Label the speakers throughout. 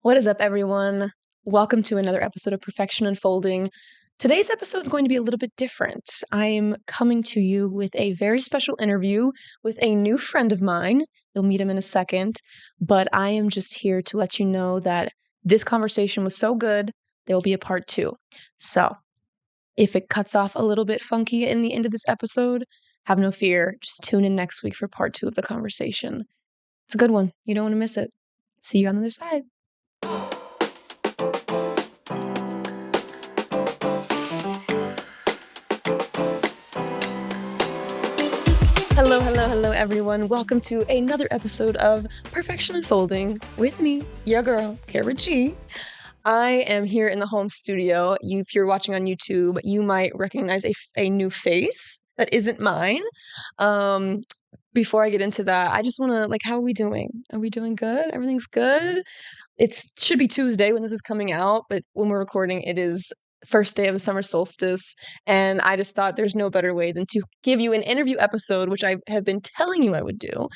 Speaker 1: What is up, everyone? Welcome to another episode of Perfection Unfolding. Today's episode is going to be a little bit different. I'm coming to you with a very special interview with a new friend of mine. You'll meet him in a second, but I am just here to let you know that this conversation was so good, there will be a part 2. So, if it cuts off a little bit funky in the end of this episode, have no fear. Just tune in next week for part 2 of the conversation. It's a good one. You don't want to miss it. See you on the other side. Hello, everyone. Welcome to another episode of Perfection Unfolding with me, your girl, Cara G. I am here in the home studio. If you're watching on YouTube, you might recognize a new face that isn't mine. Before I get into that, I just want to, how are we doing? Are we doing good? Everything's good? It should be Tuesday when this is coming out, but when we're recording, it is first day of the summer solstice, and I just thought there's no better way than to give you an interview episode, which I have been telling you I would do,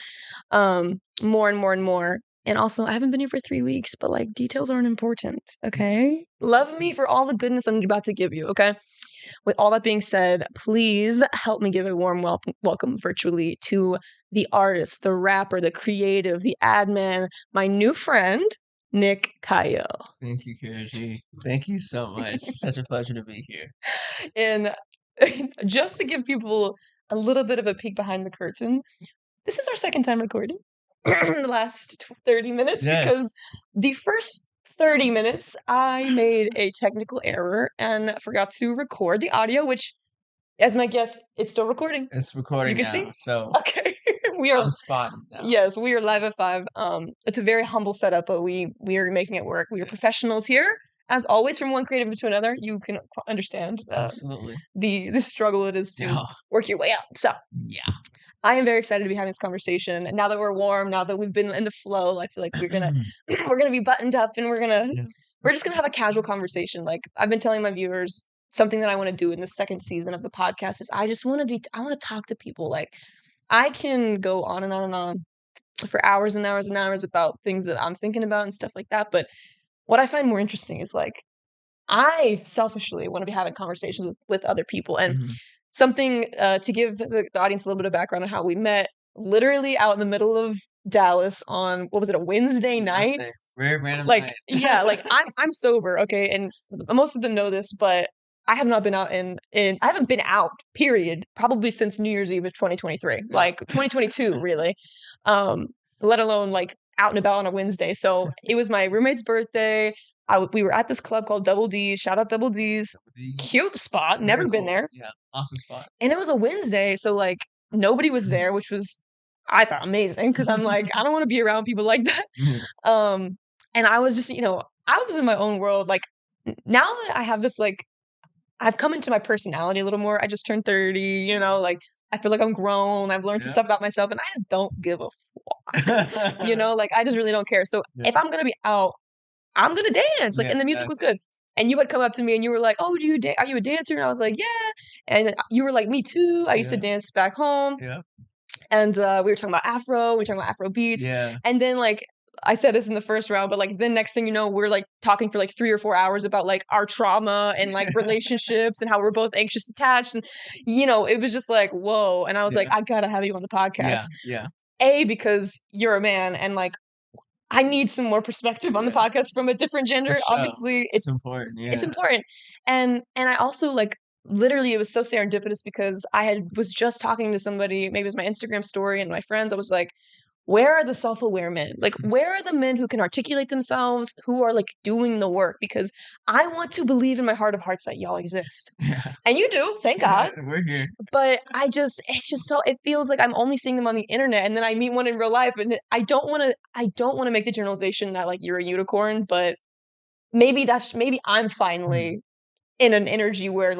Speaker 1: more and more and more. And also, I haven't been here for 3 weeks, but details aren't important, okay? Love me for all the goodness I'm about to give you, okay? With all that being said, please help me give a warm welcome virtually to the artist, the rapper, the creative, the admin, my new friend, Nyck Khayo.
Speaker 2: Thank you, Cara G. Thank you so much. Such a pleasure to be here.
Speaker 1: And just to give people a little bit of a peek behind the curtain, this is our second time recording in the last 30 minutes because the first 30 minutes I made a technical error and forgot to record the audio, which, as my guess, it's still recording.
Speaker 2: It's recording
Speaker 1: you can
Speaker 2: now,
Speaker 1: see?
Speaker 2: so
Speaker 1: okay. We are
Speaker 2: I'm spotted now.
Speaker 1: Yes, we are live at 5. It's a very humble setup, but we are making it work. We are professionals here, as always, from one creative to another. You can understand
Speaker 2: Absolutely
Speaker 1: the struggle it is to work your way up. So
Speaker 2: yeah,
Speaker 1: I am very excited to be having this conversation. And now that we're warm, now that we've been in the flow, I feel like we're gonna be buttoned up, and we're just gonna have a casual conversation. Like I've been telling my viewers, something that I want to do in the second season of the podcast is I want to talk to people. Like I can go on and on and on for hours and hours and hours about things that I'm thinking about and stuff like that. But what I find more interesting is I selfishly want to be having conversations with other people. And something to give the audience a little bit of background on how we met, literally out in the middle of Dallas on, what was it, a Wednesday night?
Speaker 2: Very random night.
Speaker 1: Yeah, I'm sober, okay, and most of them know this, but I have not been out I haven't been out, period, probably since New Year's Eve of 2023, 2022, really, let alone out and about on a Wednesday. So it was my roommate's birthday. We were at this club called Double D's. Shout out Double D's. Cute spot. Never been there.
Speaker 2: Yeah, awesome spot.
Speaker 1: And it was a Wednesday, so nobody was there, which was, I thought, amazing because I'm I don't want to be around people like that. And I was just, I was in my own world. Now that I have this, I've come into my personality a little more. I just turned 30, I feel like I'm grown. I've learned some stuff about myself, and I just don't give a fuck. I just really don't care. So if I'm gonna be out, I'm gonna dance. And the music was good. And you would come up to me and you were like, "Oh, are you a dancer?" And I was like, "Yeah." And you were like, "Me too. I used to dance back home."
Speaker 2: Yeah.
Speaker 1: And we were talking about Afro. We were talking about Afro beats.
Speaker 2: Yeah.
Speaker 1: And then I said this in the first round, but the next thing you know, we're talking for 3 or 4 hours about our trauma and relationships and how we're both anxious attached. And, it was just whoa. And I was like, I gotta have you on the podcast.
Speaker 2: Yeah.
Speaker 1: Because you're a man and I need some more perspective on the podcast from a different gender.
Speaker 2: Sure.
Speaker 1: Obviously, it's
Speaker 2: important. Yeah.
Speaker 1: It's important. And I also literally, it was so serendipitous because was just talking to somebody, maybe it was my Instagram story and my friends. I was like, where are the self-aware men? Where are the men who can articulate themselves, who are doing the work? Because I want to believe in my heart of hearts that y'all exist.
Speaker 2: Yeah.
Speaker 1: And you do, thank God.
Speaker 2: We're here.
Speaker 1: But it's just so, it feels like I'm only seeing them on the internet, and then I meet one in real life, and I don't want to make the generalization that you're a unicorn, but maybe I'm finally in an energy where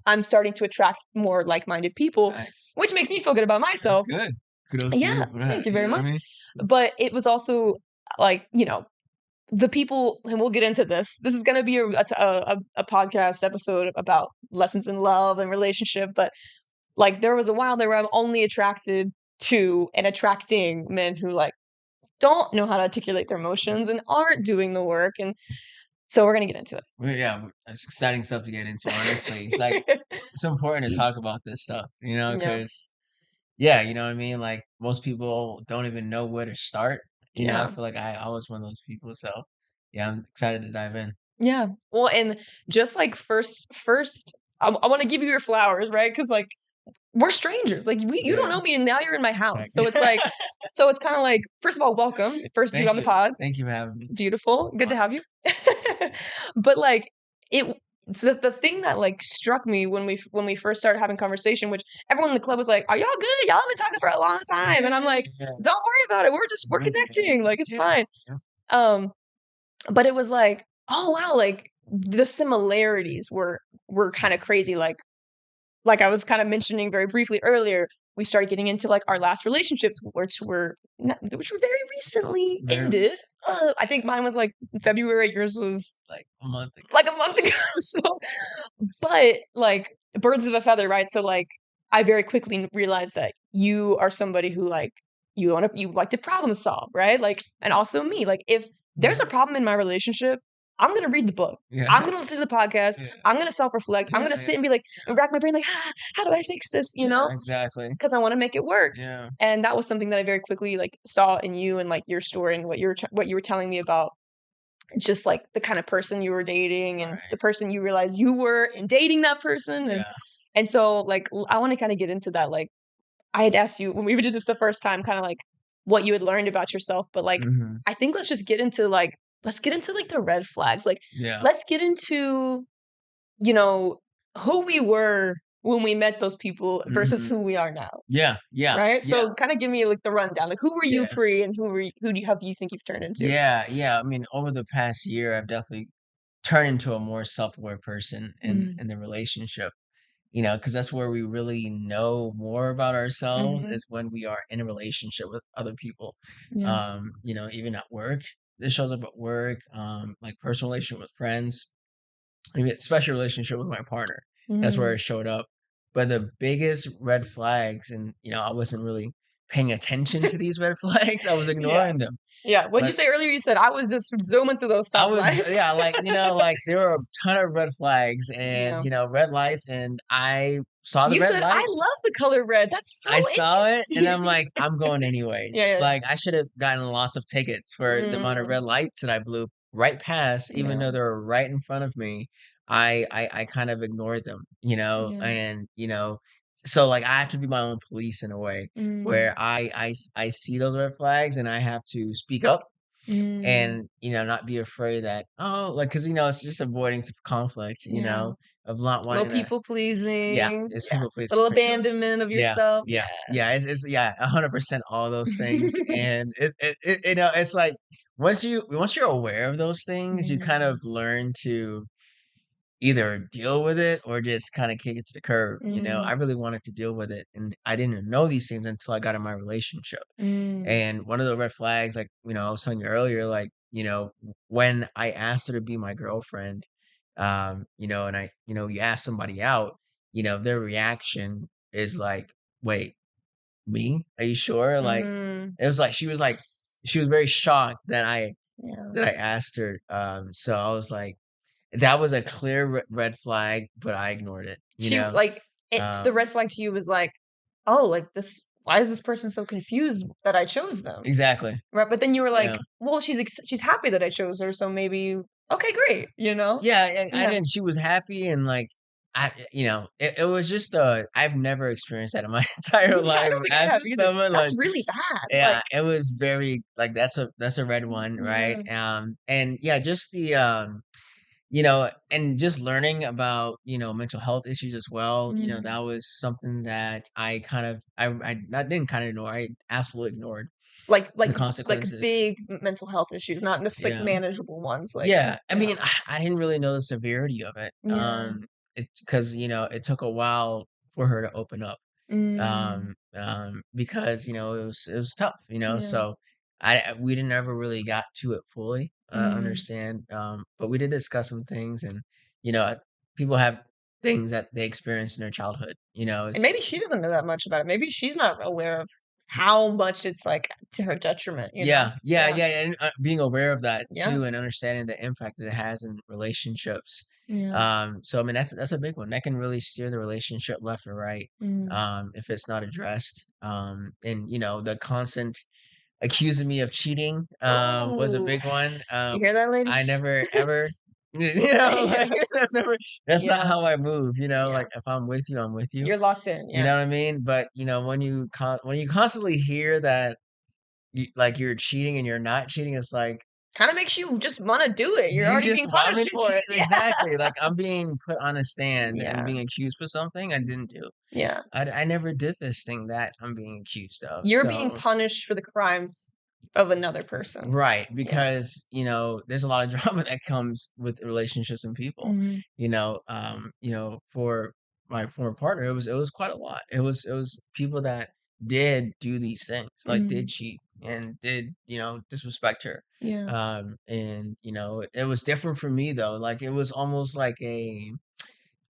Speaker 1: I'm starting to attract more like-minded people, which makes me feel good about myself.
Speaker 2: That's good. Kudos
Speaker 1: yeah,
Speaker 2: to you for that.
Speaker 1: Thank you very much.
Speaker 2: I mean?
Speaker 1: But it was also the people, and we'll get into this. This is going to be a podcast episode about lessons in love and relationship, but there was a while there where I'm only attracted to and attracting men who don't know how to articulate their emotions and aren't doing the work. And so we're gonna get into it.
Speaker 2: Well, yeah, it's exciting stuff to get into, honestly. It's like it's important to talk about this stuff,
Speaker 1: Yeah.
Speaker 2: because yeah, you know what I mean? Like most people don't even know where to start. I
Speaker 1: Yeah.
Speaker 2: feel like I was one of those people. So yeah, I'm excited to dive in.
Speaker 1: Yeah. Well, and just like first, I want to give you your flowers, right? Because like we're strangers. Like you don't
Speaker 2: Yeah.
Speaker 1: know me, and now you're in my house.
Speaker 2: Like,
Speaker 1: So it's like, so it's kind of like, first of all, welcome, first dude
Speaker 2: thank
Speaker 1: on the
Speaker 2: you.
Speaker 1: pod.
Speaker 2: Thank you for having me.
Speaker 1: Beautiful, good to
Speaker 2: Awesome.
Speaker 1: have you. But like it. So the thing that like struck me when we first started having conversation, which everyone in the club was like, "Are y'all good? Y'all been talking for a long time," and I'm like,
Speaker 2: Yeah.
Speaker 1: "Don't worry about it. We're
Speaker 2: We're good.
Speaker 1: connecting. Like it's
Speaker 2: Yeah.
Speaker 1: fine."
Speaker 2: Yeah.
Speaker 1: Um, but it was like, oh wow, like the similarities were kind of crazy. Like I was kind of mentioning very briefly earlier, we started getting into like our last relationships, which were very recently
Speaker 2: Very
Speaker 1: ended.
Speaker 2: recent.
Speaker 1: I think mine was like February. Yours was
Speaker 2: Like a month ago.
Speaker 1: like a month ago. So, but like birds of a feather, right? So like I very quickly realized that you are somebody who like you like to problem solve, right? Like, and also me, like if there's a problem in my relationship, I'm gonna read the book.
Speaker 2: Yeah.
Speaker 1: I'm gonna listen to the podcast.
Speaker 2: Yeah.
Speaker 1: I'm gonna self-reflect. I'm
Speaker 2: Yeah.
Speaker 1: gonna
Speaker 2: Yeah.
Speaker 1: sit and be like, and rack my brain, like, how do I fix this?
Speaker 2: Yeah. Exactly.
Speaker 1: Because I want to make it work.
Speaker 2: Yeah.
Speaker 1: And that was something that I very quickly like saw in you and like your story and what you were telling me about just like the kind of person you were dating and
Speaker 2: Right.
Speaker 1: the person you realized you were in dating that person.
Speaker 2: Yeah.
Speaker 1: And so like I want to kind of get into that. Like I had asked you when we did this the first time, kind of like what you had learned about yourself, but like
Speaker 2: Hmm.
Speaker 1: I think let's get into like the red flags. Like
Speaker 2: Yeah.
Speaker 1: let's get into, you know, who we were when we met those people versus
Speaker 2: Hmm.
Speaker 1: who we are now.
Speaker 2: Yeah. Yeah.
Speaker 1: Right?
Speaker 2: Yeah.
Speaker 1: So kind of give me like the rundown. Like who were you
Speaker 2: Yeah.
Speaker 1: pre and who do you think you've turned into?
Speaker 2: Yeah. Yeah. I mean, over the past year, I've definitely turned into a more self-aware person
Speaker 1: Mm.
Speaker 2: in the relationship. Because that's where we really know more about ourselves
Speaker 1: Mhm.
Speaker 2: is when we are in a relationship with other people.
Speaker 1: Yeah.
Speaker 2: Even at work, this shows up at work, like personal relationship with friends, even special relationship with my partner. That's where
Speaker 1: Mm.
Speaker 2: it showed up. But the biggest red flags, and I wasn't really paying attention to these red flags. I was
Speaker 1: Yeah.
Speaker 2: ignoring them.
Speaker 1: Yeah. What'd you
Speaker 2: But
Speaker 1: say earlier? You said I was just zooming through those
Speaker 2: I was,
Speaker 1: stoplights.
Speaker 2: yeah, like, like there were a ton of red flags and,
Speaker 1: Yeah.
Speaker 2: red lights, and I saw the
Speaker 1: You
Speaker 2: red
Speaker 1: said I
Speaker 2: light.
Speaker 1: love the color red. That's so
Speaker 2: I saw it and I'm
Speaker 1: interesting.
Speaker 2: like, I'm going
Speaker 1: Yeah,
Speaker 2: anyways.
Speaker 1: yeah.
Speaker 2: Like I should have gotten lots of tickets for the amount of
Speaker 1: Mm,
Speaker 2: red lights that I blew right past, even
Speaker 1: yeah.
Speaker 2: though they were right in front of me. I kind of ignored them,
Speaker 1: Yeah.
Speaker 2: and so like I have to be my own police in a way
Speaker 1: Mm,
Speaker 2: where I see those red flags and I have to speak up
Speaker 1: mm,
Speaker 2: and not be afraid that, oh, like, because it's just avoiding some conflict,
Speaker 1: yeah.
Speaker 2: of not
Speaker 1: Little
Speaker 2: wanting to.
Speaker 1: people
Speaker 2: Yeah,
Speaker 1: pleasing.
Speaker 2: it's
Speaker 1: Yeah.
Speaker 2: people pleasing
Speaker 1: Little
Speaker 2: for sure.
Speaker 1: abandonment of
Speaker 2: Yeah,
Speaker 1: yourself.
Speaker 2: yeah,
Speaker 1: Yeah.
Speaker 2: yeah. It's yeah, 100% all those things, and it's like once you're aware of those things, you kind of
Speaker 1: Mm,
Speaker 2: learn to either deal with it or just kind of kick it to the curb. I
Speaker 1: mm,
Speaker 2: really wanted to deal with it, and I didn't know these things until I got in my relationship.
Speaker 1: mm,
Speaker 2: And one of the red flags, like, I was telling you earlier, like, when I asked her to be my girlfriend, and you ask somebody out, their reaction is like, wait, me? Are you sure? Like,
Speaker 1: mm,
Speaker 2: it was like, she was very shocked
Speaker 1: yeah.
Speaker 2: that I asked her. So I was like, that was a clear red flag, but I ignored it,
Speaker 1: She like it's the red
Speaker 2: Um,
Speaker 1: flag to you was like, oh, like this. Why is this person so confused that I chose them?
Speaker 2: exactly.
Speaker 1: Right, but then you were like,
Speaker 2: Yeah.
Speaker 1: "Well, she's happy that I chose her, so maybe okay, great," you know?
Speaker 2: Yeah, and I
Speaker 1: Yeah.
Speaker 2: didn't she was happy and, like, it was just, I've never experienced that in my entire
Speaker 1: Yeah, I
Speaker 2: life
Speaker 1: don't
Speaker 2: of
Speaker 1: think I have
Speaker 2: asking
Speaker 1: either.
Speaker 2: someone,
Speaker 1: That's
Speaker 2: like,
Speaker 1: really bad,
Speaker 2: yeah,
Speaker 1: like
Speaker 2: it was very like, that's a red one, right?
Speaker 1: yeah,
Speaker 2: And yeah, just and just learning about, mental health issues as well,
Speaker 1: mm,
Speaker 2: that was something that I kind of I didn't kinda ignore, I absolutely ignored
Speaker 1: like
Speaker 2: the
Speaker 1: like like
Speaker 2: consequences.
Speaker 1: big mental health issues, not just like
Speaker 2: Yeah.
Speaker 1: manageable ones, like
Speaker 2: Yeah, I
Speaker 1: yeah.
Speaker 2: mean, I didn't really know the severity of it,
Speaker 1: Yeah.
Speaker 2: it's because it took a while for her to open up,
Speaker 1: Mm,
Speaker 2: because, it was tough,
Speaker 1: yeah.
Speaker 2: so we didn't ever really got to it fully,
Speaker 1: Mm.
Speaker 2: understand, but we did discuss some things and, you know, people have things that they experienced in their childhood,
Speaker 1: And
Speaker 2: it's
Speaker 1: maybe she doesn't know that much about it. Maybe she's not aware of how much it's like to her detriment, you know?
Speaker 2: Yeah, and being aware of that
Speaker 1: Yeah.
Speaker 2: too, and understanding the impact that it has in relationships.
Speaker 1: Yeah.
Speaker 2: So I mean, that's a big one. That can really steer the relationship left or right,
Speaker 1: Mm.
Speaker 2: if it's not addressed. And the constant accusing me of cheating, was a
Speaker 1: Ooh.
Speaker 2: big one.
Speaker 1: You hear that,
Speaker 2: I
Speaker 1: ladies?
Speaker 2: never ever,
Speaker 1: Yeah.
Speaker 2: like I've never. That's not
Speaker 1: Yeah.
Speaker 2: how I move.
Speaker 1: Yeah.
Speaker 2: Like if I'm with you, I'm with you.
Speaker 1: You're locked in,
Speaker 2: You
Speaker 1: yeah.
Speaker 2: know what I mean? But when you constantly hear that like you're cheating and you're not cheating, it's like
Speaker 1: Kinda makes you just wanna do it. You're
Speaker 2: you
Speaker 1: already
Speaker 2: just
Speaker 1: being
Speaker 2: want me
Speaker 1: punished
Speaker 2: to
Speaker 1: for
Speaker 2: cheat.
Speaker 1: it. Yeah.
Speaker 2: Exactly. Like I'm being put on a stand and
Speaker 1: Yeah.
Speaker 2: being accused for something I didn't do.
Speaker 1: Yeah.
Speaker 2: I never did this thing that I'm being accused of.
Speaker 1: You're being
Speaker 2: So
Speaker 1: punished for the crimes of another person.
Speaker 2: right,
Speaker 1: Yeah.
Speaker 2: because there's a lot of drama that comes with relationships and people.
Speaker 1: Mhm.
Speaker 2: For my former partner, it was quite a lot. It was people that did do these things, like did
Speaker 1: Mm.
Speaker 2: cheat and did disrespect her.
Speaker 1: Yeah.
Speaker 2: And it was different for me though. Like it was almost like a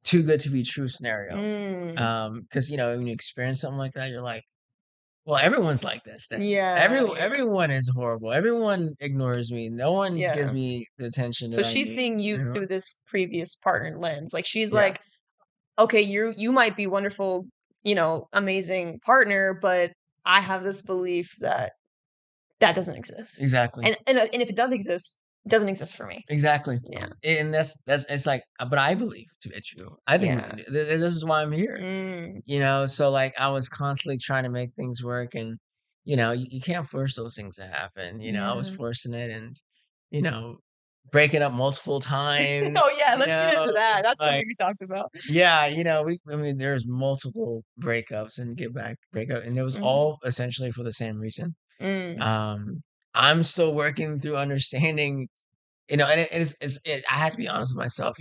Speaker 2: too good to be true scenario.
Speaker 1: Mm.
Speaker 2: Because when you experience something like that, you're like, well, everyone's like this then.
Speaker 1: Yeah, yeah.
Speaker 2: Everyone is horrible. Everyone ignores me. No one gives
Speaker 1: Yeah.
Speaker 2: me the attention
Speaker 1: So
Speaker 2: that I
Speaker 1: she's
Speaker 2: need.
Speaker 1: seeing you
Speaker 2: You know?
Speaker 1: through this previous partner lens. Like, she's
Speaker 2: Yeah,
Speaker 1: like, "Okay, you might be wonderful, amazing partner, but I have this belief that that doesn't exist.
Speaker 2: exactly.
Speaker 1: And if it does exist, it doesn't exist for me."
Speaker 2: Exactly.
Speaker 1: Yeah.
Speaker 2: And that's it's like, but I believe to be true. I think
Speaker 1: Yeah.
Speaker 2: this is why I'm here.
Speaker 1: Mm.
Speaker 2: So like I was constantly trying to make things work, and you can't force those things to happen. I was
Speaker 1: Yeah.
Speaker 2: forcing it, and you know breaking up multiple times.
Speaker 1: Oh, yeah, let's get into that. That's
Speaker 2: Like
Speaker 1: something we talked about.
Speaker 2: yeah, I mean, there's multiple breakups and get back breakup, and it was
Speaker 1: Mhm.
Speaker 2: all essentially for the same reason.
Speaker 1: Mm.
Speaker 2: Um, I'm still working through understanding, and I had to be honest with myself,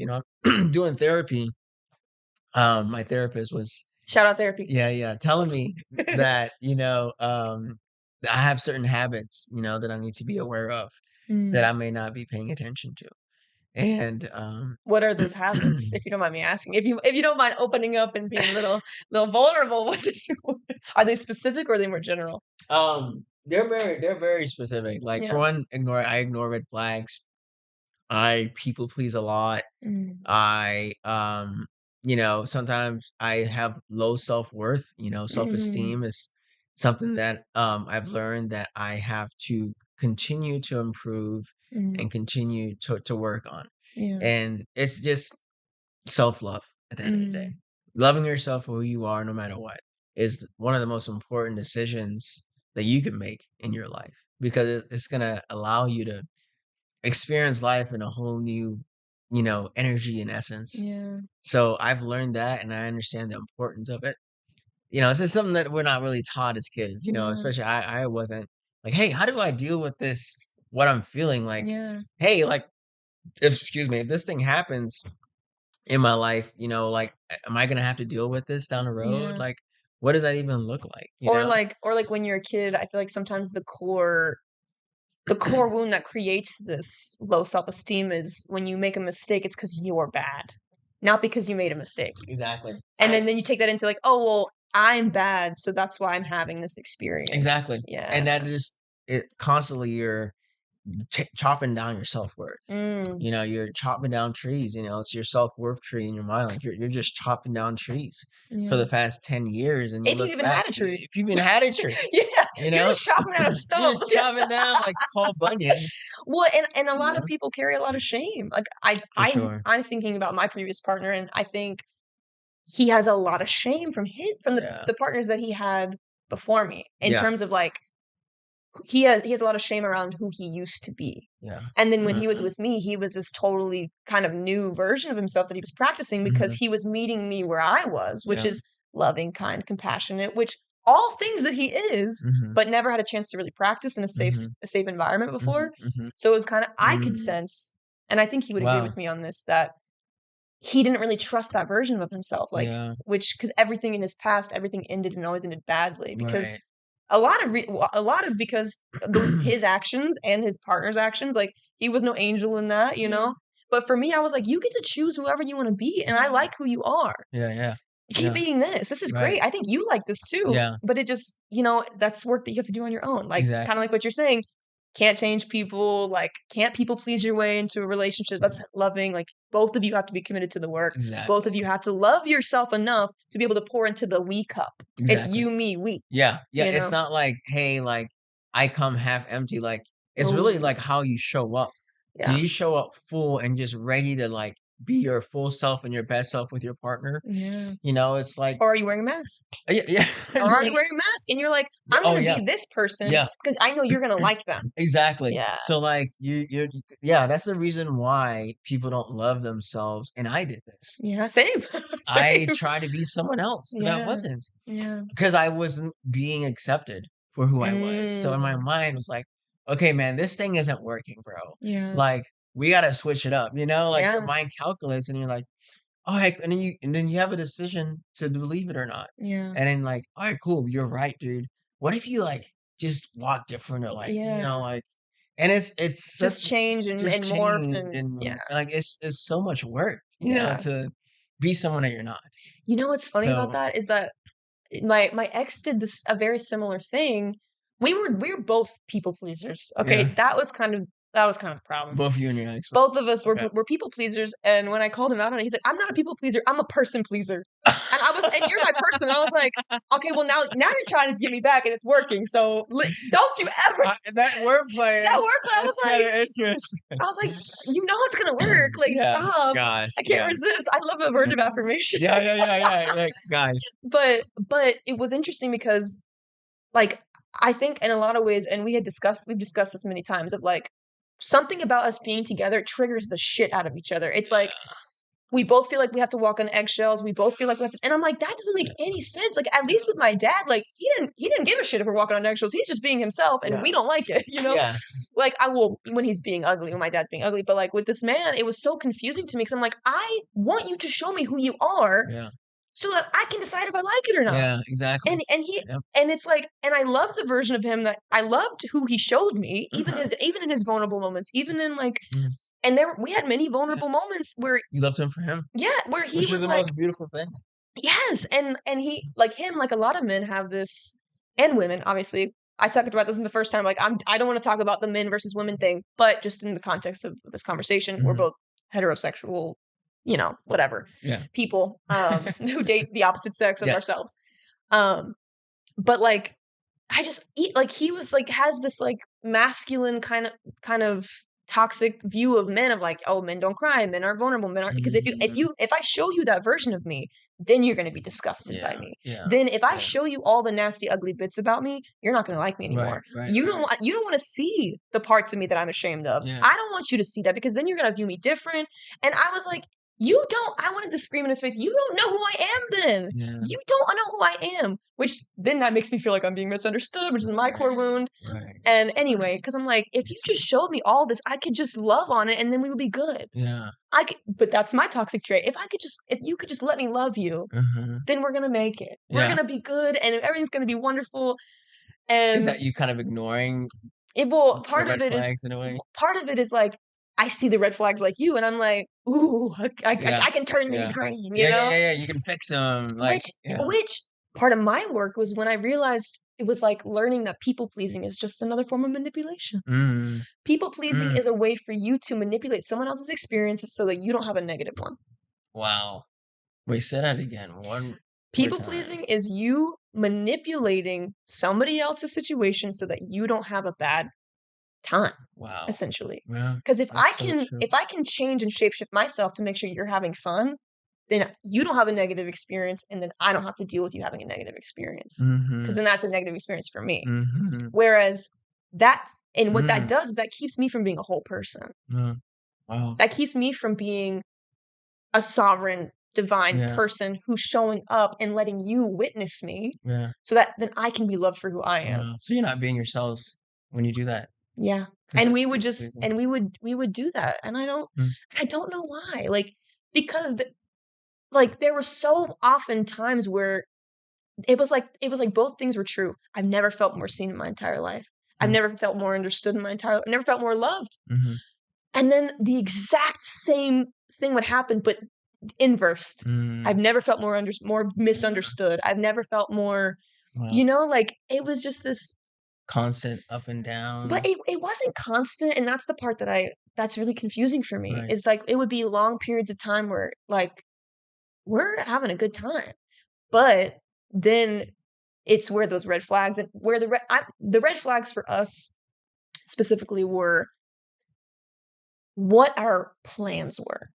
Speaker 2: doing therapy. My therapist was,
Speaker 1: Shout out therapy.
Speaker 2: yeah, telling me that, I have certain habits, that I need to be aware of that
Speaker 1: Mm.
Speaker 2: I may not be paying attention to. And,
Speaker 1: What are those habits, if you don't mind me asking? If you don't mind opening up and being a little vulnerable, what did you are they specific or are they more general?
Speaker 2: they're very specific. Like for
Speaker 1: Yeah.
Speaker 2: one, I ignore red flags. I people please a lot.
Speaker 1: Mm.
Speaker 2: I sometimes I have low self-worth.
Speaker 1: Mm.
Speaker 2: Self-esteem is something that I've learned that I have to continue to improve
Speaker 1: Mm.
Speaker 2: and continue to work on.
Speaker 1: Yeah.
Speaker 2: And it's just self-love at the end of the day.
Speaker 1: Mm.
Speaker 2: Loving yourself for who you are no matter what is one of the most important decisions that you can make in your life, because it's going to allow you to experience life in a whole new, energy and essence.
Speaker 1: Yeah.
Speaker 2: So I've learned that and I understand the importance of it. It's just something that we're not really taught as kids,
Speaker 1: No.
Speaker 2: especially I wasn't like, hey, how do I deal with this? What I'm feeling like,
Speaker 1: Yeah.
Speaker 2: hey, like, excuse me, if this thing happens in my life, like, am I going to have to deal with this down the road?
Speaker 1: Yeah.
Speaker 2: Like, what does that even look like?
Speaker 1: Or like when you're a kid, I feel like sometimes the core wound that creates this low self-esteem is when you make a mistake, it's because 'cause you're bad, not because you made a mistake.
Speaker 2: Exactly.
Speaker 1: And then you take that into like, "Oh, well, I'm bad, so that's why I'm having this experience."
Speaker 2: Exactly.
Speaker 1: Yeah.
Speaker 2: And that is it constantly you're chopping down your self-worth.
Speaker 1: Mm.
Speaker 2: You're chopping down trees, it's your self-worth tree in your mind. Like you're just chopping down trees for
Speaker 1: Yeah.
Speaker 2: the past 10 years, and you
Speaker 1: If you
Speaker 2: look
Speaker 1: even
Speaker 2: back,
Speaker 1: had a tree.
Speaker 2: if you've even had a tree,
Speaker 1: Yeah,
Speaker 2: you
Speaker 1: you're
Speaker 2: know,
Speaker 1: just chopping out a
Speaker 2: you're
Speaker 1: stump.
Speaker 2: just chopping down like Paul Bunyan,
Speaker 1: Well, and a
Speaker 2: you
Speaker 1: lot of
Speaker 2: know,
Speaker 1: people carry a lot of shame. Like, I
Speaker 2: for
Speaker 1: I'm
Speaker 2: sure.
Speaker 1: I'm thinking about my previous partner, and I think he has a lot of shame from the
Speaker 2: Yeah.
Speaker 1: the partners that he had before me, in
Speaker 2: Yeah.
Speaker 1: terms of, like, he has a lot of shame around who he used to be.
Speaker 2: Yeah.
Speaker 1: And then when he was
Speaker 2: Mhm.
Speaker 1: with me, he was this totally kind of new version of himself that he was practicing because
Speaker 2: Mhm.
Speaker 1: he was meeting me where I was, which
Speaker 2: Yeah.
Speaker 1: is loving, kind, compassionate, which all things that he is,
Speaker 2: Mhm.
Speaker 1: but never had a chance to really practice in a safe
Speaker 2: Mhm.
Speaker 1: a safe environment
Speaker 2: Mhm.
Speaker 1: before.
Speaker 2: Mhm.
Speaker 1: So it was kind of I could
Speaker 2: Mm.
Speaker 1: sense, and I think he would agree
Speaker 2: Wow.
Speaker 1: with me on this, that he didn't really trust that version of himself, like,
Speaker 2: Yeah.
Speaker 1: which because everything in his past, everything ended and always ended badly because
Speaker 2: Right.
Speaker 1: a lot of because his actions and his partner's actions, like, he was no angel in that, you
Speaker 2: Yeah.
Speaker 1: know? But for me, I was like, "You get to choose whoever you wanna be, and I
Speaker 2: Yeah.
Speaker 1: like who you are."
Speaker 2: Yeah. Yeah.
Speaker 1: keep being this. This is
Speaker 2: Right.
Speaker 1: great. I think you like this too.
Speaker 2: Yeah.
Speaker 1: But it just, that's work that you have to do on your own. Like, kind
Speaker 2: Exactly.
Speaker 1: of like what you're saying. Can't change people. Like, can't people please your way into a relationship that's loving. Like, both of you have to be committed to the work. Both of
Speaker 2: Exactly.
Speaker 1: you have to love yourself enough to be able to pour into the we cup. It's
Speaker 2: Exactly.
Speaker 1: you, me, we.
Speaker 2: Yeah. Yeah.
Speaker 1: You
Speaker 2: It's
Speaker 1: know?
Speaker 2: not like, hey, like I come half empty. Like it's really
Speaker 1: Oh,
Speaker 2: like how you show up. Do
Speaker 1: yeah.
Speaker 2: you show up full and just ready to like be your full self and your best self with your partner?
Speaker 1: Yeah.
Speaker 2: It's like
Speaker 1: Or are you wearing a mask?
Speaker 2: yeah, yeah.
Speaker 1: Or are you wearing a mask? And you're like,
Speaker 2: Yeah,
Speaker 1: I'm
Speaker 2: oh
Speaker 1: gonna
Speaker 2: yeah.
Speaker 1: be this person
Speaker 2: Yeah.
Speaker 1: because I know you're gonna like them.
Speaker 2: Exactly.
Speaker 1: Yeah.
Speaker 2: So like yeah, that's the reason why people don't love themselves. And I did this.
Speaker 1: Yeah. Same.
Speaker 2: I
Speaker 1: Same.
Speaker 2: tried to be someone else that I
Speaker 1: Yeah.
Speaker 2: wasn't
Speaker 1: Yeah.
Speaker 2: because I wasn't being accepted for who I was. So in my
Speaker 1: Mm.
Speaker 2: mind it was like, okay, man, this thing isn't working, bro.
Speaker 1: Yeah.
Speaker 2: Like we gotta switch it up, like your
Speaker 1: Yeah.
Speaker 2: mind calculates and you're like, all right, and then you have a decision to believe it or not.
Speaker 1: Yeah.
Speaker 2: And then like, all right, cool, you're right, dude. What if you like just walk different or like,
Speaker 1: Yeah.
Speaker 2: like and it's such
Speaker 1: Just change and
Speaker 2: just
Speaker 1: morph
Speaker 2: change
Speaker 1: and
Speaker 2: and
Speaker 1: yeah.
Speaker 2: like it's so much work,
Speaker 1: Yeah.
Speaker 2: to be someone that you're not.
Speaker 1: You know what's funny about
Speaker 2: So
Speaker 1: that is that my ex did this a very similar thing. We were both people pleasers. Okay,
Speaker 2: yeah,
Speaker 1: that was kind of the problem.
Speaker 2: both you and your ex.
Speaker 1: Both of us were
Speaker 2: Okay.
Speaker 1: were people pleasers, and when I called him out on it, he's like, "I'm not a people pleaser. I'm a person pleaser." And you're my person. I was like, "Okay, well now you're trying to get me back, and it's working. So don't you ever
Speaker 2: That wordplay
Speaker 1: that work?" I was
Speaker 2: is kind
Speaker 1: like,
Speaker 2: of interesting.
Speaker 1: you know it's gonna work. Like,
Speaker 2: Yeah,
Speaker 1: stop.
Speaker 2: gosh,
Speaker 1: I can't
Speaker 2: yeah.
Speaker 1: resist. I love a word of affirmation.
Speaker 2: Yeah, yeah, yeah, yeah, yeah, guys.
Speaker 1: But it was interesting because like I think in a lot of ways, and we've discussed this many times of like something about us being together triggers the shit out of each other. It's like we both feel like we have to walk on eggshells. We both feel like we have to, and I'm like, that doesn't make any sense. Like at least with my dad, like he didn't give a shit if we're walking on eggshells. He's just being himself, and
Speaker 2: Yeah.
Speaker 1: we don't like it, you know.
Speaker 2: Yeah.
Speaker 1: Like I will when he's being ugly, when my dad's being ugly, but like with this man, it was so confusing to me because I'm like, I want you to show me who you are,
Speaker 2: Yeah.
Speaker 1: so that I can decide if I like it or not.
Speaker 2: Yeah, exactly.
Speaker 1: And he
Speaker 2: Yep.
Speaker 1: and it's like, and I love the version of him that I loved who he showed me, even in his vulnerable moments, even in like,
Speaker 2: Mm.
Speaker 1: and we had many vulnerable moments where
Speaker 2: You loved him for him,
Speaker 1: where he
Speaker 2: which is
Speaker 1: was
Speaker 2: the
Speaker 1: like,
Speaker 2: most beautiful thing.
Speaker 1: yes, and he like him, like a lot of men have this, and women, obviously. I talked about this in the first time. Like I don't want to talk about the men versus women thing, but just in the context of this conversation, we're
Speaker 2: Mhm.
Speaker 1: both heterosexual, whatever
Speaker 2: Yeah.
Speaker 1: people who date the opposite sex of
Speaker 2: Yes.
Speaker 1: ourselves. But like like he was like has this like masculine kind of toxic view of men of like, oh, men don't cry, men are vulnerable, men aren't, because if I show you that version of me, then you're going to be disgusted by
Speaker 2: Yeah.
Speaker 1: me.
Speaker 2: Yeah.
Speaker 1: Then if I
Speaker 2: Yeah.
Speaker 1: show you all the nasty ugly bits about me, you're not going to like me anymore.
Speaker 2: Right,
Speaker 1: You
Speaker 2: right.
Speaker 1: don't want to see the parts of me that I'm ashamed of.
Speaker 2: Yeah.
Speaker 1: I don't want you to see that because then you're going to view me different. And I was like, I wanted to scream in his face, you don't know who I am then.
Speaker 2: Yeah.
Speaker 1: You don't know who I am. Which then that makes me feel like I'm being misunderstood, which is my core wound.
Speaker 2: Right.
Speaker 1: And anyway, because I'm like, if you just showed me all this, I could just love on it and then we would be good.
Speaker 2: Yeah.
Speaker 1: But that's my toxic trait. If you could just let me love you, then we're going to make it. We're
Speaker 2: Yeah.
Speaker 1: going to be good and everything's going to be wonderful.
Speaker 2: Is
Speaker 1: And
Speaker 2: that you kind of ignoring
Speaker 1: part
Speaker 2: the
Speaker 1: of
Speaker 2: red
Speaker 1: it
Speaker 2: flags in a way?
Speaker 1: part of it is like, I see the red flags like you, and I'm like, ooh, I can turn these
Speaker 2: Yeah.
Speaker 1: green, you
Speaker 2: Yeah,
Speaker 1: know?
Speaker 2: yeah. You can fix them. Like,
Speaker 1: Which part of my work was when I realized it was like learning that people pleasing is just another form of manipulation.
Speaker 2: Mm.
Speaker 1: People pleasing is a way for you to manipulate someone else's experiences so that you don't have a negative one.
Speaker 2: Wow. Wait, say that again.
Speaker 1: People pleasing is you manipulating somebody else's situation so that you don't have a bad time.
Speaker 2: Wow.
Speaker 1: Essentially.
Speaker 2: Yeah.
Speaker 1: Because if I
Speaker 2: True.
Speaker 1: can change and shapeshift myself to make sure you're having fun, then you don't have a negative experience, and then I don't have to deal with you having a negative experience. Because then that's a negative experience for me. Whereas what that does is that keeps me from being a whole person.
Speaker 2: Wow.
Speaker 1: That keeps me from being a sovereign, divine person who's showing up and letting you witness me.
Speaker 2: Yeah.
Speaker 1: So that then I can be loved for who I am.
Speaker 2: Wow. So you're not being yourselves when you do that.
Speaker 1: Yeah. And we would do that. And I don't know why. Like, because there were so often times where it was like both things were true. I've never felt more seen in my entire life. I've never felt more understood in my entire life. I've never felt more loved. And then the exact same thing would happen, but inversed. I've
Speaker 2: Mm,
Speaker 1: never felt more
Speaker 2: yeah.
Speaker 1: misunderstood. I've never felt more,
Speaker 2: Wow.
Speaker 1: like it was just this,
Speaker 2: Constant up and
Speaker 1: but
Speaker 2: down.
Speaker 1: it wasn't constant, and that's the part that's really confusing for me.
Speaker 2: Right.
Speaker 1: Is like it would be long periods of time where like we're having a good time, but then it's where those red flags and where the red flags for us specifically were what our plans were,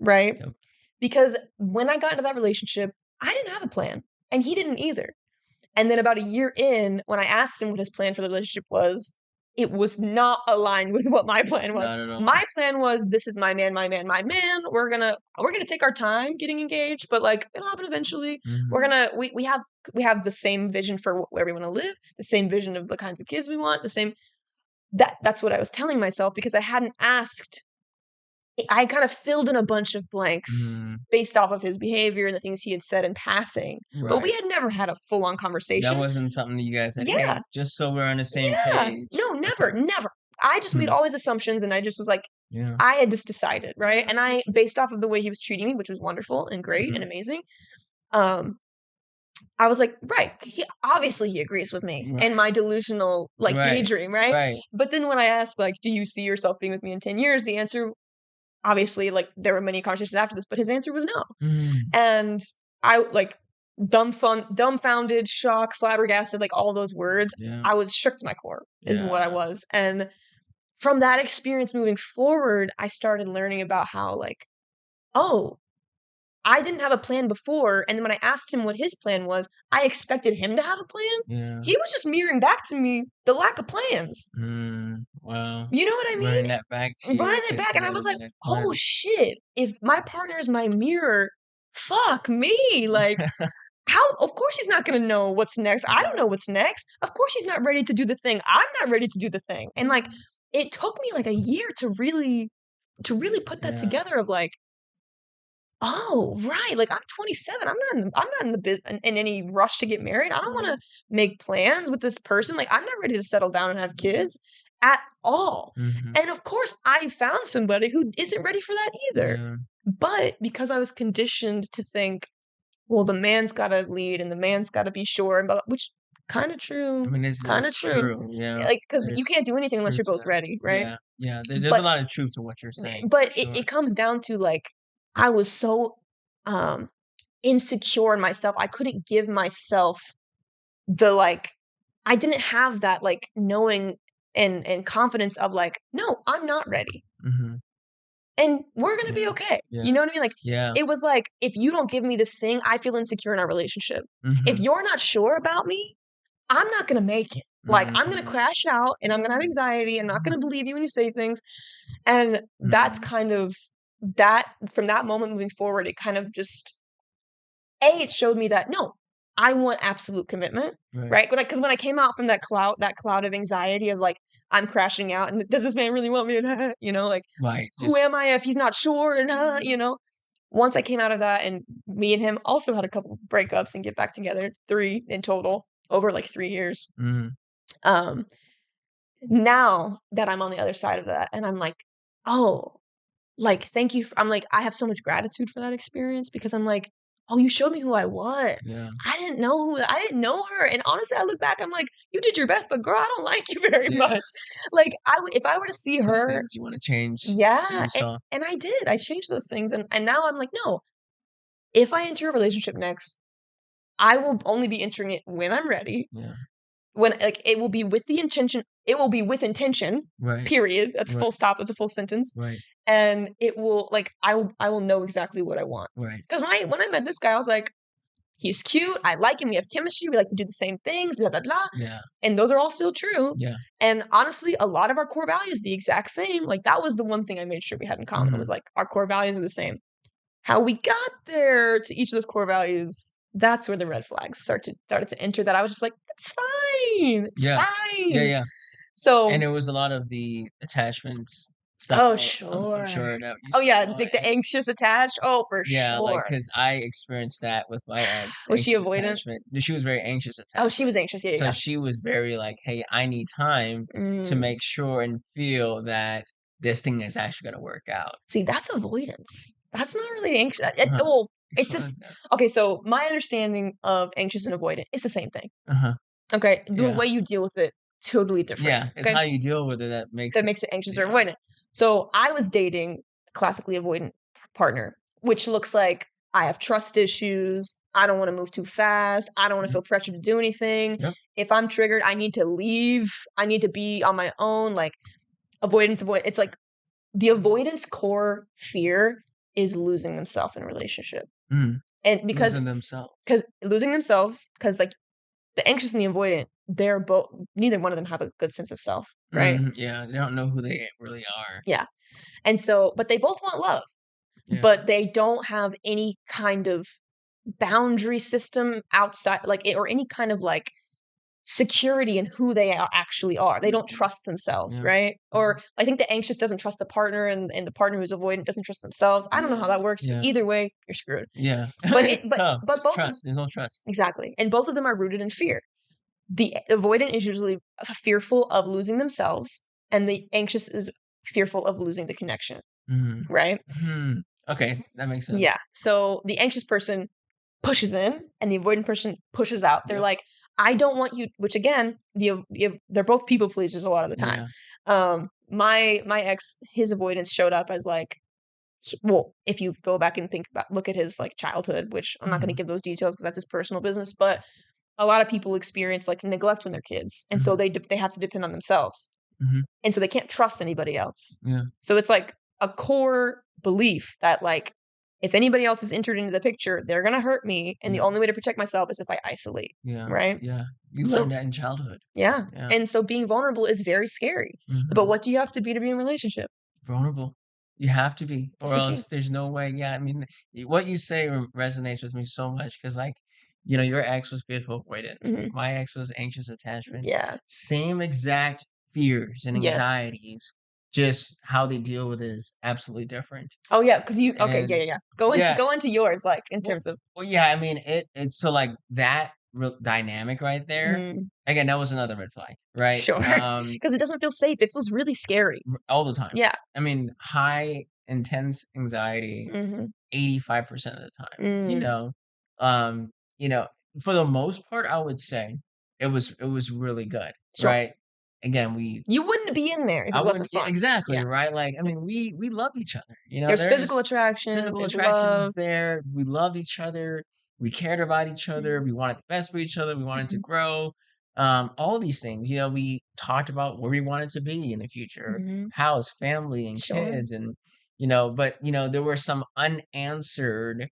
Speaker 1: right?
Speaker 2: Yep.
Speaker 1: Because when I got into that relationship, I didn't have a plan, and he didn't either. And then about a year in, when I asked him what his plan for the relationship was, it was not aligned with what my plan was.
Speaker 2: Not at all.
Speaker 1: My plan was this is my man, my man, my man. We're gonna take our time getting engaged, but like it'll happen eventually. We're
Speaker 2: Mhm.
Speaker 1: gonna we have the same vision for where we want to live, the same vision of the kinds of kids we want, the same that's what I was telling myself because I hadn't asked. I kind of filled in a bunch of blanks
Speaker 2: Mm,
Speaker 1: based off of his behavior and the things he had said in passing, but we
Speaker 2: right.
Speaker 1: had never had a full-on
Speaker 2: That
Speaker 1: conversation.
Speaker 2: wasn't something that you guys said,
Speaker 1: Yeah,
Speaker 2: "Hey, just so we're on the same
Speaker 1: yeah.
Speaker 2: page."
Speaker 1: No,
Speaker 2: Okay.
Speaker 1: never, never. I just made
Speaker 2: Mhm.
Speaker 1: always assumptions, and I just was like
Speaker 2: Yeah.
Speaker 1: I had just decided, right? And I based off of the way he was treating me, which was wonderful and great and
Speaker 2: Mhm.
Speaker 1: amazing, um, I was like, "Right, he agrees with me
Speaker 2: Right.
Speaker 1: in my delusional, like,
Speaker 2: Right.
Speaker 1: daydream," right?
Speaker 2: Right.
Speaker 1: But then when I asked, like, "Do you see yourself being with me in 10 years?" The answer obviously, like, there were many conversations after this, but his answer was no.
Speaker 2: Mm.
Speaker 1: And I like dumbfounded, shocked, flabbergasted, like all those words.
Speaker 2: Yeah.
Speaker 1: I was shook to my core, is what I
Speaker 2: Yeah.
Speaker 1: was. And from that experience moving forward, I started learning about how, like, oh, I didn't have a plan before. And then when I asked him what his plan was, I expected him to have a plan.
Speaker 2: Yeah.
Speaker 1: He was just mirroring back to me the lack of plans.
Speaker 2: Wow.
Speaker 1: You know what I mean?
Speaker 2: Running that back to you
Speaker 1: Running it
Speaker 2: because
Speaker 1: back,
Speaker 2: he
Speaker 1: and I was
Speaker 2: doesn't
Speaker 1: like,
Speaker 2: get a
Speaker 1: "Oh,
Speaker 2: plan.
Speaker 1: shit. If my partner is my mirror, fuck me." Like, how of course he's not gonna know what's next. I don't know what's next. Of course he's not ready to do the thing. I'm not ready to do the thing. And, like, it took me, like, a year to really put that
Speaker 2: Yeah.
Speaker 1: together of, like, "Oh, right, like, I'm 27. I'm not in the in any rush to get married. I don't wanna make plans with this person. Like, I'm not ready to settle down and have kids at all."
Speaker 2: Mhm.
Speaker 1: And, of course, I found somebody who isn't ready for that either.
Speaker 2: Yeah.
Speaker 1: But because I was conditioned to think, "Well, the man's gotta lead and the man's gotta be sure," and blah, which kinda
Speaker 2: I
Speaker 1: true,
Speaker 2: mean, this
Speaker 1: kinda
Speaker 2: is
Speaker 1: true.
Speaker 2: true. Yeah.
Speaker 1: Like, because you can't
Speaker 2: There's
Speaker 1: do anything unless
Speaker 2: truth
Speaker 1: you're
Speaker 2: to
Speaker 1: both
Speaker 2: that.
Speaker 1: ready, right?
Speaker 2: Yeah. Yeah. There's a
Speaker 1: But
Speaker 2: lot of truth to what you're saying for
Speaker 1: but it
Speaker 2: sure.
Speaker 1: comes down to, like, I was so, um, insecure in myself, I couldn't give myself the, like I didn't have that, like, knowing and confidence of, like, "No, I'm not ready,
Speaker 2: Mhm.
Speaker 1: and we're gonna be
Speaker 2: Yeah.
Speaker 1: okay."
Speaker 2: Yeah.
Speaker 1: You know what I mean? Like,
Speaker 2: Yeah.
Speaker 1: it was like, "If you don't give me this thing, I feel insecure in our relationship. If
Speaker 2: Mhm.
Speaker 1: you're not sure about me, I'm not gonna make it. Like, I'm gonna
Speaker 2: Mhm.
Speaker 1: crash out, and I'm gonna have anxiety, I'm not gonna believe you when you say things." And that's
Speaker 2: Mhm.
Speaker 1: kind of that from that moment moving forward, it kind of just it showed me that, no, I want absolute commitment,
Speaker 2: Right.
Speaker 1: right? Because when I came out from that cloud of anxiety of, like, I'm crashing out, and does this man really want me? And, like,
Speaker 2: Right.
Speaker 1: who
Speaker 2: Just
Speaker 1: am I if he's not sure? And, once I came out of that, and me and him also had a couple breakups and get back together, 3 in total over, like, 3 years.
Speaker 2: mhm.
Speaker 1: Um, Now that I'm on the other side of that, and I'm like, "Oh, like, thank you." I'm like, I have so much gratitude for that experience because I'm like, "Oh, you showed me who I was.
Speaker 2: Yeah.
Speaker 1: I didn't know her." And honestly, I look back, I'm like, "You did your best, but girl, I don't like you very
Speaker 2: Yeah.
Speaker 1: much." Like, if I were to see
Speaker 2: Some
Speaker 1: her.
Speaker 2: things you wanna change that
Speaker 1: Yeah,
Speaker 2: you saw.
Speaker 1: and I did. I changed those things, and now I'm like, "No, if I enter a relationship next, I will only be entering it when I'm ready,
Speaker 2: Yeah.
Speaker 1: when like, it will be with intention,
Speaker 2: Right.
Speaker 1: period. That's a
Speaker 2: Right.
Speaker 1: full stop, that's a full sentence,
Speaker 2: Right.
Speaker 1: and it will like, I will know exactly what I want.
Speaker 2: Right.
Speaker 1: 'Cause when I met this guy, I was like, "He's cute, I like him, we have chemistry, we like to do the same things, blah, blah, blah,"
Speaker 2: Yeah.
Speaker 1: and those are all still true,
Speaker 2: Yeah.
Speaker 1: and honestly, a lot of our core values the exact same, like, that was the one thing I made sure we had in common, was,
Speaker 2: Mhm.
Speaker 1: like, our core values are the same. How we got there to each of those core values, that's where the red flags started to enter that I was just like, "It's fine, it's
Speaker 2: Yeah. Yeah,
Speaker 1: fine."
Speaker 2: yeah. And
Speaker 1: So
Speaker 2: it was a lot of the attachments
Speaker 1: oh,
Speaker 2: style, I'm
Speaker 1: sure.
Speaker 2: sure that you
Speaker 1: Oh, yeah,
Speaker 2: saw,
Speaker 1: like the
Speaker 2: and
Speaker 1: anxious attach? Oh, for
Speaker 2: yeah, like,
Speaker 1: sure.
Speaker 2: cause I experienced that with my ex,
Speaker 1: Was she
Speaker 2: anxious
Speaker 1: avoidant?
Speaker 2: attachment. She was very anxious
Speaker 1: Oh, she
Speaker 2: attachment.
Speaker 1: was anxious, yeah, yeah,
Speaker 2: So
Speaker 1: yeah.
Speaker 2: she was very like, "Hey, I need time to
Speaker 1: Mm.
Speaker 2: make sure and feel that this thing is actually gonna work out."
Speaker 1: See, that's avoidance. That's not really anxious.
Speaker 2: Uh-huh.
Speaker 1: Well, it's
Speaker 2: Explain
Speaker 1: just
Speaker 2: that.
Speaker 1: okay. So my understanding of anxious and avoidant is the same thing.
Speaker 2: Uh-huh.
Speaker 1: Okay, the
Speaker 2: Yeah.
Speaker 1: way you deal with it totally different.
Speaker 2: Yeah. It's
Speaker 1: Okay,
Speaker 2: how you deal with it that makes
Speaker 1: that
Speaker 2: it.
Speaker 1: makes it anxious or
Speaker 2: Yeah.
Speaker 1: avoidant. So I was dating a classically avoidant partner, which looks like I have trust issues. I don't want to move too fast. I don't want to
Speaker 2: Mhm.
Speaker 1: feel pressure to do anything.
Speaker 2: Yep.
Speaker 1: If I'm triggered, I need to leave. I need to be on my own. Like avoidance, avoid. It's like the avoidance core fear is losing themselves in a relationship,
Speaker 2: Mm.
Speaker 1: and because
Speaker 2: Losing themselves.
Speaker 1: losing themselves, because like the anxious and the avoidant, they're both neither one of them have a good sense of self, right?
Speaker 2: Yeah. They don't know who they really are.
Speaker 1: Yeah. And so, but they both want love,
Speaker 2: Yeah.
Speaker 1: but they don't have any kind of boundary system outside, like, or any kind of like security in who they actually are. They don't trust themselves,
Speaker 2: Yeah.
Speaker 1: right? Or I think the anxious doesn't trust the partner, and the partner who's avoidant doesn't trust themselves. I don't know how that works, but
Speaker 2: Yeah.
Speaker 1: either way, you're screwed.
Speaker 2: Yeah.
Speaker 1: But it,
Speaker 2: It's tough.
Speaker 1: but
Speaker 2: It's
Speaker 1: both
Speaker 2: trust. There's no trust.
Speaker 1: exactly, and both of them are rooted in fear. The avoidant is usually fearful of losing themselves, and the anxious is fearful of losing the connection,
Speaker 2: Mhm.
Speaker 1: right?
Speaker 2: Mhm. Okay, that makes
Speaker 1: Yeah.
Speaker 2: sense.
Speaker 1: So the anxious person pushes in, and the avoidant person pushes out. They're
Speaker 2: Yep.
Speaker 1: like, I don't want you, which again, they're both people pleasers a lot of the time.
Speaker 2: Yeah.
Speaker 1: My ex, his avoidance showed up as like, well, if you go back and look at his like childhood, which I'm not going to
Speaker 2: Mhm.
Speaker 1: give those details because that's his personal business, but a lot of people experience like neglect when they're kids, and so
Speaker 2: Mhm.
Speaker 1: they have to depend on themselves,
Speaker 2: Mhm.
Speaker 1: and so they can't trust anybody else.
Speaker 2: Yeah.
Speaker 1: So it's like a core belief that like if anybody else is entered into the picture, they're gonna hurt me, and the
Speaker 2: Yeah.
Speaker 1: only way to protect myself is if I isolate,
Speaker 2: Yeah.
Speaker 1: right?
Speaker 2: Yeah. You learned
Speaker 1: So
Speaker 2: that in childhood.
Speaker 1: yeah,
Speaker 2: Yeah.
Speaker 1: and so being vulnerable is very scary. But
Speaker 2: Mhm.
Speaker 1: what do you have to be in a relationship?
Speaker 2: Vulnerable. You have to be,
Speaker 1: That's
Speaker 2: or
Speaker 1: the key.
Speaker 2: else there's no way. Yeah, I mean, what you say resonates with me so much because, like, your ex was fearful avoidant.
Speaker 1: Mhm.
Speaker 2: My ex was anxious attachment.
Speaker 1: Yeah.
Speaker 2: Same exact fears and
Speaker 1: Yes.
Speaker 2: anxieties, just how they deal with it is absolutely different.
Speaker 1: Oh yeah, because you okay, yeah,
Speaker 2: And
Speaker 1: yeah, yeah. Go into
Speaker 2: yeah,
Speaker 1: go into yours, like in
Speaker 2: well,
Speaker 1: terms of
Speaker 2: yeah, I mean, it's so like that dynamic right there.
Speaker 1: mhm,
Speaker 2: Again, that was another red flag, right?
Speaker 1: sure, because it doesn't feel safe. It feels really scary.
Speaker 2: All the time.
Speaker 1: Yeah.
Speaker 2: I mean, high intense anxiety
Speaker 1: Mhm.
Speaker 2: 85% of the time.
Speaker 1: Mm.
Speaker 2: Um, you know, for the most part, I would say it was really good,
Speaker 1: Sure.
Speaker 2: right? Again, we
Speaker 1: You wouldn't be in there if
Speaker 2: I
Speaker 1: it
Speaker 2: wouldn't
Speaker 1: wasn't
Speaker 2: yeah,
Speaker 1: fun.
Speaker 2: exactly,
Speaker 1: Yeah.
Speaker 2: right? Like, I
Speaker 1: Yeah.
Speaker 2: mean, we love each other.
Speaker 1: There's physical
Speaker 2: There's
Speaker 1: attraction,
Speaker 2: physical
Speaker 1: there's
Speaker 2: attraction
Speaker 1: love.
Speaker 2: was there. We loved each other. We cared about each other.
Speaker 1: Mhm,
Speaker 2: We wanted the best for each other. We wanted to
Speaker 1: mhm,
Speaker 2: grow. All these things. We talked about where we wanted to be in the future,
Speaker 1: mhm.
Speaker 2: house, family, and
Speaker 1: Sure.
Speaker 2: kids, and but there were some unanswered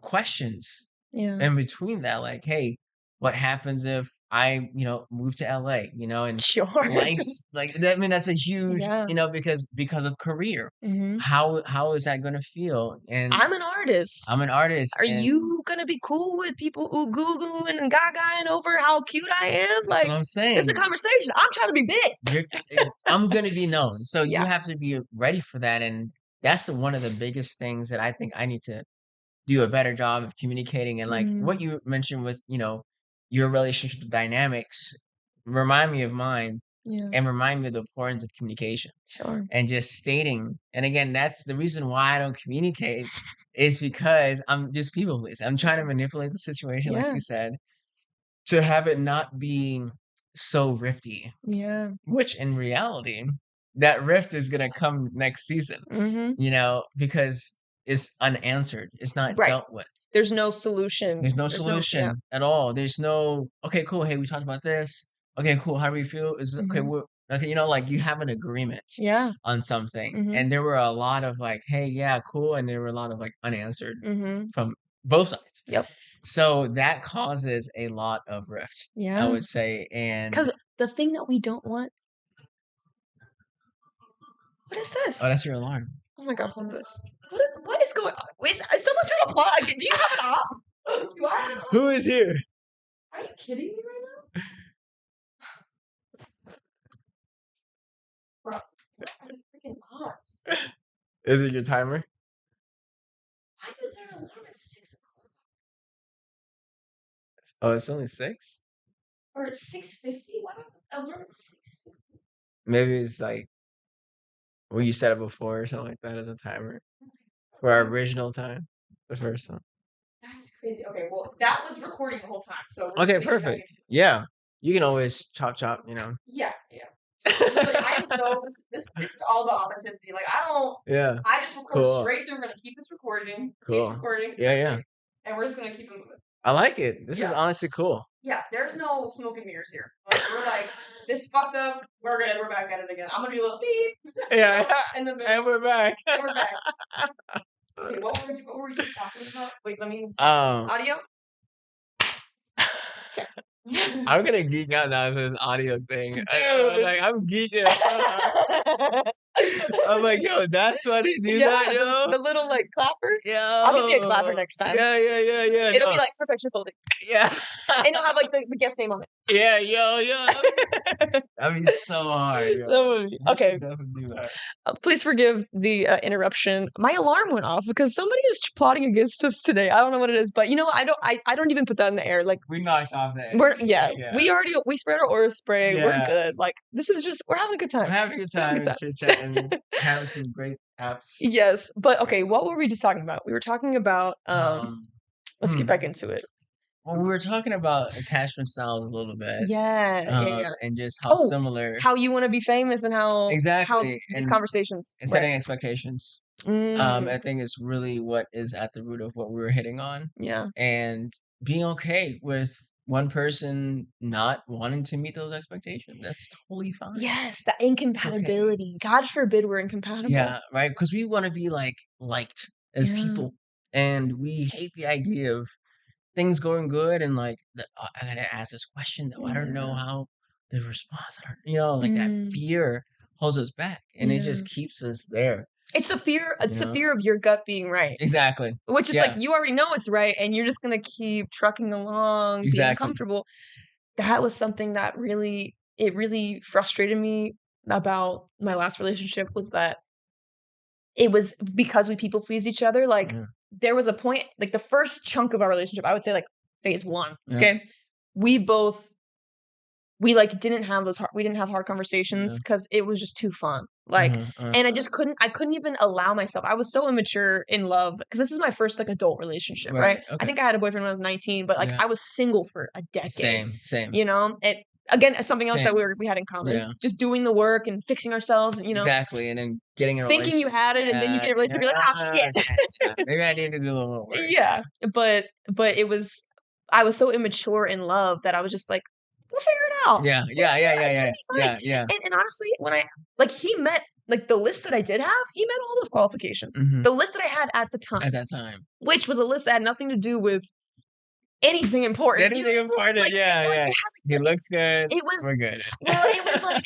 Speaker 2: questions
Speaker 1: Yeah.
Speaker 2: in between that, like, hey, what happens if I, move to LA, and
Speaker 1: Sure.
Speaker 2: life's like I mean that's a huge,
Speaker 1: Yeah.
Speaker 2: because of career.
Speaker 1: Mhm.
Speaker 2: How is that gonna feel? And
Speaker 1: I'm an
Speaker 2: I'm
Speaker 1: artist.
Speaker 2: an artist
Speaker 1: Are
Speaker 2: and
Speaker 1: you gonna be cool with people ooh goo goo and gagaing over how cute I am?
Speaker 2: that's what
Speaker 1: Like,
Speaker 2: I'm
Speaker 1: it's a
Speaker 2: saying.
Speaker 1: conversation. I'm trying to be big.
Speaker 2: You're I'm gonna be known. So you
Speaker 1: Yeah.
Speaker 2: have to be ready for that. And that's one of the biggest things that I think I need to do a better job of communicating. And like what
Speaker 1: Mm.
Speaker 2: you mentioned with your relationship dynamics remind me of mine
Speaker 1: Yeah.
Speaker 2: and remind me of the importance of communication
Speaker 1: Sure.
Speaker 2: and just stating. And again, that's the reason why I don't communicate is because I'm just people pleasing. I'm trying to manipulate the situation, like
Speaker 1: Yeah.
Speaker 2: you said, to have it not being so rifty,
Speaker 1: Yeah.
Speaker 2: which in reality that rift is going to come next season,
Speaker 1: Mhm.
Speaker 2: because it's unanswered, it's not
Speaker 1: Right.
Speaker 2: dealt with.
Speaker 1: There's no solution.
Speaker 2: There's no
Speaker 1: There's no yeah.
Speaker 2: solution at all. There's no, okay, cool. Hey, we talked about this. Okay, cool. How do we feel? Is okay.
Speaker 1: Mhm.
Speaker 2: Okay. Like you have an agreement
Speaker 1: Yeah.
Speaker 2: on something,
Speaker 1: Mhm.
Speaker 2: and there were a lot of like, hey, yeah, cool, and there were a lot of like unanswered
Speaker 1: Mhm.
Speaker 2: from both sides.
Speaker 1: Yep.
Speaker 2: So that causes a lot of rift, I
Speaker 1: Yeah.
Speaker 2: would say. And
Speaker 1: 'Cause the thing that we don't want what is
Speaker 2: oh,
Speaker 1: this?
Speaker 2: that's your alarm.
Speaker 1: Oh my god, hold this. What is going on? Wait, is someone trying to plug? Do you have it off? Do I have it off?
Speaker 2: Who is here?
Speaker 1: Are you kidding me right now? Bro, what are the freaking odds?
Speaker 2: Is it your timer?
Speaker 1: Why is there an alarm at 6 o'clock?
Speaker 2: Oh, it's only 6.
Speaker 1: Or it's 6:50? Why don't alarm at 6:50?
Speaker 2: Maybe it's like well, you set it before or something like that as a timer. for our original time, the first time.
Speaker 1: That's crazy. Okay, well, that was recording the whole time, so we're just
Speaker 2: Okay,
Speaker 1: gonna get back
Speaker 2: perfect.
Speaker 1: into it.
Speaker 2: Yeah, you can always chop,
Speaker 1: Yeah, yeah. Literally, I am so this is all about authenticity. Like
Speaker 2: Yeah,
Speaker 1: I just record
Speaker 2: cool,
Speaker 1: straight through. We're gonna keep this recording. See it's
Speaker 2: cool.
Speaker 1: recording.
Speaker 2: Yeah, yeah.
Speaker 1: Perfect. And we're just gonna keep it moving.
Speaker 2: I like it. This is
Speaker 1: Yeah.
Speaker 2: honestly cool.
Speaker 1: Yeah, there's no smoke and mirrors here. Like, we're like, this fucked up. We're good. We're back at it again. I'm gonna do a little beep.
Speaker 2: Yeah,
Speaker 1: And then
Speaker 2: and we're back.
Speaker 1: and we're back. Okay, what were we just talking about? Wait, let me
Speaker 2: Um,
Speaker 1: audio.
Speaker 2: I'm gonna geek out now for this audio thing.
Speaker 1: Dude.
Speaker 2: Like I'm geeking out so hard. I'm like, yo, that's why they do that, yo.
Speaker 1: The little like clapper.
Speaker 2: Yo,
Speaker 1: I'll give you a clapper next time.
Speaker 2: Yeah.
Speaker 1: It'll be
Speaker 2: No.
Speaker 1: like perfection folding.
Speaker 2: Yeah.
Speaker 1: And it'll have like the guest name on it.
Speaker 2: Yeah, yo. That'd be so hard, yo.
Speaker 1: That would be.
Speaker 2: You
Speaker 1: Okay.
Speaker 2: should definitely do that.
Speaker 1: Please forgive the interruption. My alarm went off because somebody is plotting against us today. I don't know what it is, but you know what? I don't even put that in the air. Like
Speaker 2: We knocked off that.
Speaker 1: we spread our aura spray. We're
Speaker 2: Yeah.
Speaker 1: good. Like this is just we're having a good
Speaker 2: We're
Speaker 1: time.
Speaker 2: having a good
Speaker 1: We're having
Speaker 2: time,
Speaker 1: a good
Speaker 2: chit-chatting, having some great apps.
Speaker 1: Yes, but okay. What were we just talking about? We were talking about. Let's get back into it.
Speaker 2: Well, we were talking about attachment styles a little bit.
Speaker 1: Yeah.
Speaker 2: And just how
Speaker 1: Oh,
Speaker 2: similar.
Speaker 1: how you want to be famous and how
Speaker 2: Exactly.
Speaker 1: these conversations
Speaker 2: And setting
Speaker 1: right.
Speaker 2: expectations.
Speaker 1: Mm,
Speaker 2: I think it's really what is at the root of what we were hitting on.
Speaker 1: yeah.
Speaker 2: And being okay with one person not wanting to meet those expectations. That's totally fine.
Speaker 1: Yes, the incompatibility. God forbid we're incompatible.
Speaker 2: Yeah, right. Because we want to be like liked as people, and we hate the idea of things going good and like I gotta ask this question though. I don't know how the response. I don't, like that fear holds us back, and it just keeps us there.
Speaker 1: It's the fear. It's the fear of your gut being right.
Speaker 2: Exactly.
Speaker 1: Which is like you already know it's right, and you're just gonna keep trucking along, being comfortable. That was something that really frustrated me about my last relationship was that it was because we people please each other. Like there was a point, like the first chunk of our relationship, I would say like phase 1. Okay, we like didn't have hard conversations because it was just too fun. Like, and I couldn't even allow myself. I was so immature in love because this is my first like adult relationship, right?
Speaker 2: Okay.
Speaker 1: I think I had a boyfriend when I was 19, but like I was single for a decade.
Speaker 2: Same.
Speaker 1: And again, something else that we had in common, just doing the work and fixing ourselves, and
Speaker 2: exactly, and then getting a
Speaker 1: thinking you had it, and then you get a relationship, you're like, oh shit,
Speaker 2: maybe I need to do a little more work.
Speaker 1: Yeah, but it was, I was so immature in love that I was just like, we'll figure it out.
Speaker 2: Yeah.
Speaker 1: And honestly, when he met like the list that I did have, he met all those qualifications. The list that I had at that time, which was a list that had nothing to do with anything important.
Speaker 2: Yeah. He looks good.
Speaker 1: We're good. Well, it was like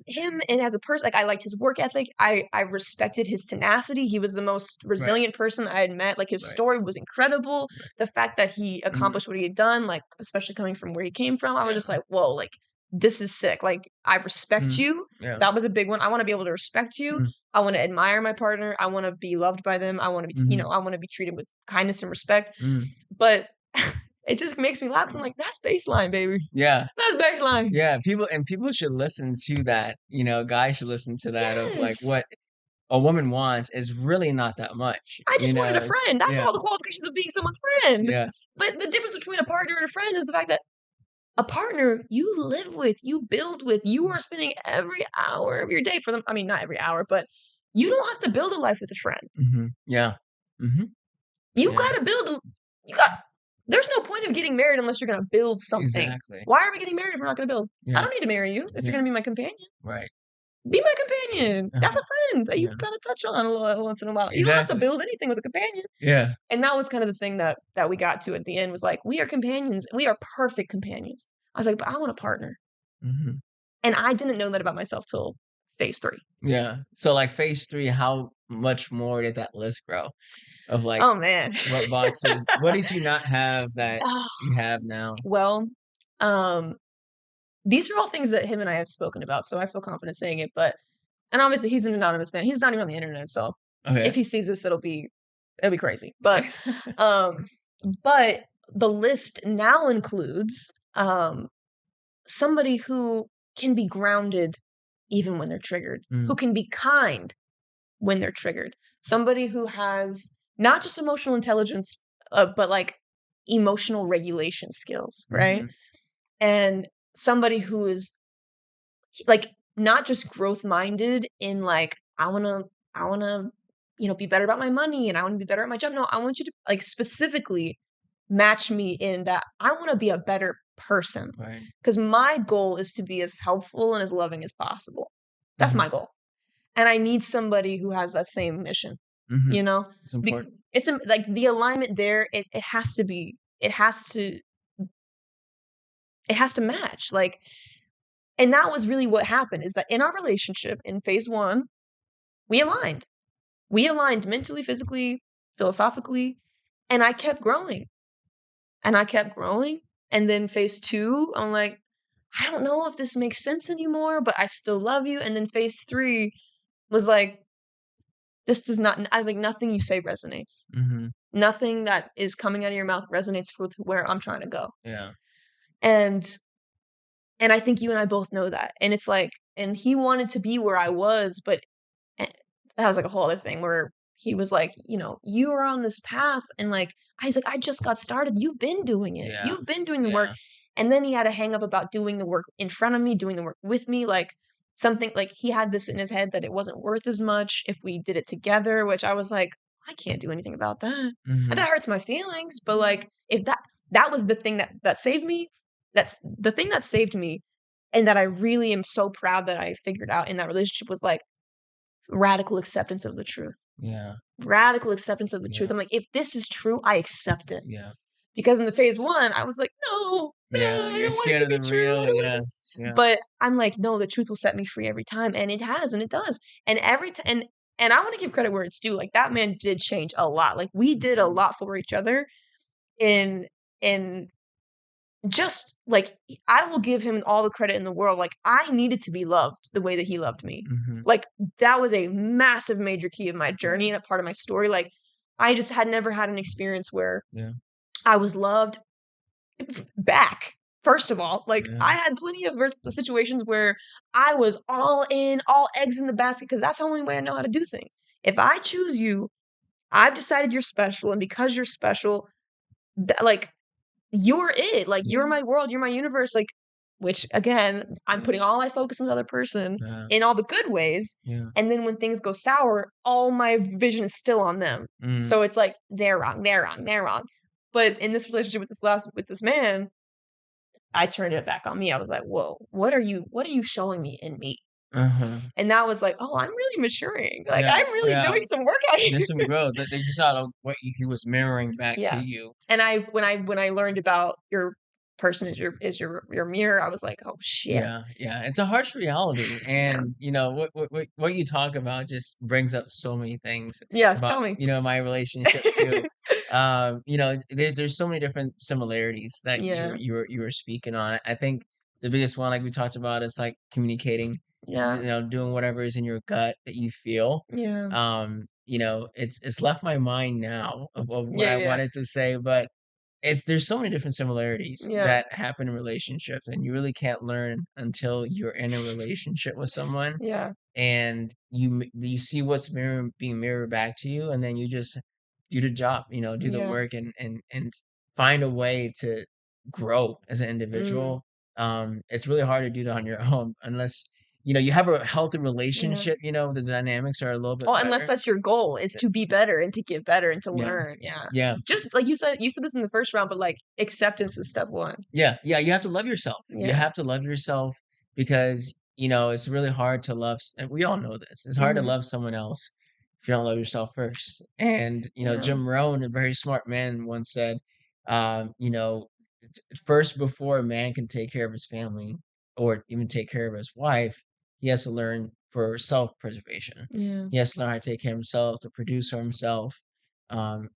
Speaker 1: him and as a person, like I liked his work ethic. I respected his tenacity. He was the most resilient person I had met. Like his story was incredible. The fact that he accomplished what he had done, like especially coming from where he came from, I was just like, whoa, like this is sick. Like I respect you.
Speaker 2: Yeah.
Speaker 1: That was a big one. I want to be able to respect you. I want to admire my partner. I want to be loved by them. I want to be, I want to be treated with kindness and respect. But it just makes me laugh because I'm like, that's baseline, baby.
Speaker 2: Yeah.
Speaker 1: That's baseline.
Speaker 2: Yeah. People should listen to that. Guys should listen to that of like what a woman wants is really not that much.
Speaker 1: I just wanted a friend. That's all the qualifications of being someone's friend.
Speaker 2: Yeah.
Speaker 1: But the difference between a partner and a friend is the fact that a partner you live with, you build with, you are spending every hour of your day for them. I mean, not every hour, but you don't have to build a life with a friend.
Speaker 2: Yeah.
Speaker 1: You gotta build. There's no point of getting married unless you're going to build something.
Speaker 2: Exactly.
Speaker 1: Why are we getting married if we're not going to build? I don't need to marry you if you're going to be my companion.
Speaker 2: Right.
Speaker 1: Be my companion. That's a friend that you got to touch on a little once in a while. You don't have to build anything with a companion.
Speaker 2: Yeah.
Speaker 1: And that was kind of the thing that we got to at the end was like, we are companions. And we are perfect companions. I was like, but I want a partner. And I didn't know that about myself till phase 3.
Speaker 2: Yeah. So like phase 3, how much more did that list grow? Of like,
Speaker 1: oh man,
Speaker 2: what boxes? What did you not have that you have now?
Speaker 1: Well, these are all things that him and I have spoken about, so I feel confident saying it. And obviously he's an anonymous man. He's not even on the internet, so if he sees this, it'll be crazy. But, but the list now includes somebody who can be grounded even when they're triggered, who can be kind when they're triggered, somebody who has not just emotional intelligence, but like emotional regulation skills, right?
Speaker 2: Mhm.
Speaker 1: And somebody who is like not just growth minded in like I want to be better about my money and I want to be better at my job. No, I want you to like specifically match me in that I want to be a better person
Speaker 2: Right.
Speaker 1: because my goal is to be as helpful and as loving as possible. That's
Speaker 2: Mhm.
Speaker 1: my goal. And I need somebody who has that same mission,
Speaker 2: Mhm.
Speaker 1: you know?
Speaker 2: It's important.
Speaker 1: Like the alignment there, it has to be, it has to match. Like, and that was really what happened is that in our relationship in phase one, we aligned. We aligned mentally, physically, philosophically, and I kept growing. And I kept growing. And then phase two, I'm like, I don't know if this makes sense anymore, but I still love you. And then phase three was like, this does not, I was like, nothing you say resonates.
Speaker 2: Mhm.
Speaker 1: Nothing that is coming out of your mouth resonates with where I'm trying to go.
Speaker 2: Yeah.
Speaker 1: And I think you and I both know that. And it's like, and he wanted to be where I was, but that was like a whole other thing where he was like, you are on this path and like I was like, I just got started. You've been doing it.
Speaker 2: Yeah.
Speaker 1: You've been doing the work.
Speaker 2: Yeah.
Speaker 1: And then he had a hang up about doing the work in front of me, doing the work with me, like something like he had this in his head that it wasn't worth as much if we did it together, which I was like, I can't do anything about that. And
Speaker 2: Mhm.
Speaker 1: that hurts my feelings, but like if that was the thing that saved me, that's the thing that saved me and that I really am so proud that I figured out in that relationship was like radical acceptance of the truth.
Speaker 2: Yeah.
Speaker 1: Radical acceptance of the truth.
Speaker 2: Yeah.
Speaker 1: I'm like, if this is true, I accept it.
Speaker 2: Yeah.
Speaker 1: Because in the phase one, I was like, no,
Speaker 2: Yeah.
Speaker 1: I
Speaker 2: You're
Speaker 1: don't want it
Speaker 2: scared
Speaker 1: to
Speaker 2: of
Speaker 1: be
Speaker 2: the
Speaker 1: true. I
Speaker 2: real.
Speaker 1: don't want it
Speaker 2: Yeah.
Speaker 1: to.
Speaker 2: Yeah.
Speaker 1: But I'm like, no, the truth will set me free every time. And it has, and it does. And every time, and I want to give credit where it's due. Like that man did change a lot. Like we did a
Speaker 2: Mhm.
Speaker 1: lot for each other in in just like I will give him all the credit in the world. Like I needed to be loved the way that he loved me.
Speaker 2: Mhm.
Speaker 1: Like that was a massive major key of my journey and a part of my story. Like I just had never had an experience where
Speaker 2: Yeah.
Speaker 1: I was loved back. First of all, like
Speaker 2: Yeah.
Speaker 1: I had plenty of situations where I was all in, all eggs in the basket because that's the only way I know how to do things. If I choose you, I've decided you're special, and because you're special, like you're it. Like you're
Speaker 2: Yeah.
Speaker 1: my world, you're my universe. Like, which again, I'm
Speaker 2: Yeah.
Speaker 1: putting all my focus on the other person
Speaker 2: Yeah.
Speaker 1: in all the good ways.
Speaker 2: Yeah.
Speaker 1: And then when things go sour, all my vision is still on them.
Speaker 2: Mhm.
Speaker 1: So it's like they're wrong, they're wrong, they're wrong. But in this relationship with this man, I turned it back on me. I was like, whoa, what are you showing me in me?
Speaker 2: Uh-huh.
Speaker 1: And that was like, oh, I'm really maturing. Like
Speaker 2: Yeah.
Speaker 1: I'm really
Speaker 2: Yeah.
Speaker 1: doing some work out here.
Speaker 2: There's some growth that they just saw what he was mirroring back to
Speaker 1: Yeah.
Speaker 2: you.
Speaker 1: And when I learned about your person is your mirror, I was like, "Oh shit."
Speaker 2: Yeah, yeah, it's a harsh reality,
Speaker 1: Yeah.
Speaker 2: and what you talk about just brings up so many things
Speaker 1: Yeah,
Speaker 2: about
Speaker 1: tell me.
Speaker 2: my relationship too. There's so many different similarities that
Speaker 1: Yeah.
Speaker 2: you were speaking on. I think the biggest one, like we talked about, is like communicating,
Speaker 1: Yeah.
Speaker 2: doing whatever is in your gut that you feel.
Speaker 1: Yeah.
Speaker 2: It's left my mind now of what
Speaker 1: Yeah,
Speaker 2: I
Speaker 1: yeah.
Speaker 2: wanted to say, but there's so many different similarities
Speaker 1: Yeah.
Speaker 2: that happen in relationships, and you really can't learn until you're in a relationship with someone
Speaker 1: Yeah.
Speaker 2: and you see what's being mirrored back to you, and then you just do the job, do the
Speaker 1: Yeah.
Speaker 2: work and find a way to grow as an
Speaker 1: Mm.
Speaker 2: individual. It's really hard to do that on your own unless you have a healthy
Speaker 1: Yeah.
Speaker 2: relationship, the dynamics are a little bit
Speaker 1: Oh, unless
Speaker 2: better.
Speaker 1: that's your goal is to be better and to get better and to
Speaker 2: Yeah.
Speaker 1: learn. Yeah.
Speaker 2: Yeah.
Speaker 1: Just like you said this in the first round, but like acceptance is step one.
Speaker 2: Yeah, yeah, you have to love yourself. You
Speaker 1: Yeah.
Speaker 2: have to love yourself because, it's really hard to love, and we all know this. It's hard to
Speaker 1: Mhm.
Speaker 2: love someone else if you don't love yourself first. And,
Speaker 1: Yeah.
Speaker 2: Jim Rohn, a very smart man, once said, um, you know, first before a man can take care of his family or even take care of his wife, he has to learn for self-preservation.
Speaker 1: Yeah.
Speaker 2: He has to learn how to take care of himself, to produce for himself.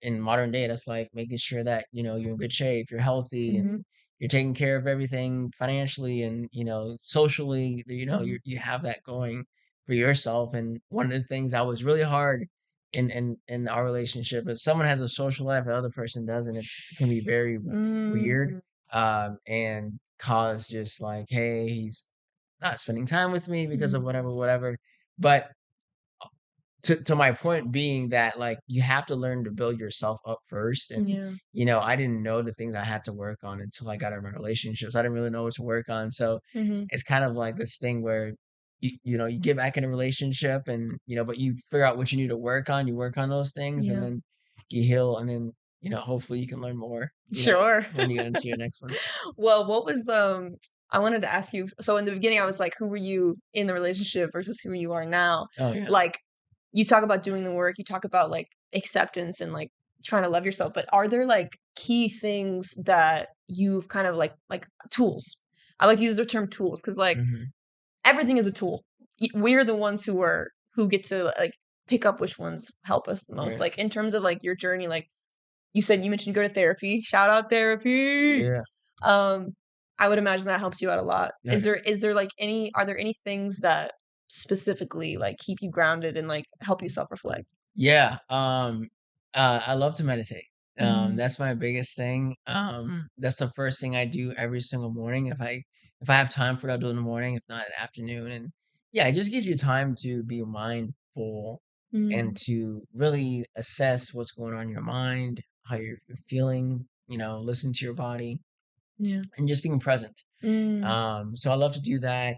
Speaker 2: In modern day, that's like making sure that you're in good shape, you're healthy, and
Speaker 1: Mhm.
Speaker 2: you're taking care of everything financially and socially.
Speaker 1: Mhm.
Speaker 2: You have that going for yourself. And one of the things that was really hard in our relationship is someone has a social life, the other person doesn't. It can be very weird,
Speaker 1: Mm.
Speaker 2: and cause just like, hey, he's not spending time with me because of whatever, whatever. But to my point being that, like, you have to learn to build yourself up first, and,
Speaker 1: Yeah.
Speaker 2: I didn't know the things I had to work on until I got in my relationships. I didn't really know what to work on, so
Speaker 1: Mhm.
Speaker 2: it's kind of like this thing where you get back in a relationship and, but you figure out what you need to work on, you work on those things, and
Speaker 1: Yeah.
Speaker 2: then you heal, and then, hopefully you can learn more,
Speaker 1: Sure.
Speaker 2: when you get into your next one.
Speaker 1: Well, what was I wanted to ask you, so in the beginning I was like, who were you in the relationship versus who you are now?
Speaker 2: Oh, yeah.
Speaker 1: Like, you talk about doing the work, you talk about like acceptance and like trying to love yourself, but are there like key things that you've kind of like tools? I like to use the term tools because like
Speaker 2: Mhm.
Speaker 1: everything is a tool. We're the ones who get to like pick up which ones help us the most.
Speaker 2: Right.
Speaker 1: Like in terms of like your journey, like you mentioned you go to therapy. Shout out therapy.
Speaker 2: Yeah.
Speaker 1: Um, I would imagine that helps you out a lot.
Speaker 2: Yeah.
Speaker 1: Is there like are there any things that specifically like keep you grounded and like help you self-reflect?
Speaker 2: Yeah, I love to meditate.
Speaker 1: Mm,
Speaker 2: That's my biggest thing. That's the first thing I do every single morning. If I have time for it, I'll do it in the morning. If not, afternoon. And yeah, it just gives you time to be mindful and
Speaker 1: mm,
Speaker 2: to really assess what's going on in your mind, how you're feeling. Listen to your body
Speaker 1: yeah.
Speaker 2: and just being present.
Speaker 1: Mm,
Speaker 2: So I love to do that.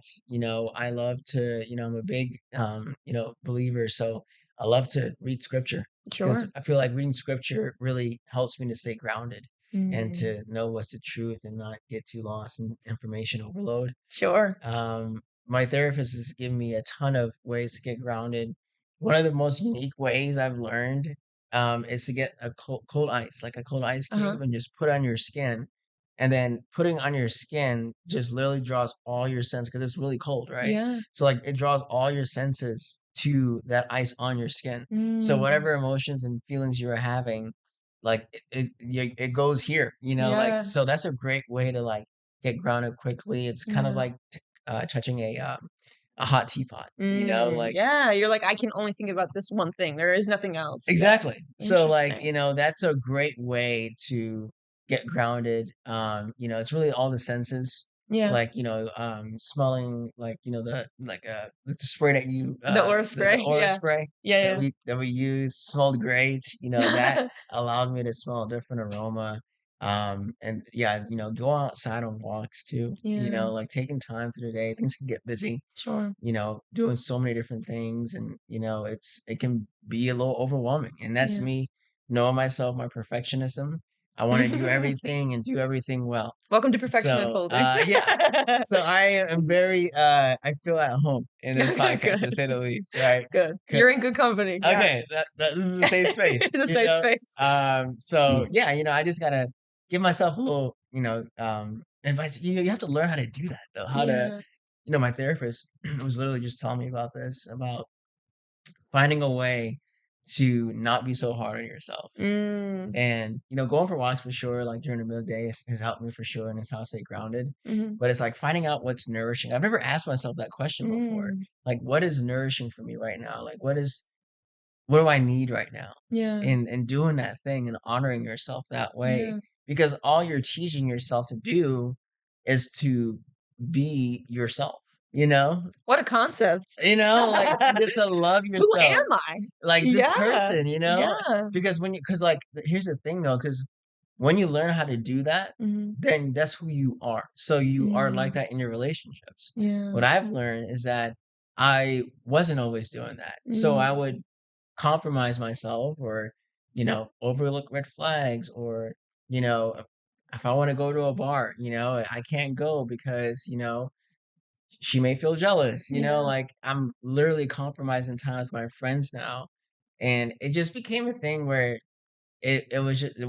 Speaker 2: I love to, I'm a big, believer. So I love to read scripture because
Speaker 1: sure.
Speaker 2: I feel like reading scripture really helps me to stay grounded and
Speaker 1: Mm,
Speaker 2: to know what's the truth and not get too lost in information overload.
Speaker 1: sure.
Speaker 2: My therapist has given me a ton of ways to get grounded. One of the most unique ways I've learned is to get a cold ice, like a cold ice
Speaker 1: Uh-huh.
Speaker 2: cube, and just put on your skin. And then putting on your skin just literally draws all your sense because it's really cold, right?
Speaker 1: Yeah.
Speaker 2: So like it draws all your senses to that ice on your skin. So
Speaker 1: Mm,
Speaker 2: whatever emotions and feelings you're having, like it goes here, like
Speaker 1: yeah.
Speaker 2: so that's a great way to like get grounded quickly. It's kind of
Speaker 1: Yeah.
Speaker 2: like touching a hot teapot,
Speaker 1: Mm,
Speaker 2: like
Speaker 1: yeah. You're like, I can only think about this one thing. There is nothing else. Yeah.
Speaker 2: exactly. So like,
Speaker 1: Interesting.
Speaker 2: that's a great way to get grounded. It's really all the senses.
Speaker 1: Yeah.
Speaker 2: Like, smelling like, the spray that you
Speaker 1: The aura
Speaker 2: the
Speaker 1: spray.
Speaker 2: aura
Speaker 1: Yeah.
Speaker 2: spray
Speaker 1: Yeah.
Speaker 2: that we use smelled great. That
Speaker 1: Yeah.
Speaker 2: allowed me to smell a different aroma. And yeah, go outside on walks too.
Speaker 1: Yeah.
Speaker 2: Like taking time through the day, things can get busy,
Speaker 1: Sure.
Speaker 2: doing so many different things and it can be a little overwhelming. And that's
Speaker 1: Yeah.
Speaker 2: me knowing myself, my perfectionism. I want to do everything and do everything well.
Speaker 1: Welcome to Perfection
Speaker 2: So,
Speaker 1: Unfolding.
Speaker 2: yeah. So I am very I feel at home in this podcast to
Speaker 1: Good.
Speaker 2: say the least, right?
Speaker 1: Good.
Speaker 2: 'Cause
Speaker 1: You're in good company. Yeah.
Speaker 2: okay, that this is a safe space,
Speaker 1: The safe space.
Speaker 2: So yeah, I just gotta give myself a little, advice. You have to learn how to do that though. How to
Speaker 1: Yeah.
Speaker 2: my therapist was literally just telling me about this, about finding a way to not be so hard on yourself.
Speaker 1: Mm.
Speaker 2: And, going for walks for sure, like during the midday has helped me for sure. And it's how I stay grounded.
Speaker 1: Mhm.
Speaker 2: But it's like finding out what's nourishing. I've never asked myself that question before.
Speaker 1: Mm.
Speaker 2: Like, what is nourishing for me right now? Like, what do I need right now?
Speaker 1: Yeah.
Speaker 2: And doing that thing and honoring yourself that way.
Speaker 1: Yeah.
Speaker 2: Because all you're teaching yourself to do is to be yourself, you know?
Speaker 1: What a concept.
Speaker 2: Like, just to love
Speaker 1: Who
Speaker 2: yourself,
Speaker 1: am I?
Speaker 2: like this
Speaker 1: Yeah.
Speaker 2: person,
Speaker 1: Yeah.
Speaker 2: because like, here's the thing though, because when you learn how to do that,
Speaker 1: Mhm.
Speaker 2: then that's who you are. So you are like
Speaker 1: Yeah.
Speaker 2: that in your relationships.
Speaker 1: Yeah.
Speaker 2: What I've learned is that I wasn't always doing that. So I
Speaker 1: Mm.
Speaker 2: would compromise myself or, overlook red flags or, you know, if I want to go to a bar, I can't go because, she may feel jealous,
Speaker 1: Yeah.
Speaker 2: like I'm literally compromising time with my friends now. And it just became a thing where it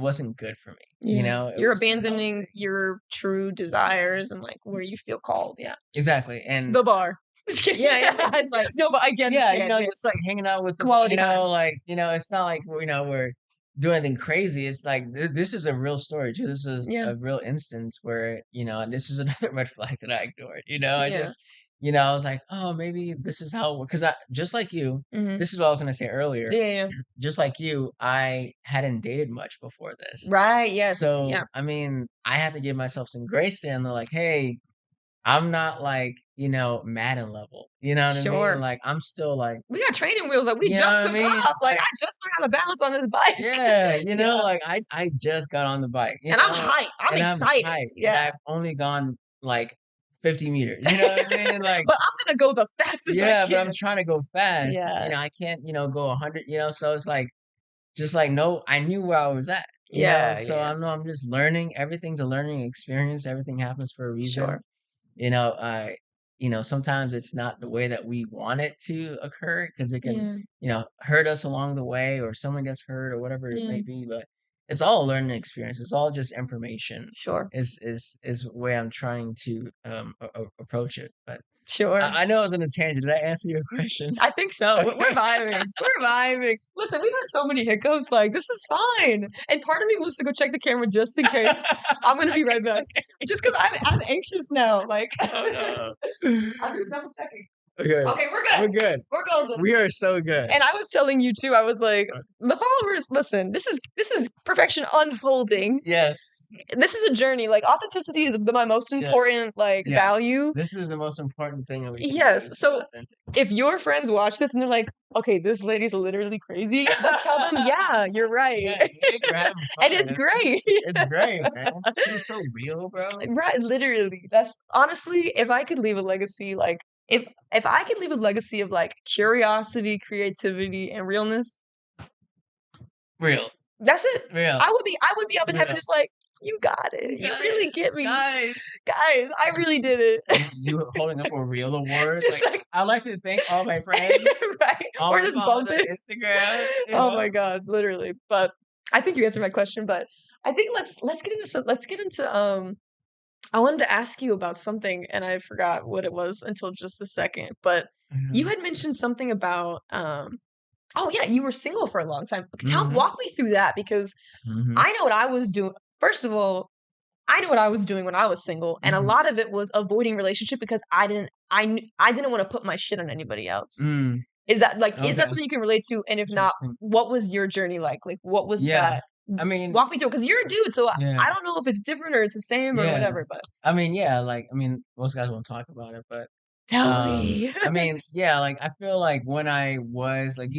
Speaker 2: wasn't good for me.
Speaker 1: Yeah.
Speaker 2: It
Speaker 1: You're
Speaker 2: was
Speaker 1: abandoning
Speaker 2: unhealthy.
Speaker 1: your true desires and like where you feel called. Yeah.
Speaker 2: Exactly. And
Speaker 1: The bar. Just kidding.
Speaker 2: yeah, yeah, just like
Speaker 1: No, but I get
Speaker 2: yeah,
Speaker 1: understand. Yeah.
Speaker 2: just like hanging out with the,
Speaker 1: Quality time.
Speaker 2: like, it's not like we're doing anything crazy. It's like this is a real story too. This is
Speaker 1: Yeah.
Speaker 2: a real instance where, and this is another red flag that I ignored. I
Speaker 1: Yeah.
Speaker 2: just, I was like, oh, maybe this is how, because I just like you,
Speaker 1: Mhm.
Speaker 2: this is what I was gonna say earlier.
Speaker 1: Yeah, yeah.
Speaker 2: Just like you, I hadn't dated much before this.
Speaker 1: Right, yes.
Speaker 2: So,
Speaker 1: Yeah.
Speaker 2: I mean, I had to give myself some grace and they're like, hey, I'm not like, Madden level. You know what I mean?
Speaker 1: Sure.
Speaker 2: Like I'm still like,
Speaker 1: We got training wheels, like, we
Speaker 2: you know
Speaker 1: just
Speaker 2: what I
Speaker 1: took
Speaker 2: mean?
Speaker 1: off, like,
Speaker 2: Like,
Speaker 1: I just learned how to balance on this bike.
Speaker 2: yeah,
Speaker 1: Yeah,
Speaker 2: like I just got on the bike,
Speaker 1: and I'm hyped, I'm
Speaker 2: and I'm
Speaker 1: excited,
Speaker 2: hyped, and
Speaker 1: yeah,
Speaker 2: I've only gone like 50 meters. You know what I mean? Like,
Speaker 1: but I'm gonna go the fastest I
Speaker 2: yeah, but I'm
Speaker 1: can.
Speaker 2: trying to go fast.
Speaker 1: Yeah,
Speaker 2: I can't, go 100. So it's like just like no, I knew where I was at.
Speaker 1: yeah,
Speaker 2: So
Speaker 1: yeah,
Speaker 2: I'm just learning. Everything's a learning experience. Everything happens for a reason.
Speaker 1: sure,
Speaker 2: you know, uh, Sometimes it's not the way that we want it to occur because it can,
Speaker 1: yeah,
Speaker 2: hurt us along the way or someone gets hurt or whatever it
Speaker 1: yeah,
Speaker 2: may be. But it's all a learning experience. It's all just information
Speaker 1: sure,
Speaker 2: is the way I'm trying to approach it. But
Speaker 1: sure.
Speaker 2: I know I was on a tangent. Did I answer your question?
Speaker 1: I think so. We're
Speaker 2: Okay.
Speaker 1: vibing. We're vibing. Listen, we've had so many hiccups. Like, this is fine. And part of me wants to go check the camera just in case. I'm gonna be right back. Just because I'm anxious now. Like,
Speaker 2: Oh no.
Speaker 1: I'm just double checking.
Speaker 2: Okay.
Speaker 1: Okay, we're
Speaker 2: We're
Speaker 1: good.
Speaker 2: good.
Speaker 1: We're golden.
Speaker 2: We are so good.
Speaker 1: And I was telling you too. I was like, the followers. Listen, this is perfection unfolding.
Speaker 2: Yes.
Speaker 1: This is a journey. Like, authenticity is my most
Speaker 2: Yeah.
Speaker 1: important like
Speaker 2: Yes.
Speaker 1: value.
Speaker 2: This is the most important thing that we can do
Speaker 1: Yes.
Speaker 2: is be
Speaker 1: So
Speaker 2: authentic.
Speaker 1: if your friends watch this and they're like, okay, this lady's literally crazy, just tell them, yeah, you're right.
Speaker 2: Yeah, we're having fun.
Speaker 1: And it's great.
Speaker 2: It's great, man. She was so real, bro.
Speaker 1: Right, literally. That's honestly, if I could leave a legacy, like if I could leave a legacy of like curiosity, creativity, and realness,
Speaker 2: Real.
Speaker 1: that's it.
Speaker 2: Real.
Speaker 1: I would be up in heaven
Speaker 2: Real.
Speaker 1: just like, you got it. You
Speaker 2: Guys,
Speaker 1: really get me.
Speaker 2: guys.
Speaker 1: Guys, I really did it.
Speaker 2: You holding up a real award?
Speaker 1: Just
Speaker 2: Like,
Speaker 1: like
Speaker 2: I like to thank all my friends,
Speaker 1: right.
Speaker 2: all
Speaker 1: Or
Speaker 2: my
Speaker 1: just
Speaker 2: followers
Speaker 1: bump
Speaker 2: on
Speaker 1: it.
Speaker 2: Instagram.
Speaker 1: Oh my god, literally. But I think you answered my question, but I think let's get into I wanted to ask you about something and I forgot what it was until just a second. But
Speaker 2: I
Speaker 1: you
Speaker 2: know.
Speaker 1: had mentioned something about oh yeah, you were single for a long time.
Speaker 2: Mhm.
Speaker 1: Walk me through that because
Speaker 2: Mhm.
Speaker 1: I know what I was doing. First of all, I know what I was doing when I was single, and a
Speaker 2: Mhm.
Speaker 1: lot of it was avoiding relationship because I didn't want to put my shit on anybody else.
Speaker 2: Mm.
Speaker 1: Is that
Speaker 2: Okay.
Speaker 1: something you can relate to? And if not,
Speaker 2: Interesting.
Speaker 1: what was your journey like? Like, what was
Speaker 2: Yeah.
Speaker 1: that?
Speaker 2: I mean,
Speaker 1: Walk me through because you're a dude, so
Speaker 2: yeah.
Speaker 1: I don't know if it's different or it's the same or
Speaker 2: Yeah.
Speaker 1: whatever. But
Speaker 2: I mean, yeah, like most guys won't talk about it, but
Speaker 1: tell me.
Speaker 2: I mean, yeah, like I feel like when I was like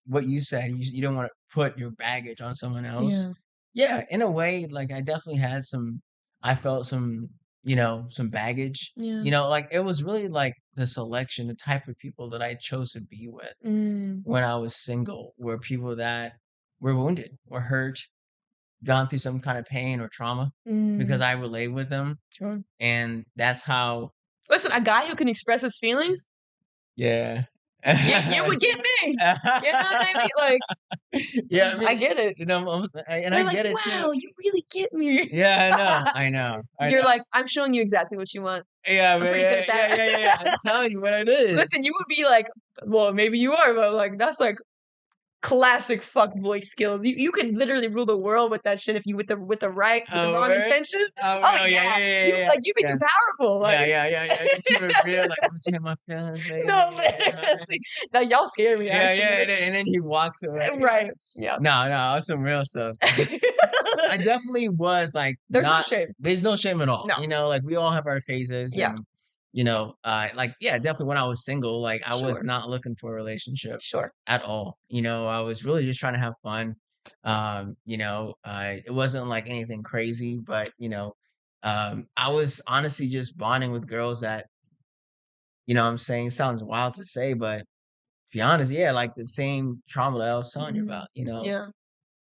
Speaker 2: what you said, you don't want to put your baggage on someone else.
Speaker 1: Yeah.
Speaker 2: Yeah, in a way, like I definitely had I felt some baggage.
Speaker 1: Yeah.
Speaker 2: Like it was really like the selection, the type of people that I chose to be with
Speaker 1: Mm,
Speaker 2: when I was single were people that were wounded, were hurt, gone through some kind of pain or trauma because
Speaker 1: mm,
Speaker 2: I relate with them.
Speaker 1: sure.
Speaker 2: And that's how,
Speaker 1: Listen, a guy who can express his feelings,
Speaker 2: yeah.
Speaker 1: you would get me. You know what I mean? Like,
Speaker 2: Yeah, I
Speaker 1: I
Speaker 2: mean,
Speaker 1: get it.
Speaker 2: and I
Speaker 1: They're like,
Speaker 2: get it too.
Speaker 1: wow, you really get me.
Speaker 2: Yeah, I know, I know, I
Speaker 1: You're
Speaker 2: know.
Speaker 1: like, I'm showing you exactly what you want.
Speaker 2: Yeah,
Speaker 1: I'm
Speaker 2: man,
Speaker 1: pretty good
Speaker 2: yeah,
Speaker 1: at
Speaker 2: yeah, yeah, yeah, yeah.
Speaker 1: that.
Speaker 2: I'm telling you what it is.
Speaker 1: Listen, you would be like, well, maybe you are, but like that's like classic fuckboy skills. You could literally rule the world with that shit if you with the
Speaker 2: Oh,
Speaker 1: wrong
Speaker 2: word?
Speaker 1: intention.
Speaker 2: Oh,
Speaker 1: Oh
Speaker 2: oh, yeah,
Speaker 1: yeah,
Speaker 2: yeah, yeah,
Speaker 1: you
Speaker 2: yeah, yeah.
Speaker 1: like you be
Speaker 2: Yeah,
Speaker 1: too powerful.
Speaker 2: yeah,
Speaker 1: Like
Speaker 2: yeah, yeah, yeah. You keep it real, like, I'm saying my feelings,
Speaker 1: no,
Speaker 2: baby.
Speaker 1: literally. Now y'all scare me
Speaker 2: Yeah, yeah,
Speaker 1: actually.
Speaker 2: and then he walks away.
Speaker 1: Right? Yeah.
Speaker 2: No, no, that's some real stuff. I definitely was like
Speaker 1: There's no
Speaker 2: not
Speaker 1: shame.
Speaker 2: there's no shame at all.
Speaker 1: No.
Speaker 2: Like we all have our phases
Speaker 1: Yeah.
Speaker 2: and like yeah, definitely when I was single, like I was
Speaker 1: Sure.
Speaker 2: not looking for a relationship
Speaker 1: Sure.
Speaker 2: at all. I was really just trying to have fun. It wasn't like anything crazy, but I was honestly just bonding with girls that, what I'm saying it sounds wild to say, but to be honest, yeah, like the same trauma that I was telling you
Speaker 1: Mm,
Speaker 2: about,
Speaker 1: yeah.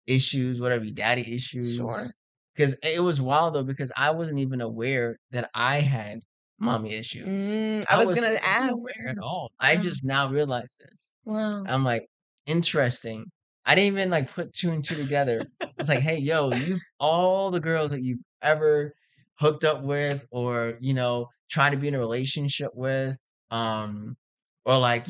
Speaker 2: issues, whatever, daddy
Speaker 1: Sure.
Speaker 2: issues. Because it was wild though, because I wasn't even aware that I had mommy issues.
Speaker 1: I
Speaker 2: I
Speaker 1: was gonna
Speaker 2: wasn't
Speaker 1: ask.
Speaker 2: aware at all. I
Speaker 1: Wow.
Speaker 2: just now realized this.
Speaker 1: Wow.
Speaker 2: I'm like, interesting. I didn't even like put two and two together. It's like, hey, yo, you've all the girls that you've ever hooked up with or, tried to be in a relationship with, or like,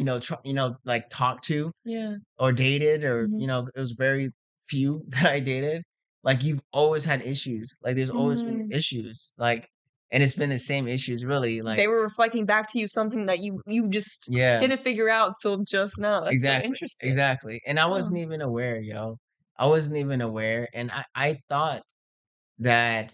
Speaker 2: like talk to
Speaker 1: Yeah.
Speaker 2: or dated or,
Speaker 1: Mhm.
Speaker 2: it was very few that I dated. Like you've always had issues. Like there's always been
Speaker 1: Mm.
Speaker 2: issues. Like and it's been the same issues really. Like
Speaker 1: They were reflecting back to you something that you just
Speaker 2: yeah,
Speaker 1: didn't figure out till just now. That's so
Speaker 2: exactly.
Speaker 1: interesting.
Speaker 2: Exactly. And I
Speaker 1: Wow.
Speaker 2: wasn't even aware, yo. I wasn't even aware. And I thought that,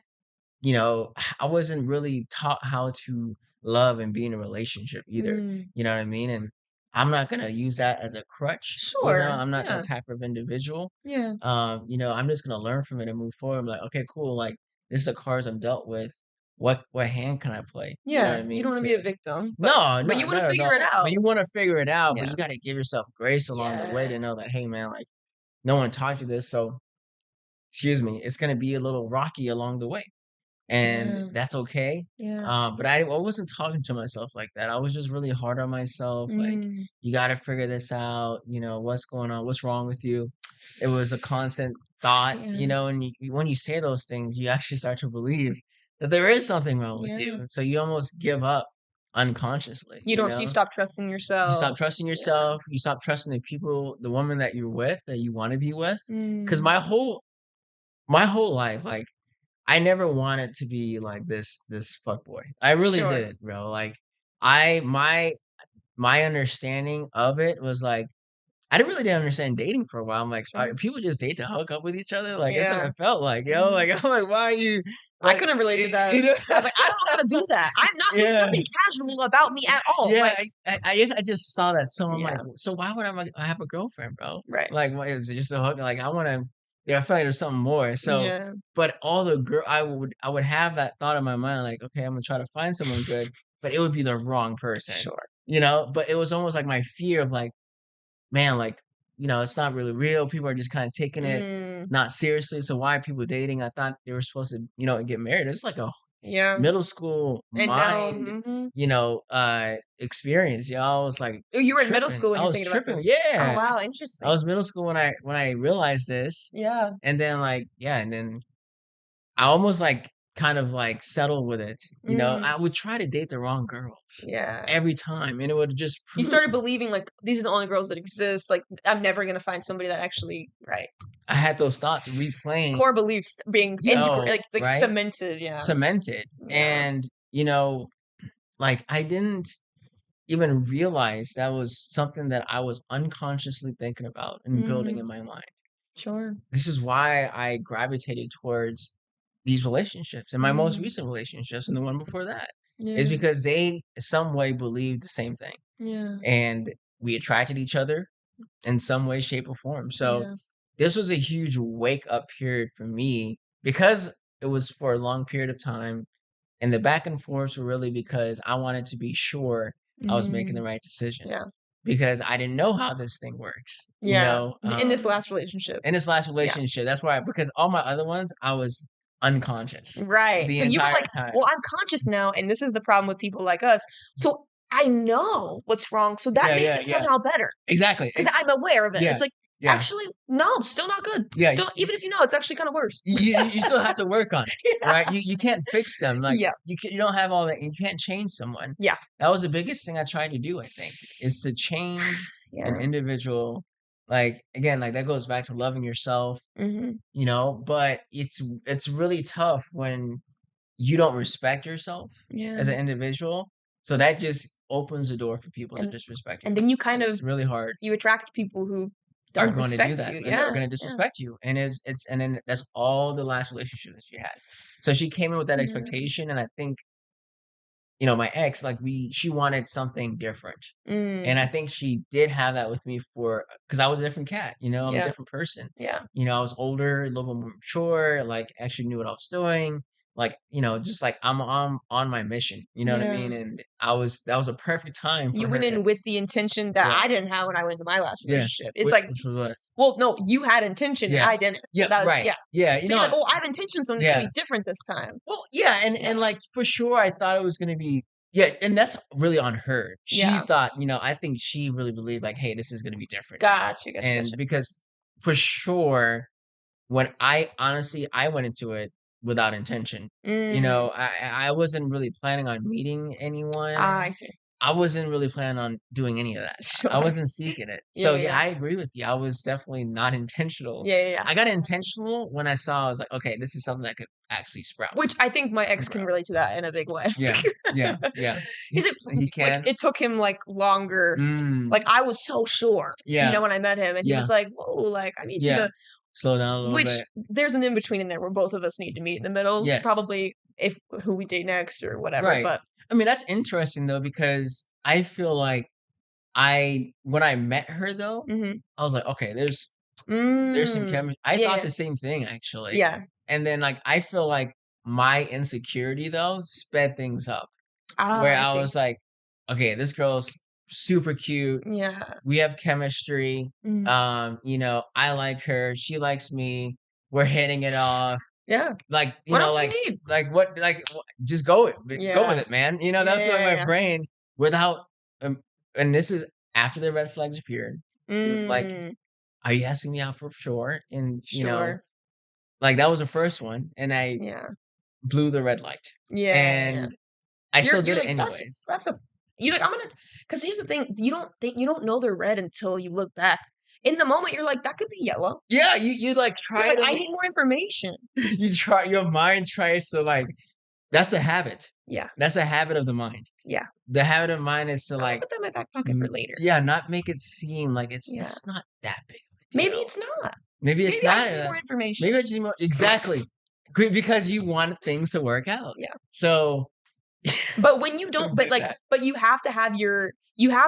Speaker 2: I wasn't really taught how to love and be in a relationship either.
Speaker 1: Mm.
Speaker 2: You know what I mean? And I'm not gonna use that as a crutch.
Speaker 1: Sure.
Speaker 2: I'm not
Speaker 1: Yeah.
Speaker 2: that type of individual.
Speaker 1: Yeah.
Speaker 2: I'm just gonna learn from it and move forward. I'm like, okay, cool. Like this is the cards I'm dealt with. What hand can I play? You know what
Speaker 1: Yeah.
Speaker 2: I
Speaker 1: You
Speaker 2: mean?
Speaker 1: don't want to be a victim,
Speaker 2: No,
Speaker 1: but
Speaker 2: no,
Speaker 1: you want to
Speaker 2: not at
Speaker 1: figure it
Speaker 2: all. But
Speaker 1: out.
Speaker 2: you want to figure it out, but
Speaker 1: Yeah.
Speaker 2: you got to give yourself grace along the way
Speaker 1: Yeah.
Speaker 2: to know that, hey, man, like no one taught you this, so excuse me, it's gonna be a little rocky along the way, and
Speaker 1: Yeah.
Speaker 2: that's okay.
Speaker 1: Yeah.
Speaker 2: But I wasn't talking to myself like that. I was just really hard on myself. Like,
Speaker 1: Mm.
Speaker 2: you got to figure this out. What's going on? What's wrong with you? It was a constant thought.
Speaker 1: Yeah.
Speaker 2: And when you say those things, you actually start to believe that there is something wrong with
Speaker 1: Yeah.
Speaker 2: you. So you almost give up unconsciously.
Speaker 1: You stop trusting
Speaker 2: You stop
Speaker 1: yourself.
Speaker 2: trusting
Speaker 1: Yeah.
Speaker 2: yourself. You stop trusting the people, the woman that you're with, that you want to be with. Because
Speaker 1: Mm.
Speaker 2: my whole life, like I never wanted to be like this fuckboy. I really
Speaker 1: Sure.
Speaker 2: didn't, bro. Like I my understanding of it was like I didn't really didn't understand dating for a while. I'm like,
Speaker 1: Sure.
Speaker 2: people just date to hook up with each other. Like that's what
Speaker 1: Yeah.
Speaker 2: it felt like, yo.
Speaker 1: Mhm.
Speaker 2: Like I'm like, why are you
Speaker 1: I
Speaker 2: like,
Speaker 1: couldn't relate to that.
Speaker 2: you know?
Speaker 1: I was like, I don't know how to do that. I'm not. There's
Speaker 2: Yeah,
Speaker 1: nothing casual about me at all.
Speaker 2: yeah.
Speaker 1: Like,
Speaker 2: I guess I just saw that. So I'm like,
Speaker 1: yeah.
Speaker 2: so why would I have a girlfriend, bro?
Speaker 1: Right.
Speaker 2: Like, what is it just a hook? Like I want to. Yeah, I feel like there's something more. So,
Speaker 1: Yeah.
Speaker 2: but all the girl, I would have that thought in my mind, like, okay, I'm gonna try to find someone good, but it would be the wrong person,
Speaker 1: Sure.
Speaker 2: But it was almost like my fear of like, man, like, it's not really real. People are just kind of taking it
Speaker 1: Mm.
Speaker 2: not seriously. So why are people dating? I thought they were supposed to, get married. It's like a
Speaker 1: Yeah.
Speaker 2: middle school
Speaker 1: And now,
Speaker 2: mind, experience. I was like
Speaker 1: oh, you were in middle
Speaker 2: tripping.
Speaker 1: school when
Speaker 2: I
Speaker 1: you're
Speaker 2: was
Speaker 1: thinking about
Speaker 2: tripping.
Speaker 1: this. Oh
Speaker 2: Yeah.
Speaker 1: wow,
Speaker 2: I
Speaker 1: interesting.
Speaker 2: was middle school when I realized this.
Speaker 1: Yeah.
Speaker 2: And then like, yeah, and then I almost like kind of like settled with it.
Speaker 1: Mm.
Speaker 2: I would try to date the wrong girls
Speaker 1: Yeah.
Speaker 2: every time, and it would just
Speaker 1: You
Speaker 2: prove
Speaker 1: started believing like these are the only girls that exist. Like I'm never gonna find somebody that actually right.
Speaker 2: I had those thoughts replaying,
Speaker 1: Core beliefs being like
Speaker 2: right?
Speaker 1: cemented. Yeah.
Speaker 2: Cemented.
Speaker 1: Yeah.
Speaker 2: And, like I didn't even realize that was something that I was unconsciously thinking about and building
Speaker 1: Mm.
Speaker 2: in my mind.
Speaker 1: Sure.
Speaker 2: This is why I gravitated towards these relationships and my most
Speaker 1: Mm.
Speaker 2: recent relationships and the one before that is
Speaker 1: Yeah.
Speaker 2: because they some way believed the same thing.
Speaker 1: Yeah.
Speaker 2: And we attracted each other in some way, shape, or form. So
Speaker 1: Yeah.
Speaker 2: this was a huge wake up period for me because it was for a long period of time. And the back and forths were really because I wanted to be sure I was making the
Speaker 1: Mm.
Speaker 2: right decision
Speaker 1: Yeah.
Speaker 2: because I didn't know how this thing works,
Speaker 1: Yeah. In this last relationship.
Speaker 2: in this last
Speaker 1: Yeah.
Speaker 2: relationship. That's why, because all my other ones, I was unconscious
Speaker 1: Right.
Speaker 2: the
Speaker 1: So you were
Speaker 2: entire
Speaker 1: like,
Speaker 2: time.
Speaker 1: well, I'm conscious now, and this is the problem with people like us. So I know what's wrong. So that
Speaker 2: Yeah,
Speaker 1: makes
Speaker 2: yeah,
Speaker 1: it
Speaker 2: yeah.
Speaker 1: somehow better
Speaker 2: Exactly.
Speaker 1: because I'm aware of it.
Speaker 2: Yeah,
Speaker 1: It's like,
Speaker 2: yeah,
Speaker 1: actually, no, still not good.
Speaker 2: yeah.
Speaker 1: Still, even if you know, it's actually kind of worse.
Speaker 2: You still have to work on it,
Speaker 1: Yeah.
Speaker 2: right? You can't fix them. Like
Speaker 1: Yeah.
Speaker 2: you don't have all that. You can't change someone.
Speaker 1: Yeah.
Speaker 2: That was the biggest thing I tried to do. I think is to change an
Speaker 1: Yeah.
Speaker 2: individual. Like again, like that goes back to loving yourself.
Speaker 1: Hmm.
Speaker 2: But it's really tough when you don't respect yourself
Speaker 1: Yeah.
Speaker 2: as an individual. So that just opens the door for people to
Speaker 1: And
Speaker 2: disrespect you.
Speaker 1: and then you
Speaker 2: And
Speaker 1: kind of
Speaker 2: it's really hard
Speaker 1: you attract people who
Speaker 2: are
Speaker 1: don't
Speaker 2: going to do
Speaker 1: respect
Speaker 2: that
Speaker 1: you.
Speaker 2: and they're
Speaker 1: Yeah.
Speaker 2: going to
Speaker 1: Yeah.
Speaker 2: disrespect you. And it's and then that's all the last relationship that she had. So she came in with that
Speaker 1: Yeah.
Speaker 2: expectation. And I think, my ex, like she wanted something different.
Speaker 1: Mm.
Speaker 2: And I think she did have that with me because I was a different cat, I'm a
Speaker 1: Yeah.
Speaker 2: different person.
Speaker 1: Yeah.
Speaker 2: I was older, a little bit more mature, like actually knew what I was doing. Like, just like I'm on my mission, you know what I
Speaker 1: Yeah.
Speaker 2: mean? And that was a perfect time
Speaker 1: You
Speaker 2: for
Speaker 1: went
Speaker 2: her to,
Speaker 1: in with the intention that
Speaker 2: yeah,
Speaker 1: I didn't have when I went into my last
Speaker 2: yeah.
Speaker 1: relationship. It's
Speaker 2: Which,
Speaker 1: like,
Speaker 2: which was what?
Speaker 1: well, no, you had intention and
Speaker 2: Yeah.
Speaker 1: I didn't. So
Speaker 2: Yeah,
Speaker 1: that was,
Speaker 2: right.
Speaker 1: yeah.
Speaker 2: Yeah,
Speaker 1: So you're like, oh, I have intention, so it's gonna
Speaker 2: yeah.
Speaker 1: be different this time.
Speaker 2: Well, yeah,
Speaker 1: Yeah.
Speaker 2: and like for sure I thought it was gonna be, yeah, and that's really on her. She
Speaker 1: Yeah.
Speaker 2: thought, I think she really believed like, hey, this is gonna be different now.
Speaker 1: Gotcha, gotcha,
Speaker 2: And
Speaker 1: gotcha.
Speaker 2: because for sure, when I went into it without intention.
Speaker 1: Mm.
Speaker 2: I wasn't really planning on meeting
Speaker 1: Ah,
Speaker 2: anyone.
Speaker 1: I see.
Speaker 2: I wasn't really planning on doing any of that. I
Speaker 1: Sure.
Speaker 2: wasn't seeking it.
Speaker 1: Yeah,
Speaker 2: So
Speaker 1: yeah,
Speaker 2: yeah,
Speaker 1: yeah.
Speaker 2: I agree with you. I was definitely not intentional.
Speaker 1: Yeah, yeah, yeah.
Speaker 2: I got intentional when I saw I was like, okay, this is something that could actually sprout
Speaker 1: Which I think my
Speaker 2: and
Speaker 1: ex
Speaker 2: grow.
Speaker 1: can relate to that in a big way.
Speaker 2: Yeah, yeah, yeah.
Speaker 1: He's
Speaker 2: He
Speaker 1: like
Speaker 2: can.
Speaker 1: it took him like longer.
Speaker 2: Mm,
Speaker 1: Like I was so sure,
Speaker 2: yeah,
Speaker 1: when I met him, and he
Speaker 2: yeah,
Speaker 1: was like, "Whoa, like I need you
Speaker 2: yeah.
Speaker 1: to."
Speaker 2: slow down a little
Speaker 1: Which
Speaker 2: bit.
Speaker 1: there's an in between in there where both of us need to meet in the middle.
Speaker 2: Yes.
Speaker 1: Probably if who we date next or whatever.
Speaker 2: Right.
Speaker 1: But
Speaker 2: I mean, that's interesting though, because I feel like when I met her though, I was like, okay, there's some chemistry. I thought
Speaker 1: yeah,
Speaker 2: the same thing actually.
Speaker 1: yeah.
Speaker 2: And then like I feel like my insecurity though sped things up.
Speaker 1: Ah,
Speaker 2: Where
Speaker 1: I
Speaker 2: I
Speaker 1: see.
Speaker 2: was like, okay, this girl's super cute.
Speaker 1: Yeah.
Speaker 2: We have chemistry. You know, I like her. She likes me. We're hitting it off.
Speaker 1: Yeah.
Speaker 2: Like, you
Speaker 1: What
Speaker 2: know,
Speaker 1: else do you need?
Speaker 2: just go with
Speaker 1: Yeah.
Speaker 2: it, man. You know,
Speaker 1: Yeah,
Speaker 2: that's like
Speaker 1: yeah,
Speaker 2: my
Speaker 1: yeah.
Speaker 2: brain without, and this is after the red flags appeared. It was like,
Speaker 1: Mm,
Speaker 2: are you asking me out for sure? And, you know,
Speaker 1: sure.
Speaker 2: like that was the first one. And I
Speaker 1: Yeah.
Speaker 2: blew the red light.
Speaker 1: Yeah, yeah.
Speaker 2: And I still
Speaker 1: You're
Speaker 2: did it
Speaker 1: like,
Speaker 2: anyways.
Speaker 1: that's a you like, I'm gonna because here's the thing, you don't know they're red until you look back. In the moment, you're like, that could be yellow.
Speaker 2: Yeah, you like
Speaker 1: You're
Speaker 2: try
Speaker 1: like, I
Speaker 2: to
Speaker 1: need more information.
Speaker 2: your mind tries to like that's a habit.
Speaker 1: Yeah.
Speaker 2: That's a habit of the mind.
Speaker 1: Yeah.
Speaker 2: The habit of mind is to
Speaker 1: I'm gonna
Speaker 2: like
Speaker 1: put that in my back pocket for later.
Speaker 2: yeah, not make it seem like
Speaker 1: Yeah.
Speaker 2: it's not that big of a
Speaker 1: Maybe
Speaker 2: deal.
Speaker 1: it's not.
Speaker 2: Maybe it's
Speaker 1: Maybe I
Speaker 2: not.
Speaker 1: just need more information.
Speaker 2: Maybe I just need more exactly. Because you want things to work out.
Speaker 1: Yeah.
Speaker 2: So
Speaker 1: But when you don't
Speaker 2: did that.
Speaker 1: but you have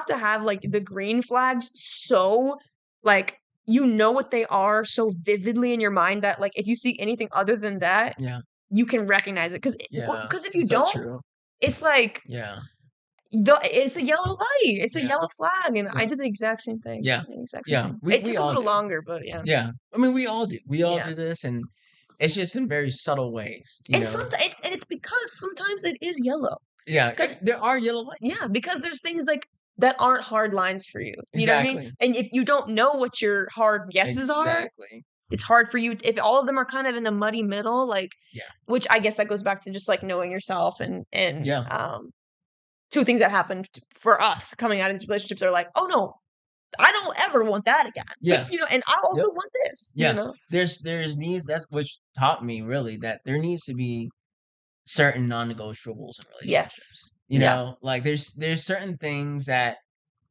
Speaker 1: to have, like, the green flags so, like, you know what they are so vividly in your mind that, like, if you see anything other than that,
Speaker 2: Yeah.
Speaker 1: you can recognize it.
Speaker 2: Yeah.
Speaker 1: Because if you
Speaker 2: So
Speaker 1: don't,
Speaker 2: true.
Speaker 1: it's like,
Speaker 2: Yeah.
Speaker 1: it's a yellow light, it's a
Speaker 2: Yeah.
Speaker 1: yellow flag, and
Speaker 2: Yeah.
Speaker 1: I did the exact same thing.
Speaker 2: Yeah.
Speaker 1: I did the exact same
Speaker 2: Yeah.
Speaker 1: thing. It
Speaker 2: We
Speaker 1: took a
Speaker 2: all
Speaker 1: little
Speaker 2: do.
Speaker 1: longer, but yeah.
Speaker 2: Yeah. I mean, we all do. We all
Speaker 1: Yeah.
Speaker 2: do this, and it's just in very subtle ways, you
Speaker 1: And
Speaker 2: know?
Speaker 1: it's because sometimes it is yellow.
Speaker 2: Yeah.
Speaker 1: 'Cause
Speaker 2: There are yellow
Speaker 1: Yeah,
Speaker 2: lights.
Speaker 1: because there's things, like, that aren't hard lines for you. You know what I mean?
Speaker 2: Exactly.
Speaker 1: And if you don't know what your hard yeses are,
Speaker 2: Exactly.
Speaker 1: it's hard for you if all of them are kind of in the muddy middle, like
Speaker 2: Yeah.
Speaker 1: which I guess that goes back to just, like, knowing yourself and
Speaker 2: Yeah.
Speaker 1: two things that happened for us coming out of these relationships are like, "Oh, no, I don't ever want that again."
Speaker 2: Yeah.
Speaker 1: You know, and I
Speaker 2: Yep.
Speaker 1: also want this, you
Speaker 2: Yeah.
Speaker 1: know?
Speaker 2: There's needs that's which taught me really that there needs to be certain non-negotiables in
Speaker 1: Yes.
Speaker 2: relationships. You
Speaker 1: Yeah.
Speaker 2: know, like there's certain things that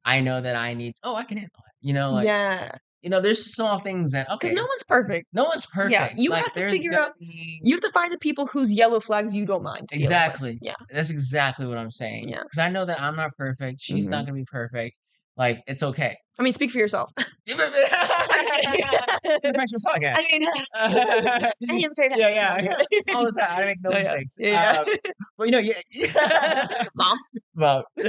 Speaker 2: I know that I need. Oh, I can handle it. You know, like
Speaker 1: Yeah.
Speaker 2: you know, there's small things that
Speaker 1: Because
Speaker 2: okay,
Speaker 1: no one's perfect.
Speaker 2: no one's
Speaker 1: Yeah,
Speaker 2: perfect.
Speaker 1: you
Speaker 2: Like
Speaker 1: have to
Speaker 2: there's
Speaker 1: figure
Speaker 2: gonna
Speaker 1: out
Speaker 2: be
Speaker 1: you have to find the people whose yellow flags you don't mind dealing with.
Speaker 2: exactly.
Speaker 1: Yeah.
Speaker 2: That's exactly what I'm saying.
Speaker 1: Yeah.
Speaker 2: Because I know that I'm not perfect. She's not
Speaker 1: Mhm.
Speaker 2: gonna be perfect. Like it's okay.
Speaker 1: I mean, speak for yourself.
Speaker 2: Professional podcast.
Speaker 1: I mean, I am very
Speaker 2: Yeah, yeah, yeah. All the time. I make no
Speaker 1: No, yeah.
Speaker 2: mistakes.
Speaker 1: Yeah, yeah.
Speaker 2: But you know, yeah.
Speaker 1: Mom?
Speaker 2: Well, you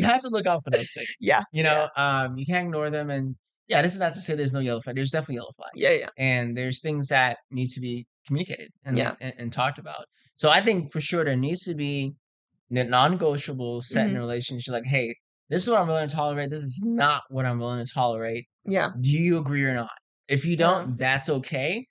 Speaker 2: have to look out for those things.
Speaker 1: Yeah,
Speaker 2: You
Speaker 1: yeah.
Speaker 2: know, you can't ignore them. And yeah, this is not to say there's no yellow flag. There's definitely yellow
Speaker 1: Yeah,
Speaker 2: flags.
Speaker 1: yeah.
Speaker 2: And there's things that need to be communicated
Speaker 1: Yeah.
Speaker 2: and talked about. So I think for sure there needs to be non-negotiables set in a
Speaker 1: Mhm.
Speaker 2: relationship. Like, hey, this is what I'm willing to tolerate. This is not what I'm willing to tolerate.
Speaker 1: Yeah.
Speaker 2: Do you agree or not? If you
Speaker 1: Yeah.
Speaker 2: don't, that's okay.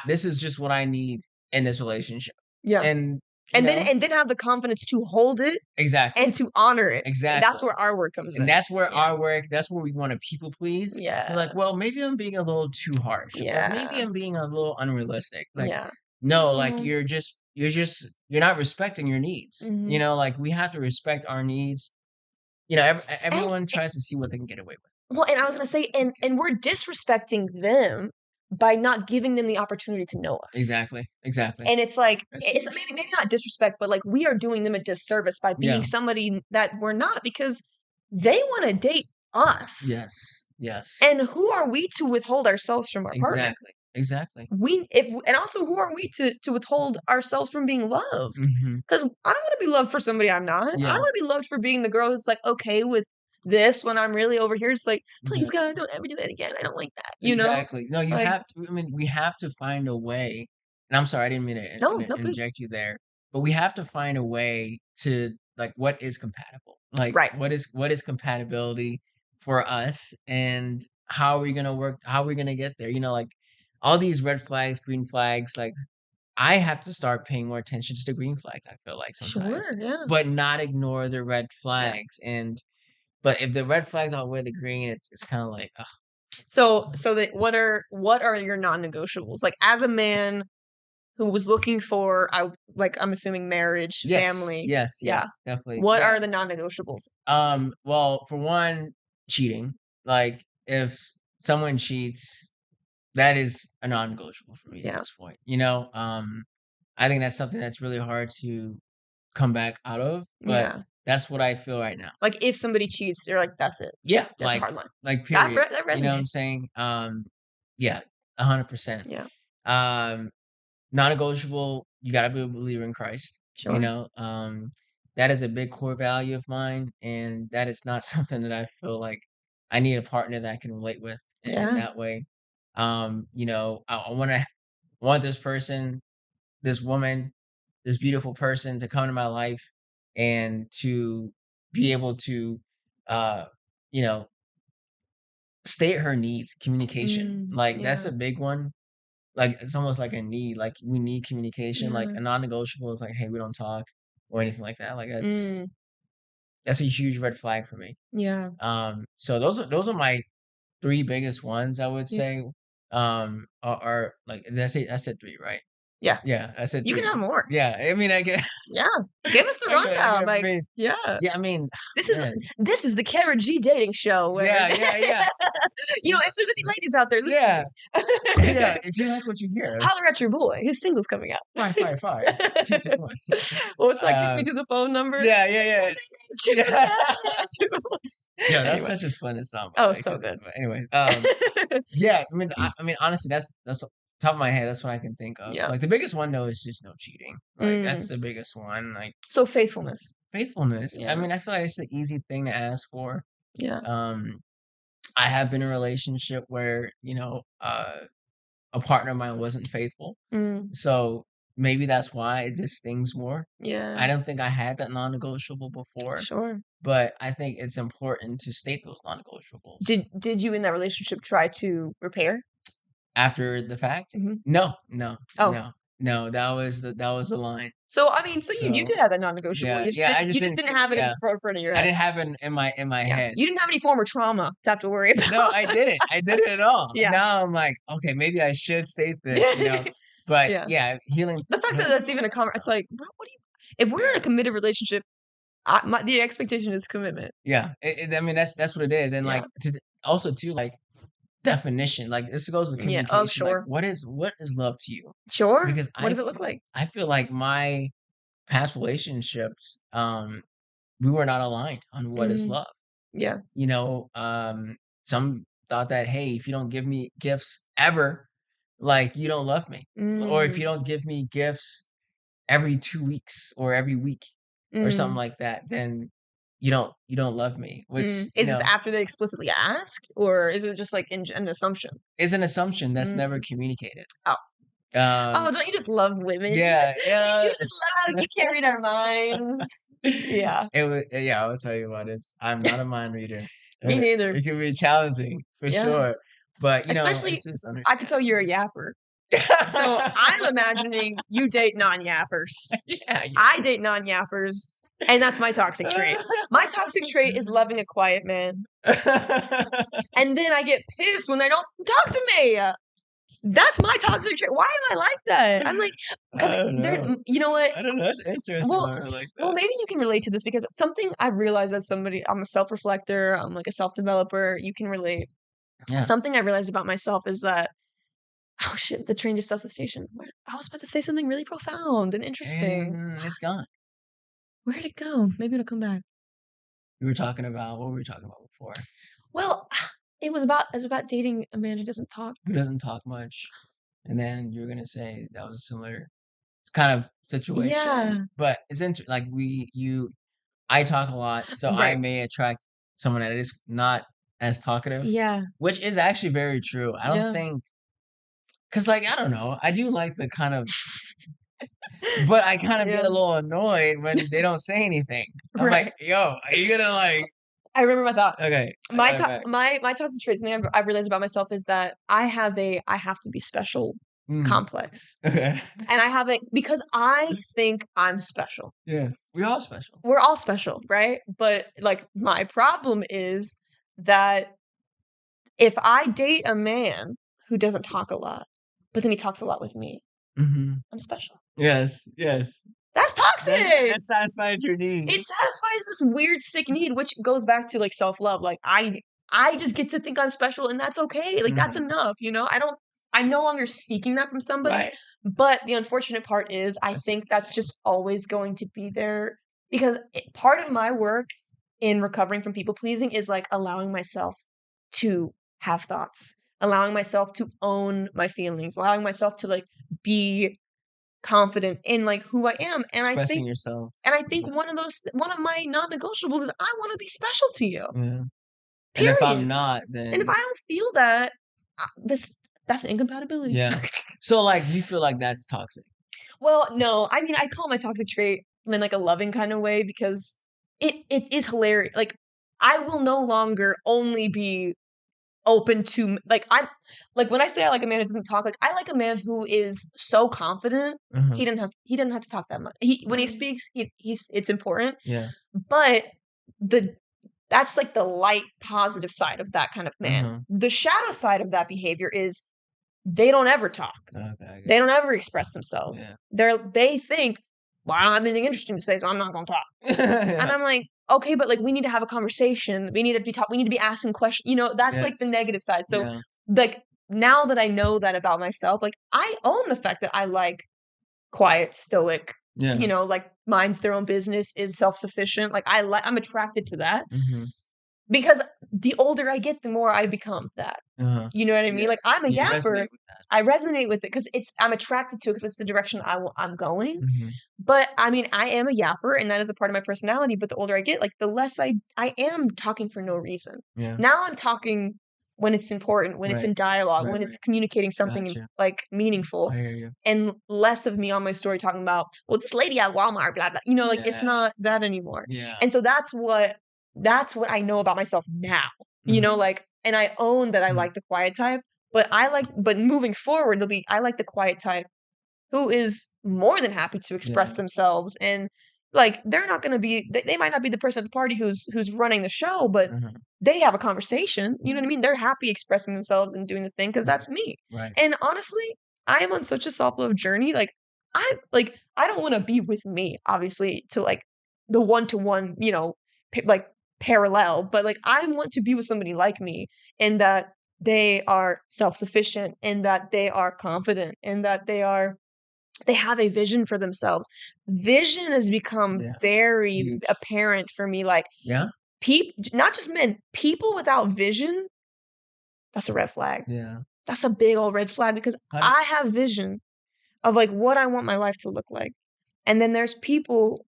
Speaker 2: This is just what I need in this relationship.
Speaker 1: Yeah.
Speaker 2: And
Speaker 1: And then have the confidence to hold it
Speaker 2: exactly.
Speaker 1: and to honor it.
Speaker 2: Exactly.
Speaker 1: And that's where our work comes in.
Speaker 2: And that's where
Speaker 1: Yeah.
Speaker 2: our work, that's where we want to people please.
Speaker 1: Yeah.
Speaker 2: You're like, well, maybe I'm being a little too harsh. Or maybe
Speaker 1: Yeah.
Speaker 2: I'm being a little unrealistic. Like,
Speaker 1: Yeah.
Speaker 2: no, like
Speaker 1: Mhm.
Speaker 2: you're not respecting your needs. You
Speaker 1: Mhm.
Speaker 2: know, like we have to respect our needs. You know,
Speaker 1: And
Speaker 2: everyone tries to see what they can get away with.
Speaker 1: well, and I was gonna say, and we're disrespecting them by not giving them the opportunity to know us.
Speaker 2: Exactly. Exactly.
Speaker 1: And it's like,
Speaker 2: That's
Speaker 1: it's
Speaker 2: huge.
Speaker 1: maybe not disrespect, but like we are doing them a disservice by being
Speaker 2: Yeah.
Speaker 1: somebody that we're not because they want to date us.
Speaker 2: Yes. Yes.
Speaker 1: And who are we to withhold ourselves from our partner?
Speaker 2: Exactly. Exactly.
Speaker 1: And also who are we to withhold ourselves from being loved?
Speaker 2: Mhm.
Speaker 1: Because I don't want to be loved for somebody I'm not. I
Speaker 2: Yeah.
Speaker 1: don't want to be loved for being the girl who's like okay with this when I'm really over here. It's like, please
Speaker 2: Yeah.
Speaker 1: God, don't ever do that again. I don't like that. You know?
Speaker 2: Exactly. No, you
Speaker 1: Like,
Speaker 2: have to I mean, we have to find a way, and I'm sorry, I didn't mean to
Speaker 1: no, no, please.
Speaker 2: interject you there, but we have to find a way to like what is compatible? Like
Speaker 1: Right.
Speaker 2: what is compatibility for us and how are we gonna work how are we gonna get there? You know, like all these red flags, green flags, like I have to start paying more attention to the green flags, I feel like sometimes.
Speaker 1: Sure, yeah.
Speaker 2: But not ignore the red
Speaker 1: Yeah.
Speaker 2: flags. And but if the red flags outweigh the green, it's kind of like, ugh.
Speaker 1: So what are your non-negotiables? Like as a man who was looking for I'm assuming marriage,
Speaker 2: Yes,
Speaker 1: family.
Speaker 2: yes,
Speaker 1: Yeah.
Speaker 2: yes, definitely.
Speaker 1: What
Speaker 2: Yeah.
Speaker 1: are the non-negotiables?
Speaker 2: Well, for one, cheating. Like if someone cheats, that is a non-negotiable for me at
Speaker 1: Yeah.
Speaker 2: this point. I think that's something that's really hard to come back out of, but
Speaker 1: Yeah.
Speaker 2: that's what I feel right now.
Speaker 1: Like, if somebody cheats, they're like, "That's it.
Speaker 2: Yeah,
Speaker 1: That's a hard line."
Speaker 2: period.
Speaker 1: That
Speaker 2: You know what I'm
Speaker 1: resonates.
Speaker 2: saying? Yeah, 100%.
Speaker 1: Yeah.
Speaker 2: Um, non-negotiable, you gotta be a believer in Christ,
Speaker 1: Sure.
Speaker 2: that is a big core value of mine, and that is not something that I feel like I need a partner that I can relate with in
Speaker 1: Yeah.
Speaker 2: that way. I want this person, this woman, this beautiful person to come into my life and to be able to, uh, you know, state her needs, communication. Like, that's
Speaker 1: Yeah.
Speaker 2: a big one. Like, it's almost like a need. Like, we need communication. Like,
Speaker 1: Yeah.
Speaker 2: a non-negotiable is like, hey, we don't talk or anything like that. Like,
Speaker 1: Mm.
Speaker 2: that's a huge red flag for me.
Speaker 1: Yeah.
Speaker 2: So those are my three biggest ones, I would
Speaker 1: Yeah.
Speaker 2: say. Are like, I said three, right?
Speaker 1: Yeah.
Speaker 2: Yeah, I said
Speaker 1: You can
Speaker 2: three.
Speaker 1: have more.
Speaker 2: Yeah, I mean, I get,
Speaker 1: Yeah. Give us the
Speaker 2: I
Speaker 1: rundown.
Speaker 2: get,
Speaker 1: Like,
Speaker 2: me.
Speaker 1: yeah.
Speaker 2: Yeah, I mean,
Speaker 1: This is
Speaker 2: man.
Speaker 1: this is the Cara G dating show where
Speaker 2: Yeah, yeah, yeah.
Speaker 1: if there's any ladies out there
Speaker 2: Yeah,
Speaker 1: listening,
Speaker 2: if you like what you hear,
Speaker 1: holler at your boy. His single's coming out.
Speaker 2: fire, fire, fire. Keep it going.
Speaker 1: Well, it's like, kiss me through the phone number.
Speaker 2: Yeah, yeah, yeah. Yeah, that's
Speaker 1: Anyway.
Speaker 2: such a fun song, by the
Speaker 1: Oh,
Speaker 2: way,
Speaker 1: so good.
Speaker 2: but anyways, yeah, I mean, honestly, that's top of my head, that's what I can think of.
Speaker 1: Yeah.
Speaker 2: Like, the biggest one, though, is just no cheating. Like, that's
Speaker 1: Mm.
Speaker 2: the biggest one. Like,
Speaker 1: So faithfulness.
Speaker 2: faithfulness. I
Speaker 1: Yeah.
Speaker 2: mean, I feel like it's an easy thing to ask for.
Speaker 1: Yeah.
Speaker 2: I have been in a relationship where, a partner of mine wasn't faithful.
Speaker 1: Mm.
Speaker 2: So maybe that's why it just stings more.
Speaker 1: Yeah.
Speaker 2: I don't think I had that non-negotiable before,
Speaker 1: Sure.
Speaker 2: but I think it's important to state those non-negotiables.
Speaker 1: Did you in that relationship try to repair?
Speaker 2: After the fact?
Speaker 1: Mhm.
Speaker 2: No,
Speaker 1: Oh.
Speaker 2: no, that was the line.
Speaker 1: So, I mean, you did have that non-negotiable.
Speaker 2: Yeah,
Speaker 1: You
Speaker 2: yeah, I
Speaker 1: you just didn't have it in
Speaker 2: yeah,
Speaker 1: the forefront of your
Speaker 2: I
Speaker 1: head.
Speaker 2: didn't have it in my
Speaker 1: Yeah.
Speaker 2: head.
Speaker 1: You didn't have any former trauma to have to worry about.
Speaker 2: No, I didn't at all.
Speaker 1: Yeah.
Speaker 2: Now I'm like, okay, maybe I should state this. But
Speaker 1: Yeah.
Speaker 2: yeah, healing.
Speaker 1: The fact that that's even a it's like, bro, what do you if we're in a committed relationship, the expectation is commitment.
Speaker 2: Yeah, I mean, that's what it is, and
Speaker 1: Yeah.
Speaker 2: like also too, like, definition. Like, this goes with
Speaker 1: Yeah. Oh,
Speaker 2: communication. Like,
Speaker 1: sure.
Speaker 2: what is love to you?
Speaker 1: Sure.
Speaker 2: Because
Speaker 1: What does it look like?
Speaker 2: I feel like my past relationships, we were not aligned on what is
Speaker 1: Mhm.
Speaker 2: love.
Speaker 1: Yeah.
Speaker 2: Some thought that, hey, if you don't give me gifts ever, like, you don't love me, or if you
Speaker 1: Mm.
Speaker 2: don't give me gifts every 2 weeks or every week or something
Speaker 1: Mm.
Speaker 2: like that, then you don't love me, which,
Speaker 1: Is this after they explicitly ask, or is it just like an assumption?
Speaker 2: is an assumption that's never
Speaker 1: Mm.
Speaker 2: communicated.
Speaker 1: Oh.
Speaker 2: Um,
Speaker 1: Don't you just love women?
Speaker 2: yeah,
Speaker 1: You
Speaker 2: yeah.
Speaker 1: just love how they carried our minds. Yeah.
Speaker 2: Yeah, I will tell you what, I'm not a mind reader.
Speaker 1: Me neither.
Speaker 2: It can be challenging for
Speaker 1: Yeah.
Speaker 2: sure, but
Speaker 1: Especially,
Speaker 2: it's just
Speaker 1: I can tell you're a yapper. So I'm imagining you date non-yappers.
Speaker 2: Yeah.
Speaker 1: I date non-yappers, and that's my toxic trait. My toxic trait is loving a quiet man. And then I get pissed when they don't talk to me. That's my toxic trait. Why am I like that? I'm like, because you know what?
Speaker 2: I don't know. That's interesting.
Speaker 1: Well, maybe you can relate to this because something I've realized as somebody, I'm a self-reflector, I'm like a self-developer, you can relate.
Speaker 2: Yeah.
Speaker 1: Something I realized about myself is that, oh shit, the train just left the station. I was about to say something really profound and interesting.
Speaker 2: And it's gone.
Speaker 1: Where'd it go? Maybe it'll come back.
Speaker 2: What were we talking about before?
Speaker 1: Well, it was about dating a man who doesn't talk.
Speaker 2: Who doesn't talk much. And then you're going to say that was a similar kind of situation.
Speaker 1: Yeah.
Speaker 2: But it's like I talk a lot, so I
Speaker 1: Right.
Speaker 2: may attract someone that is not as talkative.
Speaker 1: Yeah.
Speaker 2: Which is actually very true. I don't think, because, like, I don't know, I do like the kind of, but I kind of get a little annoyed when they don't say anything. I'm
Speaker 1: Right.
Speaker 2: like, yo, are you gonna like?
Speaker 1: I remember my thought.
Speaker 2: Okay.
Speaker 1: My toxic trait, something I've realized about myself is that I have to be special complex.
Speaker 2: Okay.
Speaker 1: And I have it because I think I'm special.
Speaker 2: Yeah. We're all special.
Speaker 1: We're all special, right? But like, my problem is that if I date a man who doesn't talk a lot, but then he talks a lot with me, I'm special.
Speaker 2: Yes.
Speaker 1: That's toxic.
Speaker 2: That satisfies your need.
Speaker 1: It satisfies this weird, sick need, which goes back to like self-love. Like, I just get to think I'm special, and that's okay. Like, that's enough, I I'm no longer seeking that from somebody.
Speaker 2: Right.
Speaker 1: But the unfortunate part is I think that's just always going to be there because part of my work in recovering from people pleasing is like allowing myself to have thoughts, allowing myself to own my feelings, allowing myself to like be confident in like who I am.
Speaker 2: Expressing yourself.
Speaker 1: And I think one of my non-negotiables is I want to be special to you.
Speaker 2: Yeah. And if I'm
Speaker 1: Period.
Speaker 2: not, then
Speaker 1: And if I don't feel that, that's an incompatibility.
Speaker 2: yeah. So like you feel like that's toxic.
Speaker 1: Well, no, I mean I call my toxic trait in like a loving kind of way because it is hilarious. Like I will no longer only be open to like I'm like when I say I like a man who doesn't talk, like I like a man who is so confident.
Speaker 2: Uh-huh.
Speaker 1: He doesn't have to talk that much. When he speaks, he's it's important.
Speaker 2: Yeah.
Speaker 1: But that's like the light positive side of that kind of man.
Speaker 2: Uh-huh.
Speaker 1: The shadow side of that behavior is they don't ever talk.
Speaker 2: Okay.
Speaker 1: They don't ever express themselves.
Speaker 2: Yeah.
Speaker 1: They think, well, I don't have anything interesting to say, so I'm not gonna talk.
Speaker 2: Yeah.
Speaker 1: And I'm like, okay, but like we need to have a conversation. We need to be asking questions. You know, that's like the negative side. So like now that I know that about myself, like I own the fact that I like quiet, stoic, you know, like minds their own business, is self-sufficient. Like I'm attracted to that.
Speaker 2: Mm-hmm.
Speaker 1: Because the older I get, the more I become that.
Speaker 2: Uh-huh.
Speaker 1: You know what I mean?
Speaker 2: Yes.
Speaker 1: Like I'm a
Speaker 2: You
Speaker 1: yapper.
Speaker 2: resonate with that.
Speaker 1: I resonate with it because I'm attracted to it because it's the direction I'm going.
Speaker 2: Mm-hmm.
Speaker 1: But I mean, I am a yapper, and that is a part of my personality. But the older I get, like the less I am talking for no reason.
Speaker 2: Yeah.
Speaker 1: Now I'm talking when it's important, when it's in dialogue, when it's communicating something like meaningful,
Speaker 2: I hear you.
Speaker 1: and less of me on my story talking about, well, this lady at Walmart, blah blah. You know, like it's not that anymore.
Speaker 2: Yeah.
Speaker 1: And so that's what I know about myself now. You know, like, and I own that I like the quiet type, but moving forward, I like the quiet type who is more than happy to express themselves. And like, they're not going to be, they might not be the person at the party who's running the show, but they have a conversation. You know what I mean? They're happy expressing themselves and doing the thing because that's me.
Speaker 2: Right.
Speaker 1: And honestly, I am on such a self-love journey. Like, I don't want to be with me, obviously, to like the one-to-one, you know, like parallel, but like I want to be with somebody like me and that they are self-sufficient and that they are confident and that they have a vision for themselves. Vision has become very
Speaker 2: huge.
Speaker 1: Apparent for me. Like, not just men, people without vision, that's a red flag.
Speaker 2: Yeah.
Speaker 1: That's a big old red flag because I have vision of like what I want my life to look like. And then there's people,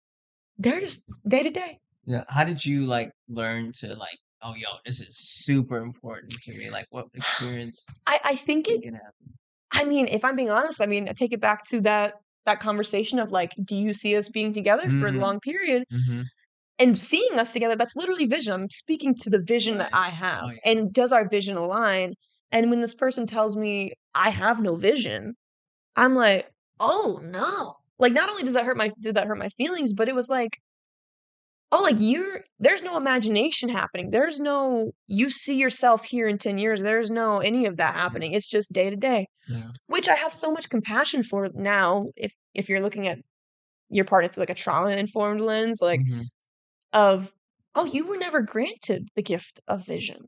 Speaker 1: they're just day to day.
Speaker 2: Yeah. How did you like learn to like, oh, yo, this is super important to me? Like, what experience?
Speaker 1: I think it
Speaker 2: can happen.
Speaker 1: I mean, if I'm being honest, I mean, I take it back to that conversation of like, do you see us being together for a long period? And seeing us together, that's literally vision. I'm speaking to the vision that I have.
Speaker 2: Oh, yeah.
Speaker 1: And does our vision align? And when this person tells me I have no vision, I'm like, oh no. Like, not only did that hurt my feelings, but it was like, oh, like there's no imagination happening. There's no, you see yourself here in 10 years. There's no any of that happening. It's just day to day, which I have so much compassion for now. If you're looking at your partner through like a trauma informed lens, like of, oh, you were never granted the gift of vision.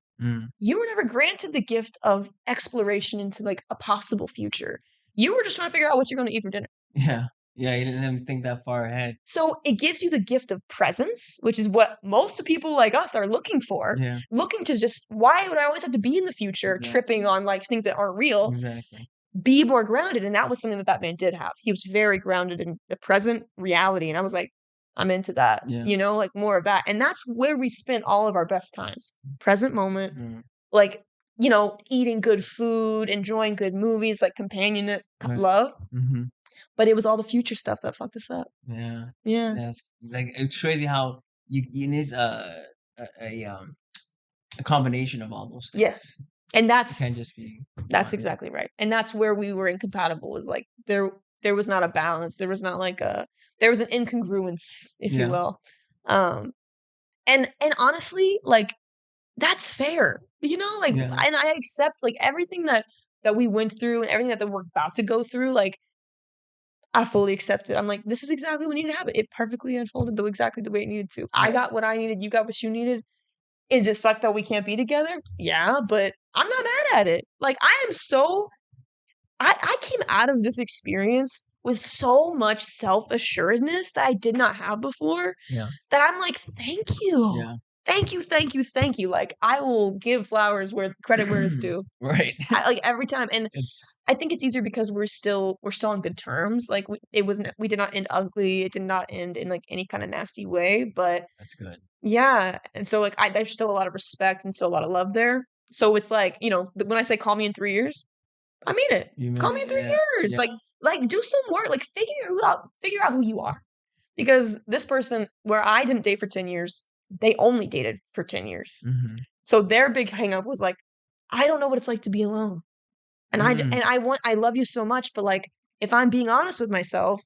Speaker 1: You were never granted the gift of exploration into like a possible future. You were just trying to figure out what you're going to eat for dinner.
Speaker 2: Yeah. Yeah, you didn't even think that far ahead.
Speaker 1: So it gives you the gift of presence, which is what most people like us are looking for.
Speaker 2: Yeah.
Speaker 1: Looking to just, why would I always have to be in the future, tripping on like things that aren't real?
Speaker 2: Exactly.
Speaker 1: Be more grounded. And that was something that man did have. He was very grounded in the present reality. And I was like, I'm into that. You know, like more of that. And that's where we spent all of our best times. Present moment. Like, you know, eating good food, enjoying good movies, like companionate, love. But it was all the future stuff that fucked us up. Yeah. Yeah.
Speaker 2: That's like, it's crazy how it is a combination of all those things.
Speaker 1: Yes. And that's
Speaker 2: it can't just be
Speaker 1: that's exactly right. And that's where we were incompatible, was like there was not a balance. There was not like there was an incongruence, if you will. And honestly, like that's fair. You know, like and I accept like everything that we went through and everything that we're about to go through, like I fully accept it. I'm like, this is exactly what needed to happen. It perfectly unfolded exactly the way it needed to. I got what I needed. You got what you needed. Is it suck that we can't be together? Yeah, but I'm not mad at it. Like, I am so out of this experience with so much self-assuredness that I did not have before.
Speaker 2: Yeah.
Speaker 1: That I'm like, thank you.
Speaker 2: Yeah.
Speaker 1: Thank you, thank you, thank you. Like, I will give flowers where credit where it's due.
Speaker 2: Right.
Speaker 1: Like every time. And
Speaker 2: It's
Speaker 1: I think it's easier because we're still on good terms. Like we did not end ugly. It did not end in like any kind of nasty way. But
Speaker 2: that's good.
Speaker 1: yeah, and so like there's still a lot of respect and still a lot of love there. So it's like, when I say call me in 3 years, I mean it.
Speaker 2: You
Speaker 1: Call
Speaker 2: mean
Speaker 1: me in
Speaker 2: it,
Speaker 1: 3 years.
Speaker 2: yeah.
Speaker 1: Like do some work. Like figure out who you are. Because this person, where I didn't date for 10 years, they only dated for 10 years.
Speaker 2: Mhm.
Speaker 1: So their big hang up was like, I don't know what it's like to be alone. And
Speaker 2: Mm.
Speaker 1: I love you so much, but like, if I'm being honest with myself,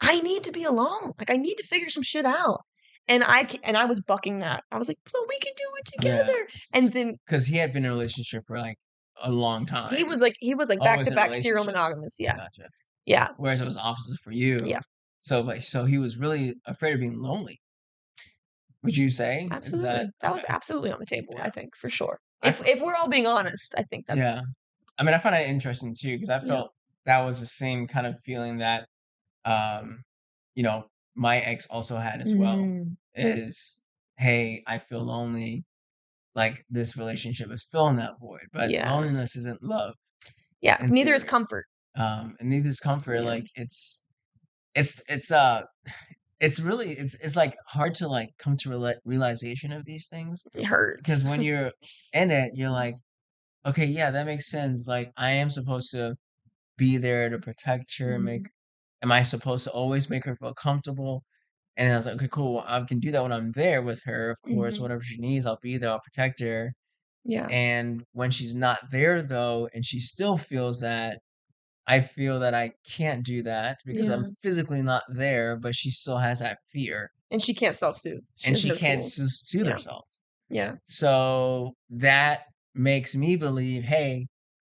Speaker 1: I need to be alone. Like, I need to figure some shit out. And I was bucking that. I was like, but we can do it
Speaker 2: Yeah.
Speaker 1: together. And then
Speaker 2: Because he had been in a relationship for, like, a long
Speaker 1: he
Speaker 2: time.
Speaker 1: was like back
Speaker 2: Always
Speaker 1: to
Speaker 2: in
Speaker 1: back serial
Speaker 2: relationships.
Speaker 1: monogamous. Yeah.
Speaker 2: Gotcha.
Speaker 1: Yeah.
Speaker 2: Whereas it was opposite for
Speaker 1: Yeah.
Speaker 2: you. So he was really afraid of being lonely, would you say? Is that
Speaker 1: Absolutely. That was
Speaker 2: okay.
Speaker 1: absolutely on the table,
Speaker 2: Yeah.
Speaker 1: I think, for sure.
Speaker 2: I
Speaker 1: If we're all being honest, I think
Speaker 2: Yeah.
Speaker 1: that's
Speaker 2: I mean, I find that interesting too because I
Speaker 1: yeah.
Speaker 2: felt that was the same kind of feeling that, um, you know, my ex also had as well,
Speaker 1: Mm,
Speaker 2: is, "Hey, I feel lonely, like, this relationship is filling that void," but
Speaker 1: yeah.
Speaker 2: loneliness isn't love
Speaker 1: Yeah.
Speaker 2: in
Speaker 1: Neither is
Speaker 2: theory,
Speaker 1: comfort.
Speaker 2: and neither is comfort,
Speaker 1: Yeah.
Speaker 2: like, it's it's, uh it's really it's, like, hard to, like, come to realization of these things
Speaker 1: It hurts.
Speaker 2: because when you're in it, you're like, "Okay, yeah, that makes sense, like, I am supposed to be there to protect her,
Speaker 1: Mhm.
Speaker 2: am I supposed to always make her feel comfortable?" And I was like, "Okay, cool, well, I can do that when I'm there with her, of course,
Speaker 1: Mhm.
Speaker 2: whatever she needs, I'll be there, I'll protect her."
Speaker 1: Yeah.
Speaker 2: And when she's not there though, and she still feels that, I feel that I can't do that because I'm
Speaker 1: Yeah.
Speaker 2: physically not there, but she still has that fear,
Speaker 1: And she can't self-soothe. She
Speaker 2: and
Speaker 1: doesn't
Speaker 2: she
Speaker 1: have
Speaker 2: can't
Speaker 1: tools.
Speaker 2: soothe
Speaker 1: Yeah.
Speaker 2: herself.
Speaker 1: Yeah.
Speaker 2: So that makes me believe, "Hey,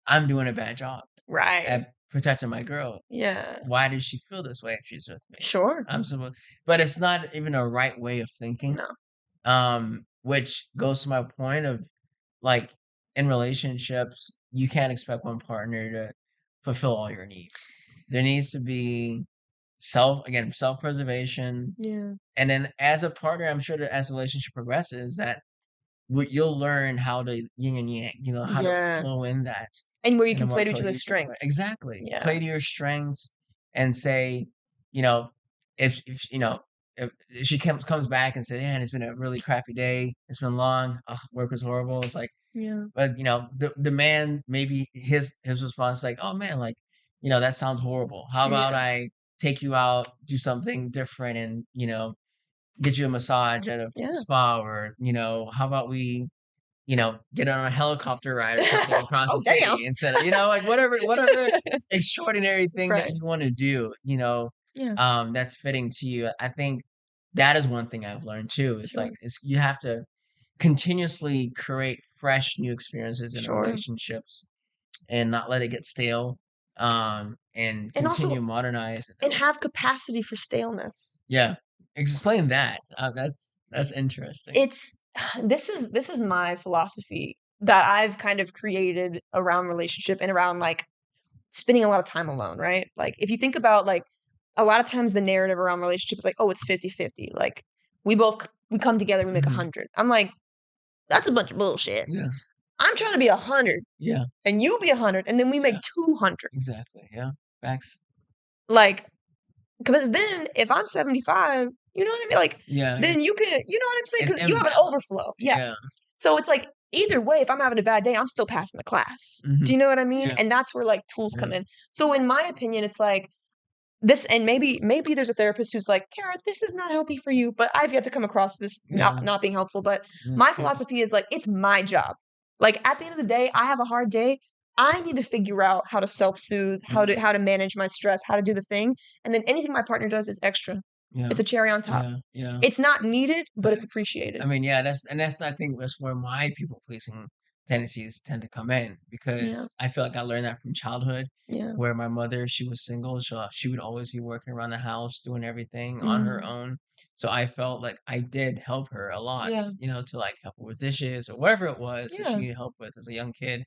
Speaker 2: I'm doing a bad job
Speaker 1: Right.
Speaker 2: at protecting my girl.
Speaker 1: Yeah.
Speaker 2: Why does she feel this way if she's with me?
Speaker 1: Sure.
Speaker 2: I'm supposed," but it's not even a right way of thinking,
Speaker 1: No.
Speaker 2: which goes to my point of, like, in relationships, you can't expect one partner to fulfill all your needs. There needs to be self-preservation,
Speaker 1: Yeah.
Speaker 2: and then as a partner, I'm sure that as the relationship progresses, that you'll learn how to yin and yang, how to
Speaker 1: Yeah.
Speaker 2: flow in that
Speaker 1: And where you
Speaker 2: in a
Speaker 1: can
Speaker 2: more
Speaker 1: play to each other's
Speaker 2: cohesive way.
Speaker 1: strengths.
Speaker 2: Exactly.
Speaker 1: Yeah.
Speaker 2: Play to your strengths and say, you know, if if she comes back and says, "Man, it's been a really crappy day. It's been long. Ugh, work was horrible." It's like,
Speaker 1: Yeah.
Speaker 2: but the man, maybe his response is like, "Oh man, like, that sounds horrible. How about
Speaker 1: Yeah.
Speaker 2: I take you out, do something different, and get you a massage at a
Speaker 1: Yeah.
Speaker 2: spa, or how about we get on a helicopter ride or something across the
Speaker 1: Oh, damn.
Speaker 2: city instead of, like, whatever extraordinary thing that
Speaker 1: Right.
Speaker 2: you want to do,
Speaker 1: Yeah.
Speaker 2: that's fitting to you. I think that is one thing I've learned too. It's like
Speaker 1: Sure.
Speaker 2: you have to continuously create fresh new experiences in
Speaker 1: Sure.
Speaker 2: relationships and not let it get stale. And
Speaker 1: And also
Speaker 2: continue modernize
Speaker 1: and
Speaker 2: them.
Speaker 1: have capacity for staleness.
Speaker 2: Yeah, explain that. That's interesting.
Speaker 1: It's this is my philosophy that I've kind of created around relationship and around, like, spending a lot of time alone, right? Like, if you think about, like, a lot of times the narrative around relationships is like, "Oh, it's 50-50." Like, we come together, we make
Speaker 2: Hmm.
Speaker 1: 100. I'm like, "That's a bunch of bullshit.
Speaker 2: Yeah,
Speaker 1: I'm trying to be 100,
Speaker 2: yeah,
Speaker 1: and you be 100, and then we make
Speaker 2: yeah,
Speaker 1: 200."
Speaker 2: exactly. Yeah, facts.
Speaker 1: Like, because then if I'm 75, you know what I mean? Like,
Speaker 2: Yeah,
Speaker 1: then you can, you know what I'm saying?
Speaker 2: it's
Speaker 1: Because you have an overflow.
Speaker 2: imbalanced.
Speaker 1: Yeah.
Speaker 2: Yeah.
Speaker 1: So it's like, either way, if I'm having a bad day, I'm still passing the class. Do
Speaker 2: Mhm.
Speaker 1: you know what I mean?
Speaker 2: Yeah,
Speaker 1: And that's where, like, tools
Speaker 2: yeah,
Speaker 1: come in. So in my opinion, it's like this, and maybe there's a therapist who's like, Cara, this is not healthy for you, but I've yet to come across this
Speaker 2: yeah,
Speaker 1: not being helpful. But
Speaker 2: yeah,
Speaker 1: my
Speaker 2: yeah,
Speaker 1: philosophy is like, it's my job. Like, at the end of the day, I have a hard day. I need to figure out how to self-soothe,
Speaker 2: mhm,
Speaker 1: how to manage my stress, how to do the thing. And then anything my partner does is extra.
Speaker 2: yeah,
Speaker 1: It's a cherry on top.
Speaker 2: yeah, yeah,
Speaker 1: It's not needed, but it's
Speaker 2: facts.
Speaker 1: appreciated.
Speaker 2: I mean, yeah, that's I think that's where my people pleasing tendencies tend to come in
Speaker 1: Yeah.
Speaker 2: because I feel like I learned that from childhood,
Speaker 1: Yeah.
Speaker 2: where my mother, she was single, so she would always be working around the house, doing everything on her
Speaker 1: Mm.
Speaker 2: own. So I felt like I did help her a lot,
Speaker 1: Yeah.
Speaker 2: to like help her with dishes or whatever it was that she
Speaker 1: Yeah.
Speaker 2: needed help with as a young kid.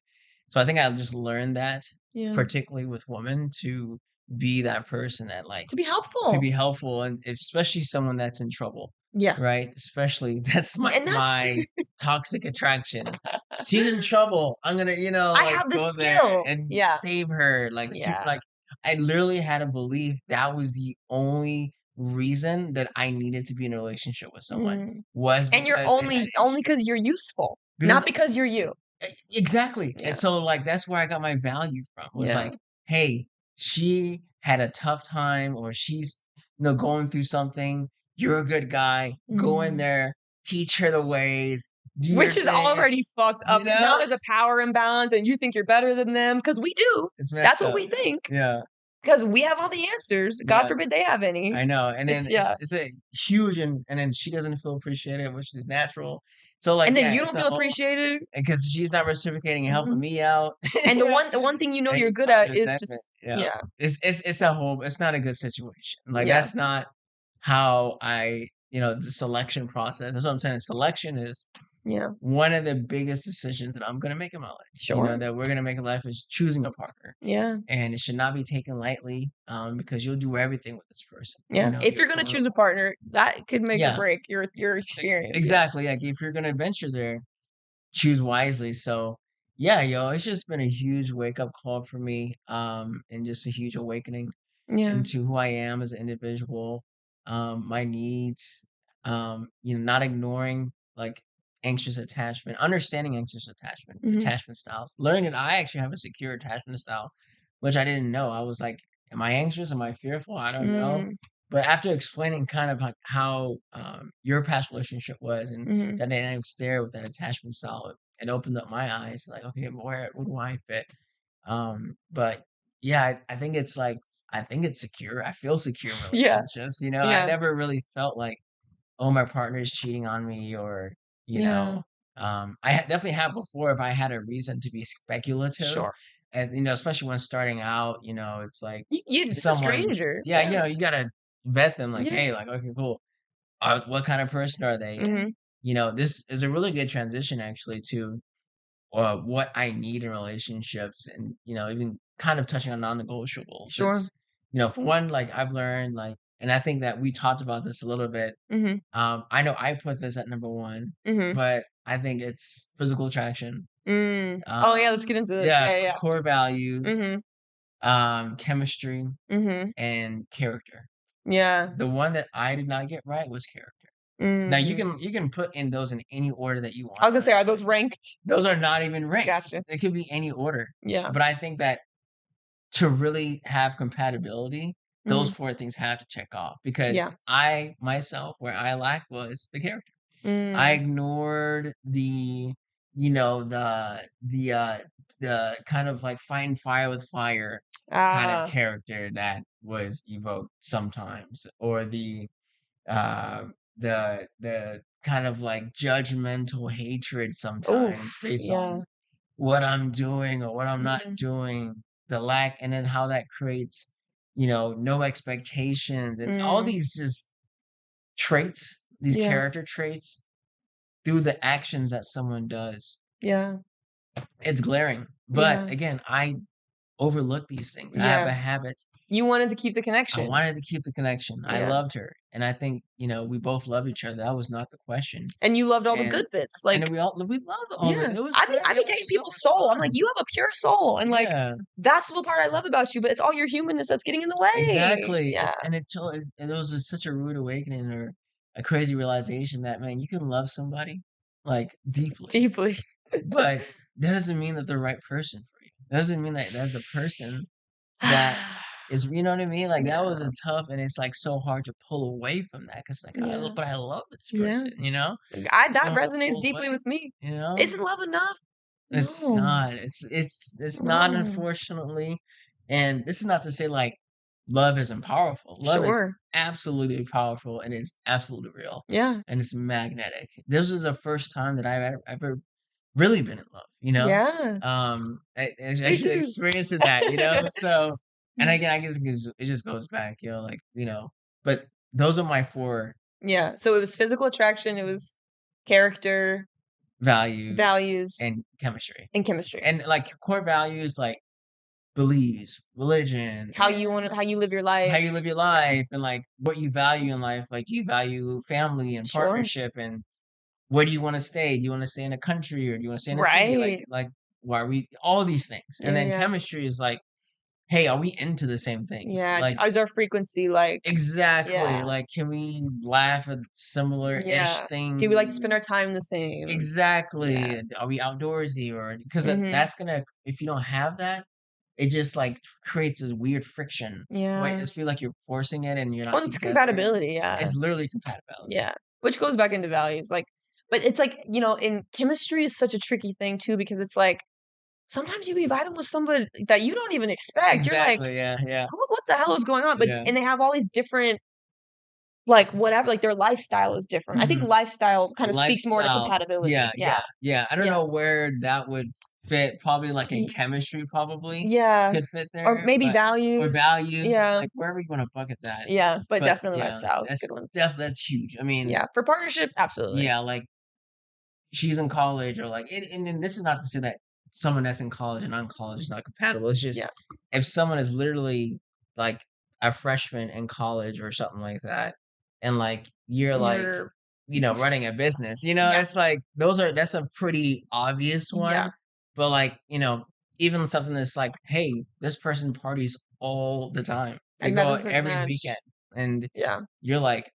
Speaker 2: So I think I just learned that,
Speaker 1: Yeah.
Speaker 2: particularly with women, to be that person that
Speaker 1: To be
Speaker 2: to
Speaker 1: helpful.
Speaker 2: be helpful, and especially someone that's in trouble,
Speaker 1: Yeah.
Speaker 2: right? Especially that's
Speaker 1: And that's
Speaker 2: my toxic attraction. She's in trouble. I'm gonna,
Speaker 1: I
Speaker 2: like
Speaker 1: have the
Speaker 2: go there
Speaker 1: skill.
Speaker 2: and
Speaker 1: Yeah.
Speaker 2: save her. Like super,
Speaker 1: Yeah.
Speaker 2: like I literally had a belief that was the only reason that I needed to be in a relationship with someone
Speaker 1: Mm.
Speaker 2: was
Speaker 1: And you're
Speaker 2: because they had
Speaker 1: only because
Speaker 2: issues.
Speaker 1: you're useful,
Speaker 2: Because
Speaker 1: not because you're you.
Speaker 2: exactly. And
Speaker 1: Yeah.
Speaker 2: so like that's where I got my value from. Was
Speaker 1: Yeah.
Speaker 2: like, hey, she had a tough time or she's going through something. You're a good guy. Go in
Speaker 1: Mm.
Speaker 2: there, teach her the ways, do your
Speaker 1: Which is
Speaker 2: thing,
Speaker 1: already fucked up
Speaker 2: you
Speaker 1: because now
Speaker 2: know?
Speaker 1: there's a power imbalance and you think you're better than them because we do.
Speaker 2: It's
Speaker 1: That's
Speaker 2: messed
Speaker 1: what
Speaker 2: up.
Speaker 1: we think
Speaker 2: Yeah.
Speaker 1: because we have all the answers. God
Speaker 2: Yeah.
Speaker 1: forbid they have any.
Speaker 2: I know. And then
Speaker 1: It's yeah.
Speaker 2: it's a huge and then she doesn't feel appreciated, which is natural. So like
Speaker 1: And then
Speaker 2: yeah,
Speaker 1: you
Speaker 2: it's
Speaker 1: don't
Speaker 2: a
Speaker 1: feel
Speaker 2: whole
Speaker 1: appreciated.
Speaker 2: because she's not reciprocating and helping
Speaker 1: Mhm.
Speaker 2: me out.
Speaker 1: And
Speaker 2: You know?
Speaker 1: the one thing you know
Speaker 2: And
Speaker 1: you're
Speaker 2: you
Speaker 1: good
Speaker 2: come to
Speaker 1: at is
Speaker 2: resentment.
Speaker 1: just
Speaker 2: Yeah.
Speaker 1: yeah.
Speaker 2: It's a whole it's not a good situation. Like
Speaker 1: Yeah.
Speaker 2: that's not how I, the selection process. That's what I'm saying. Selection is
Speaker 1: Yeah.
Speaker 2: one of the biggest decisions that I'm gonna make in my life.
Speaker 1: Sure.
Speaker 2: That we're gonna make in life is choosing a partner.
Speaker 1: Yeah.
Speaker 2: And it should not be taken lightly, because you'll do everything with this person.
Speaker 1: Yeah. If
Speaker 2: You'll
Speaker 1: you're gonna
Speaker 2: put
Speaker 1: choose a partner, that could make or
Speaker 2: yeah,
Speaker 1: break your experience. Yeah.
Speaker 2: exactly. Like if you're gonna venture there, choose wisely. So yeah, it's just been a huge wake up call for me, and just a huge awakening
Speaker 1: Yeah.
Speaker 2: into who I am as an individual, my needs, not ignoring like anxious attachment, understanding anxious attachment,
Speaker 1: Mhm.
Speaker 2: attachment styles, learning that I actually have a secure attachment style, which I didn't know. I was like, am I anxious? Am I fearful? I don't know.
Speaker 1: Mm.
Speaker 2: But after explaining kind of like how your past relationship was and
Speaker 1: Mhm.
Speaker 2: the dynamics there with that attachment style, it opened up my eyes. Like, okay, where do I fit? But yeah, I think it's like I think it's secure. I feel secure in
Speaker 1: Yeah.
Speaker 2: relationships. I
Speaker 1: Yeah.
Speaker 2: never really felt like, oh, my partner is cheating on me or, you
Speaker 1: Yeah.
Speaker 2: know, definitely have before if I had a reason to be speculative.
Speaker 1: Sure.
Speaker 2: And, especially when starting out, it's like
Speaker 1: It's a
Speaker 2: someone's,
Speaker 1: stranger.
Speaker 2: yeah,
Speaker 1: Yeah.
Speaker 2: you gotta vet them like,
Speaker 1: Yeah.
Speaker 2: hey, like, okay, cool. What kind of person are they? And,
Speaker 1: Mhm.
Speaker 2: this is a really good transition actually to what I need in relationships and, even kind of touching on non-negotiables.
Speaker 1: Sure.
Speaker 2: It's, for one, like I've learned like, and I think that we talked about this a little bit.
Speaker 1: Mhm.
Speaker 2: I know I put this at number one,
Speaker 1: Mhm.
Speaker 2: but I think it's physical attraction.
Speaker 1: Mm. Oh, yeah, let's get into this.
Speaker 2: Yeah,
Speaker 1: Yeah, yeah.
Speaker 2: core values,
Speaker 1: Mhm.
Speaker 2: chemistry,
Speaker 1: Mhm.
Speaker 2: and character.
Speaker 1: Yeah.
Speaker 2: The one that I did not get right was character. Now
Speaker 1: Mm.
Speaker 2: you can put in those in any order that you
Speaker 1: I
Speaker 2: want
Speaker 1: was
Speaker 2: to
Speaker 1: gonna say, are
Speaker 2: actually.
Speaker 1: those ranked?
Speaker 2: Those are not even ranked.
Speaker 1: Gotcha.
Speaker 2: It could be any order.
Speaker 1: Yeah.
Speaker 2: But I think that to really have compatibility, those
Speaker 1: Mhm.
Speaker 2: 4 things have to check off
Speaker 1: Yeah.
Speaker 2: because I myself, where I lacked was the character. I
Speaker 1: Mm.
Speaker 2: ignored the kind of like fighting fire with fire kind of
Speaker 1: Ah.
Speaker 2: character that was evoked sometimes, or uh, the kind of like judgmental hatred sometimes
Speaker 1: Oof.
Speaker 2: based
Speaker 1: Yeah.
Speaker 2: on what I'm doing or what I'm not
Speaker 1: Mhm.
Speaker 2: doing, the lack, and then how that creates, no expectations and all
Speaker 1: Mm.
Speaker 2: these just traits, these
Speaker 1: Yeah.
Speaker 2: character traits through the actions that someone does.
Speaker 1: Yeah.
Speaker 2: It's glaring. But
Speaker 1: Yeah.
Speaker 2: again, I overlook these things. I have a
Speaker 1: Yeah.
Speaker 2: habit.
Speaker 1: You wanted to keep the
Speaker 2: I
Speaker 1: connection.
Speaker 2: wanted to keep the connection. I
Speaker 1: Yeah.
Speaker 2: loved her. And I think, we both love each other. That was not the question.
Speaker 1: And you loved all the
Speaker 2: And
Speaker 1: good bits.
Speaker 2: and then
Speaker 1: Like,
Speaker 2: we loved all of it.
Speaker 1: yeah.
Speaker 2: It was great.
Speaker 1: I be
Speaker 2: It
Speaker 1: getting
Speaker 2: was so
Speaker 1: people's
Speaker 2: much
Speaker 1: soul. I'm like,
Speaker 2: fun.
Speaker 1: you have a pure soul. And like,
Speaker 2: Yeah.
Speaker 1: that's the part I love about you, but it's all your humanness that's getting in the way.
Speaker 2: Exactly.
Speaker 1: Yeah.
Speaker 2: It was such a rude awakening or a crazy realization that man, you can love somebody like deeply,
Speaker 1: Deeply.
Speaker 2: but that doesn't mean that they're the right person for you. That doesn't mean that that's the person that is, you know what I mean? Like that was
Speaker 1: Yeah.
Speaker 2: a tough, and it's like so hard to pull away from that because like
Speaker 1: Yeah.
Speaker 2: but I love this
Speaker 1: Yeah.
Speaker 2: person, You
Speaker 1: That
Speaker 2: don't have to
Speaker 1: resonates
Speaker 2: pull
Speaker 1: deeply
Speaker 2: away,
Speaker 1: with me.
Speaker 2: you know?
Speaker 1: Isn't love enough?
Speaker 2: It's
Speaker 1: No.
Speaker 2: not. It's not,
Speaker 1: No.
Speaker 2: unfortunately. And this is not to say like love isn't powerful. Love is
Speaker 1: Sure.
Speaker 2: absolutely powerful and it's absolutely real
Speaker 1: Yeah.
Speaker 2: and it's magnetic. This is the first time that I've ever really been in love.
Speaker 1: Yeah.
Speaker 2: I
Speaker 1: Me
Speaker 2: actually
Speaker 1: too.
Speaker 2: experienced that. So, and again, I guess it just goes back, like, but those are my four.
Speaker 1: Yeah. So it was physical attraction, it was character,
Speaker 2: values,
Speaker 1: values,
Speaker 2: and chemistry.
Speaker 1: and chemistry.
Speaker 2: And like core values like beliefs, religion,
Speaker 1: How you live your life.
Speaker 2: how you live your life, and like what you value in life. Like you value family and
Speaker 1: Sure.
Speaker 2: partnership, and where do you want to stay? Do you want to stay in a country or do you want to stay in a city?
Speaker 1: Right.
Speaker 2: Like why are we all these things? And
Speaker 1: Yeah,
Speaker 2: then
Speaker 1: yeah.
Speaker 2: chemistry is like, hey, are we into the same things?
Speaker 1: Yeah.
Speaker 2: Like
Speaker 1: Is our frequency like
Speaker 2: exactly.
Speaker 1: yeah.
Speaker 2: Like can we laugh at similar-ish
Speaker 1: Yeah.
Speaker 2: things?
Speaker 1: Do we like to spend our time the same?
Speaker 2: Exactly.
Speaker 1: Yeah.
Speaker 2: Are we outdoorsy or because
Speaker 1: Mhm.
Speaker 2: that's gonna if you don't have that, it just like creates this weird friction. Wait,
Speaker 1: Yeah.
Speaker 2: it feel like you're forcing it and you're not
Speaker 1: Well, it's
Speaker 2: together.
Speaker 1: compatibility, yeah.
Speaker 2: It's literally compatibility.
Speaker 1: Yeah. Which goes back into values, like but it's like, in chemistry is such a tricky thing too because it's like sometimes you be vibing with somebody that you don't even expect. You're like,
Speaker 2: Exactly. Yeah. Yeah.
Speaker 1: What the hell is going on?" But
Speaker 2: Yeah.
Speaker 1: and they have all these different like whatever, like their lifestyle is different. I think
Speaker 2: Mhm.
Speaker 1: lifestyle kind of speaks more to
Speaker 2: Lifestyle.
Speaker 1: compatibility.
Speaker 2: Yeah.
Speaker 1: Yeah.
Speaker 2: Yeah. Yeah. I don't
Speaker 1: Yeah.
Speaker 2: know where that would fit. Probably like in
Speaker 1: Y-
Speaker 2: chemistry, probably
Speaker 1: Yeah.
Speaker 2: could fit
Speaker 1: Or
Speaker 2: there,
Speaker 1: maybe
Speaker 2: but or
Speaker 1: values.
Speaker 2: values,
Speaker 1: Yeah.
Speaker 2: like wherever you want to bucket that.
Speaker 1: Yeah. But
Speaker 2: But
Speaker 1: definitely
Speaker 2: yeah,
Speaker 1: lifestyle is a good one.
Speaker 2: that's huge. I mean,
Speaker 1: Yeah. For partnership, absolutely.
Speaker 2: yeah, like she's in college or like and this is not to say that someone that's in college and non-college is not compatible. It's just
Speaker 1: Yeah.
Speaker 2: if someone is literally like a freshman in college or something like that, and like you're
Speaker 1: And
Speaker 2: like,
Speaker 1: you're
Speaker 2: running a business,
Speaker 1: yeah.
Speaker 2: it's like that's a pretty obvious
Speaker 1: Yeah.
Speaker 2: one. But like, even something that's like, hey, this person parties all the time. They
Speaker 1: And that
Speaker 2: go out
Speaker 1: doesn't
Speaker 2: every
Speaker 1: match.
Speaker 2: weekend. And
Speaker 1: Yeah.
Speaker 2: you're like,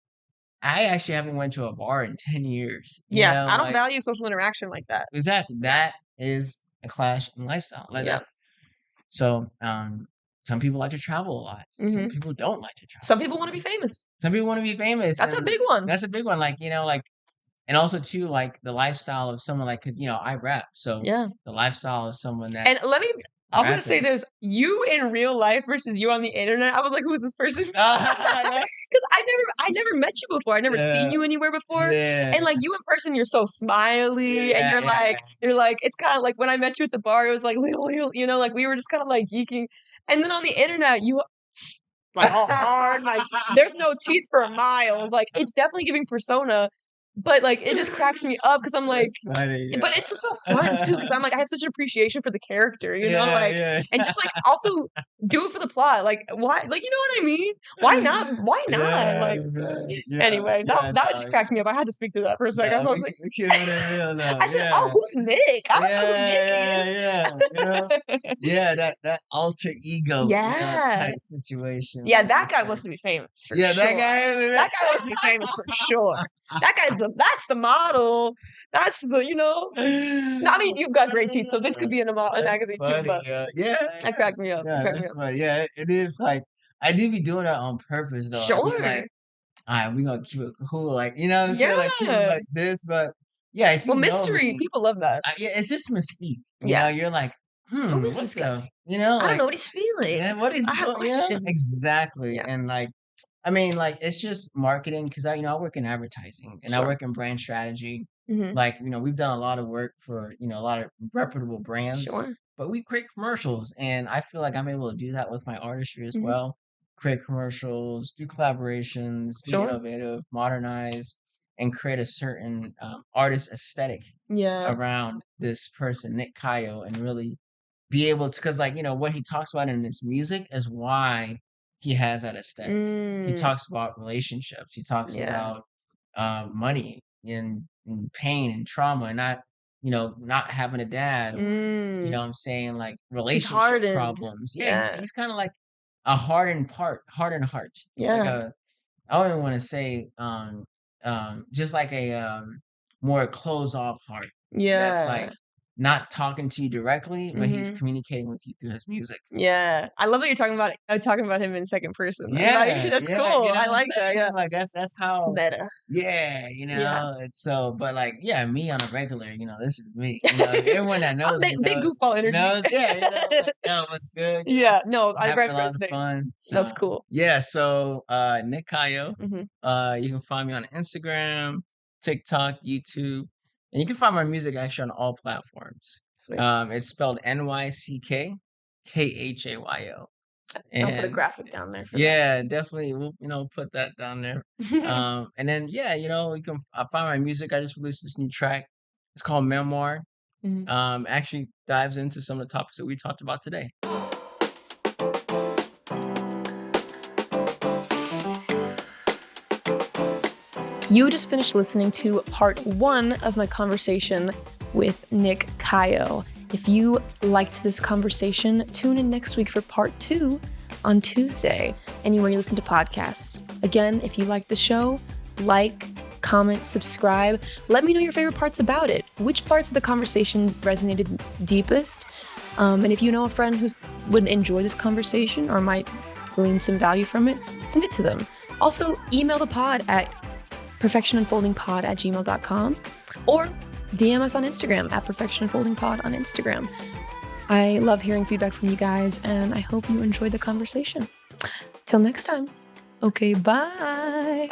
Speaker 2: I actually haven't went to a bar in 10 years.
Speaker 1: Yeah. I don't
Speaker 2: Like
Speaker 1: value social interaction like that.
Speaker 2: exactly.
Speaker 1: Yeah.
Speaker 2: That is a clash in lifestyle. Like
Speaker 1: Yeah.
Speaker 2: that's so some people like to travel a lot. Some
Speaker 1: Mhm.
Speaker 2: people don't like to
Speaker 1: Some
Speaker 2: travel.
Speaker 1: people want to be famous.
Speaker 2: Some people want to be famous
Speaker 1: That's a
Speaker 2: and
Speaker 1: big one.
Speaker 2: that's a big one. Like, like and also too like the lifestyle of someone like cuz I rap. So
Speaker 1: Yeah.
Speaker 2: the lifestyle of someone that
Speaker 1: And I'm gonna say
Speaker 2: rapping.
Speaker 1: this, you in real life versus you on the internet, I was like, "Who is this person?" Because
Speaker 2: yeah.
Speaker 1: I never met you before, I never seen
Speaker 2: Yeah.
Speaker 1: you anywhere before,
Speaker 2: Yeah.
Speaker 1: and, like, you in person, you're so smiley, and
Speaker 2: Yeah.
Speaker 1: you're like it's kinda like when I met you at the bar, it was like little like, we were just kinda, like, geeking, and then on the internet, you like, all hard, like, there's no teeth for miles, like, it's definitely giving persona, but, like, it just cracks me up because 'cause I'm like
Speaker 2: That's funny.
Speaker 1: but it's just so fun too, because 'cause I'm like, I have such an appreciation for the character,
Speaker 2: Yeah,
Speaker 1: like
Speaker 2: yeah.
Speaker 1: and just, like, also do it for the plot, like, why like, you know what I mean? Why not? Why not?
Speaker 2: Yeah,
Speaker 1: Like,
Speaker 2: man. Yeah,
Speaker 1: anyway,
Speaker 2: yeah,
Speaker 1: that just cracked me up, I had to speak to that for a second,
Speaker 2: no,
Speaker 1: I was like
Speaker 2: we keeping it real now.
Speaker 1: I said, "Oh,
Speaker 2: Yeah.
Speaker 1: who's Nick? I don't know who Nick
Speaker 2: Yeah,
Speaker 1: is."
Speaker 2: yeah, yeah, that alter ego,
Speaker 1: Yeah.
Speaker 2: type situation.
Speaker 1: Yeah,
Speaker 2: Like
Speaker 1: that
Speaker 2: it's
Speaker 1: guy
Speaker 2: like,
Speaker 1: wants to be famous for
Speaker 2: yeah, that
Speaker 1: sure.
Speaker 2: guy.
Speaker 1: That guy wants to be famous for sure. That's the model. That's the no, I mean, you've got great teeth, so this could be in a
Speaker 2: That's
Speaker 1: magazine too,
Speaker 2: funny.
Speaker 1: but
Speaker 2: Yeah, yeah,
Speaker 1: that cracked me up. It
Speaker 2: yeah.
Speaker 1: cracked me
Speaker 2: That's
Speaker 1: up.
Speaker 2: funny. Yeah, it is like I do be doing that on purpose though. I be
Speaker 1: Sure.
Speaker 2: like, all right, we gonna keep it cool, like you know what I'm saying, like keep it
Speaker 1: Yeah.
Speaker 2: like this. But yeah, if
Speaker 1: Well,
Speaker 2: you know
Speaker 1: mystery,
Speaker 2: me,
Speaker 1: people love that.
Speaker 2: yeah, it's just mystique.
Speaker 1: Yeah.
Speaker 2: You're like,
Speaker 1: Who is this
Speaker 2: what's
Speaker 1: guy?
Speaker 2: up?
Speaker 1: I don't
Speaker 2: Like
Speaker 1: know what he's feeling.
Speaker 2: yeah, what is
Speaker 1: I have questions.
Speaker 2: exactly.
Speaker 1: Yeah.
Speaker 2: And like I mean, like it's just marketing because I work in advertising and I
Speaker 1: Sure.
Speaker 2: work in brand strategy.
Speaker 1: Mhm.
Speaker 2: Like, we've done a lot of work for, a lot of reputable brands,
Speaker 1: Sure.
Speaker 2: but we create commercials and I feel like I'm able to do that with my artistry as
Speaker 1: Mhm.
Speaker 2: well. Create commercials, do collaborations, be
Speaker 1: Sure.
Speaker 2: innovative, modernize, and create a certain artist aesthetic
Speaker 1: Yeah.
Speaker 2: around this person, Nyck Khayo, and really be able to because like what he talks about in his music is why he has that aesthetic. He
Speaker 1: Mm.
Speaker 2: talks about relationships. He talks
Speaker 1: Yeah.
Speaker 2: about money and pain and trauma and not having a dad or
Speaker 1: Mm.
Speaker 2: what I'm saying like
Speaker 1: He's
Speaker 2: relationship
Speaker 1: hardened.
Speaker 2: problems. Yeah,
Speaker 1: Yeah.
Speaker 2: he's kind of like a hardened heart. Like
Speaker 1: Yeah.
Speaker 2: I don't even want to say just like a more closed off heart that's like
Speaker 1: Yeah.
Speaker 2: not talking to you directly, but he's
Speaker 1: Mhm.
Speaker 2: communicating with you through his music.
Speaker 1: Yeah. I love that you're talking about him in second person. Like,
Speaker 2: Yeah,
Speaker 1: that's
Speaker 2: yeah,
Speaker 1: cool. I
Speaker 2: what I'm
Speaker 1: like that,
Speaker 2: saying?
Speaker 1: yeah.
Speaker 2: Like that's
Speaker 1: It's
Speaker 2: how
Speaker 1: meta.
Speaker 2: yeah,
Speaker 1: Yeah.
Speaker 2: it's so but like yeah, me on a regular, this is me. Everyone that knows me
Speaker 1: Big
Speaker 2: knows
Speaker 1: goofball energy.
Speaker 2: yeah, like, yo, what's good?
Speaker 1: Yeah. No, I
Speaker 2: Having
Speaker 1: read
Speaker 2: a lot of
Speaker 1: resonates.
Speaker 2: fun.
Speaker 1: That's
Speaker 2: So
Speaker 1: cool.
Speaker 2: yeah, so Nyck Khayo.
Speaker 1: Mhm.
Speaker 2: You can find me on Instagram, TikTok, YouTube, and you can find my music actually on all platforms.
Speaker 1: Sweet.
Speaker 2: It's spelled NYCKKHAYO.
Speaker 1: I'll put a
Speaker 2: And
Speaker 1: graphic down there for that.
Speaker 2: yeah, definitely we'll put that down there. And then yeah, you can I find my music. I just released this new track. It's called Memoir.
Speaker 1: Mhm.
Speaker 2: Actually dives into some of the topics that we talked about today.
Speaker 1: You just finished listening to part 1 of my conversation with Nyck Khayo. If you liked this conversation, tune in next week for part 2 on Tuesday, anywhere you listen to podcasts. Again, if you like the show, like, comment, subscribe. Let me know your favorite parts about it. Which parts of the conversation resonated deepest? And if you know a friend who would enjoy this conversation or might glean some value from it, send it to them. Also, email the pod at perfectionunfoldingpod@gmail.com or DM us on Instagram at perfectionunfoldingpod on Instagram. I love hearing feedback from you guys, and I hope you enjoyed the conversation. Till next time. Okay, bye.